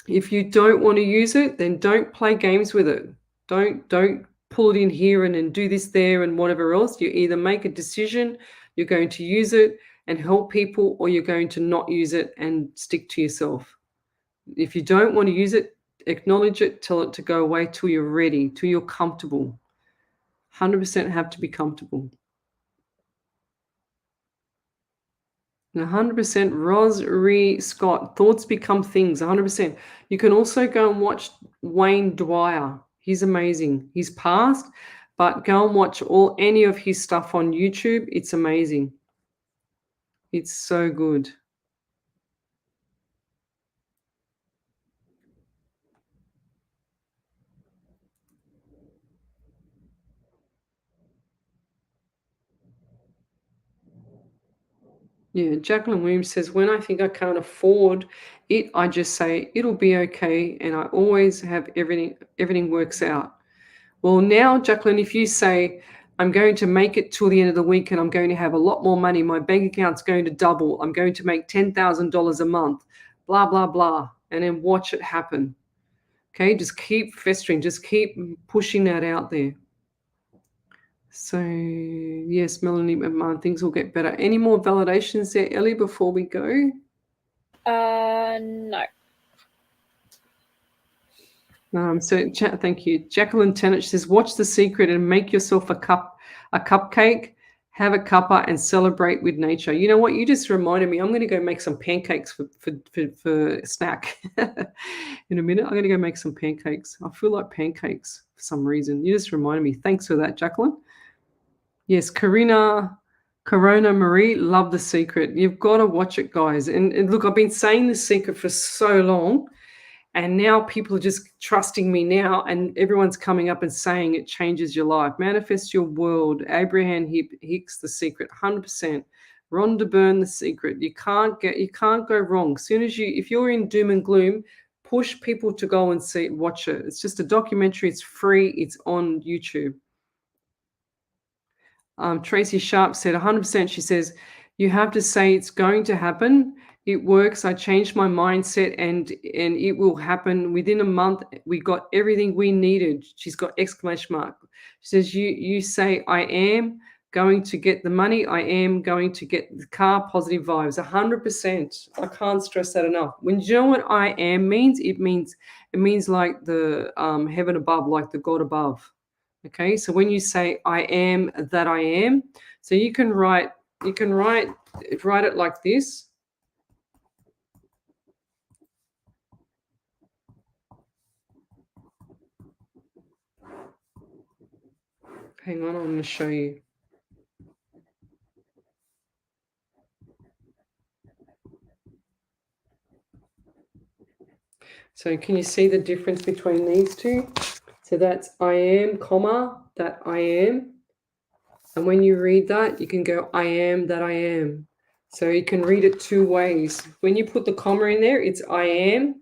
If you don't want to use it, then don't play games with it. Don't pull it in here and do this there and whatever else. You either make a decision, you're going to use it and help people, or you're going to not use it and stick to yourself. If you don't want to use it, acknowledge it, tell it to go away till you're ready, till you're comfortable. 100% have to be comfortable. 100%. Rosary Scott, thoughts become things. 100%. You can also go and watch Wayne Dwyer. He's amazing. He's passed, but go and watch any of his stuff on YouTube. It's amazing. It's so good. Yeah, Jacqueline Williams says, when I think I can't afford it, I just say it'll be okay, and I always have everything works out. Well, now, Jacqueline, if you say, I'm going to make it till the end of the week and I'm going to have a lot more money, my bank account's going to double, I'm going to make $10,000 a month, blah, blah, blah, and then watch it happen. Okay, just keep festering, just keep pushing that out there. So, yes, Melanie, things will get better. Any more validations there, Ellie, before we go? No. Thank you. Jacqueline Tennant says, watch The Secret and make yourself a cupcake, have a cuppa, and celebrate with nature. You know what? You just reminded me. I'm going to go make some pancakes for snack. In a minute, I'm going to go make some pancakes. I feel like pancakes for some reason. You just reminded me. Thanks for that, Jacqueline. Yes, Corona Marie, love The Secret. You've got to watch it, guys. And look, I've been saying The Secret for so long. And now people are just trusting me now, and everyone's coming up and saying it changes your life. Manifest Your World, Abraham Hicks, The Secret, 100%. Rhonda Byrne, The Secret. You can't go wrong. If you're in doom and gloom, push people to go and watch it. It's just a documentary. It's free. It's on YouTube. Tracy Sharp said 100%. She says, you have to say it's going to happen. It works. I changed my mindset and it will happen. Within a month, we got everything we needed. She's got exclamation mark. She says, you say, I am going to get the money. I am going to get the car, positive vibes, 100%. I can't stress that enough. When you know what I am means, it means like the heaven above, like the God above. Okay, so when you say I am that I am, so you can write it like this. Hang on, I'm going to show you. So can you see the difference between these two? So that's I am, comma, that I am. And when you read that, you can go, I am that I am. So you can read it two ways. When you put the comma in there, it's I am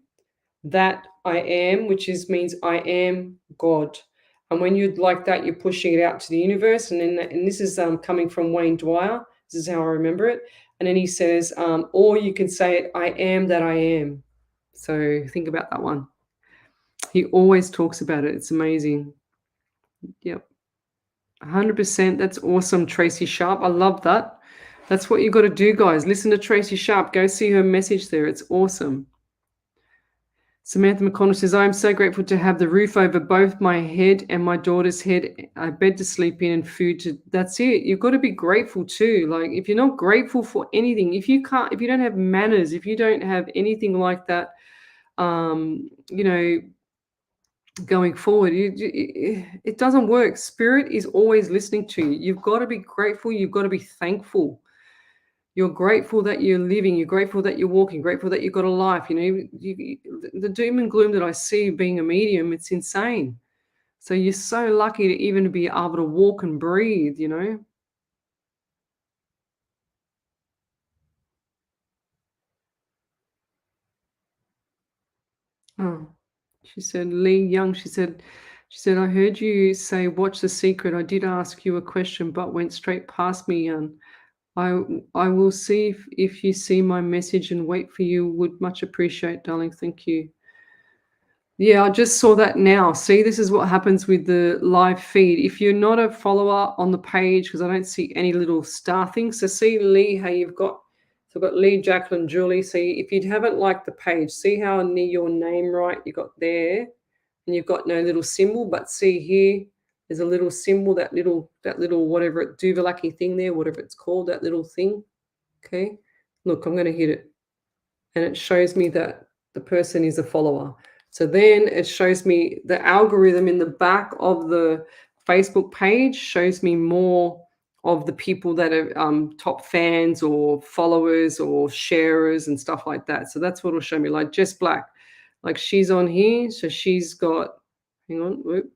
that I am, which means I am God. And when you'd like that, you're pushing it out to the universe. And this is coming from Wayne Dwyer. This is how I remember it. And then he says, or you can say it, I am that I am. So think about that one. He always talks about it. It's amazing. Yep. 100%. That's awesome, Tracy Sharp. I love that. That's what you've got to do, guys. Listen to Tracy Sharp. Go see her message there. It's awesome. Samantha McConnell says, I'm so grateful to have the roof over both my head and my daughter's head, a bed to sleep in and food to, that's it. You've got to be grateful too. Like if you're not grateful for anything, if you don't have manners, if you don't have anything like that, going forward, it doesn't work. Spirit is always listening to you. You've got to be grateful. You've got to be thankful. You're grateful that you're living. You're grateful that you're walking. Grateful that you've got a life. The doom and gloom that I see being a medium, it's insane. So you're so lucky to even be able to walk and breathe. Oh, she said, Lee Young. She said, I heard you say, watch The Secret. I did ask you a question, but went straight past me, Young. I will see if you see my message and wait for you. Would much appreciate, darling. Thank you. Yeah, I just saw that now. See, this is what happens with the live feed. If you're not a follower on the page, because I don't see any little star things. So see, Lee, how you've got, so I've got Lee, Jacqueline, Julie. See, if you haven't liked the page, see how near your name right you got there, and you've got no little symbol, but see here, there's a little symbol, that little whatever Duvalaki thing there, whatever it's called, that little thing. Okay, look, I'm going to hit it, and it shows me that the person is a follower. So then it shows me the algorithm in the back of the Facebook page shows me more of the people that are top fans or followers or sharers and stuff like that. So that's what it'll show me, like Jess Black. Like she's on here, so she's got, hang on, whoop.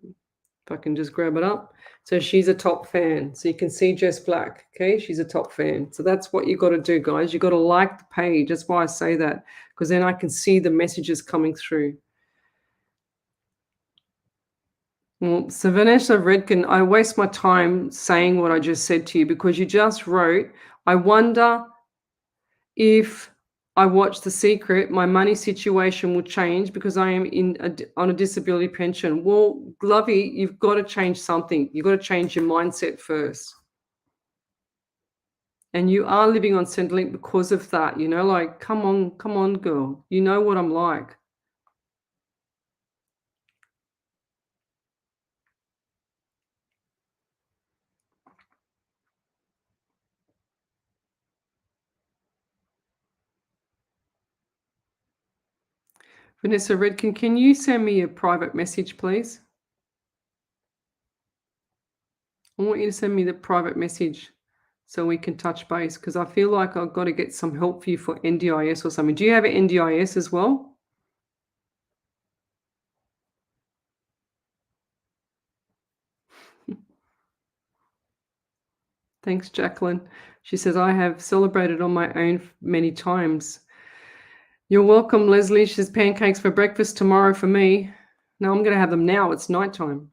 If I can just grab it up. So she's a top fan. So you can see Jess Black. Okay, she's a top fan. So that's what you got to do, guys. You got to like the page. That's why I say that, because then I can see the messages coming through. Well, so Vanessa Redkin, I waste my time saying what I just said to you because you just wrote, I wonder if I watch The Secret, my money situation will change because I am on a disability pension. Well, Glovey, you've got to change something. You've got to change your mindset first. And you are living on Centrelink because of that. You know, like, come on, girl. You know what I'm like. Vanessa Redkin, can you send me a private message, please? I want you to send me the private message so we can touch base because I feel like I've got to get some help for you for NDIS or something. Do you have an NDIS as well? Thanks, Jacqueline. She says, I have celebrated on my own many times. You're welcome, Leslie. She says, pancakes for breakfast tomorrow for me. No, I'm going to have them now. It's nighttime.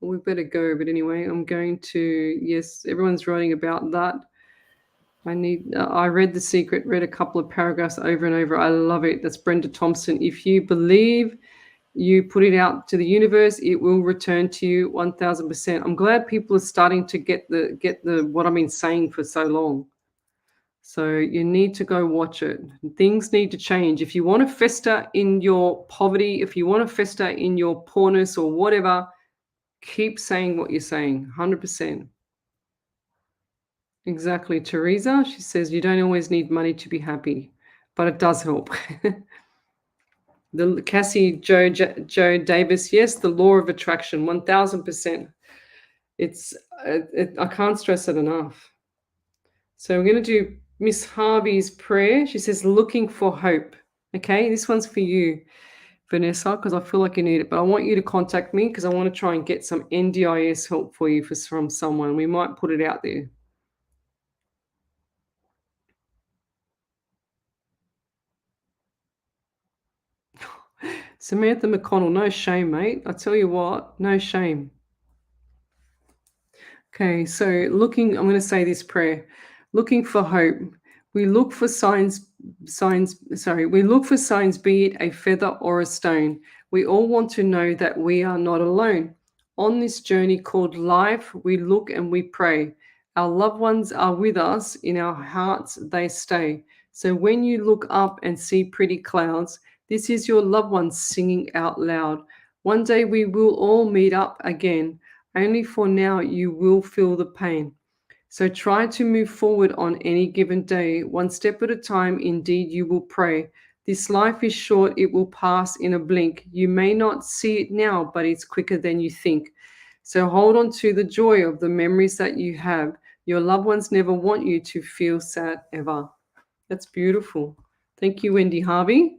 We better go. But anyway, I'm going to, yes, everyone's writing about that. I read The Secret, read a couple of paragraphs over and over. I love it. That's Brenda Thompson. If you believe you put it out to the universe, it will return to you 1000%. I'm glad people are starting to get the what I've been saying for so long. So you need to go watch it. Things need to change. If you want to fester in your poverty, if you want to fester in your poorness or whatever, keep saying what you're saying, 100%. Exactly. Teresa, she says, you don't always need money to be happy, but it does help. The Cassie Joe Davis, yes, the law of attraction, 1000%. I can't stress it enough. So we're going to do Miss Harvey's prayer. She says, looking for hope. Okay, this one's for you, Vanessa, because I feel like you need it. But I want you to contact me because I want to try and get some NDIS help for you from someone. We might put it out there. Samantha McConnell, no shame, mate. I tell you what, no shame. Okay, so I'm going to say this prayer. Looking for hope. We look for signs, be it a feather or a stone. We all want to know that we are not alone. On this journey called life, we look and we pray. Our loved ones are with us. In our hearts, they stay. So when you look up and see pretty clouds, this is your loved ones singing out loud. One day we will all meet up again. Only for now you will feel the pain. So try to move forward on any given day. One step at a time, indeed you will pray. This life is short, it will pass in a blink. You may not see it now, but it's quicker than you think. So hold on to the joy of the memories that you have. Your loved ones never want you to feel sad ever. That's beautiful. Thank you, Wendy Harvey.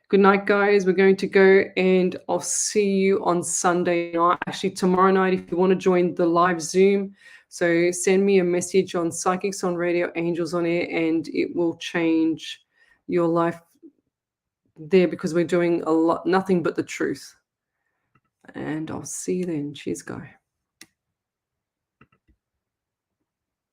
Good night, guys. We're going to go and I'll see you on Sunday night. Actually, tomorrow night, if you want to join the live Zoom. So send me a message on Psychics on Radio, Angels on Air, and it will change your life there because we're doing nothing but the truth. And I'll see you then. Cheers, guys.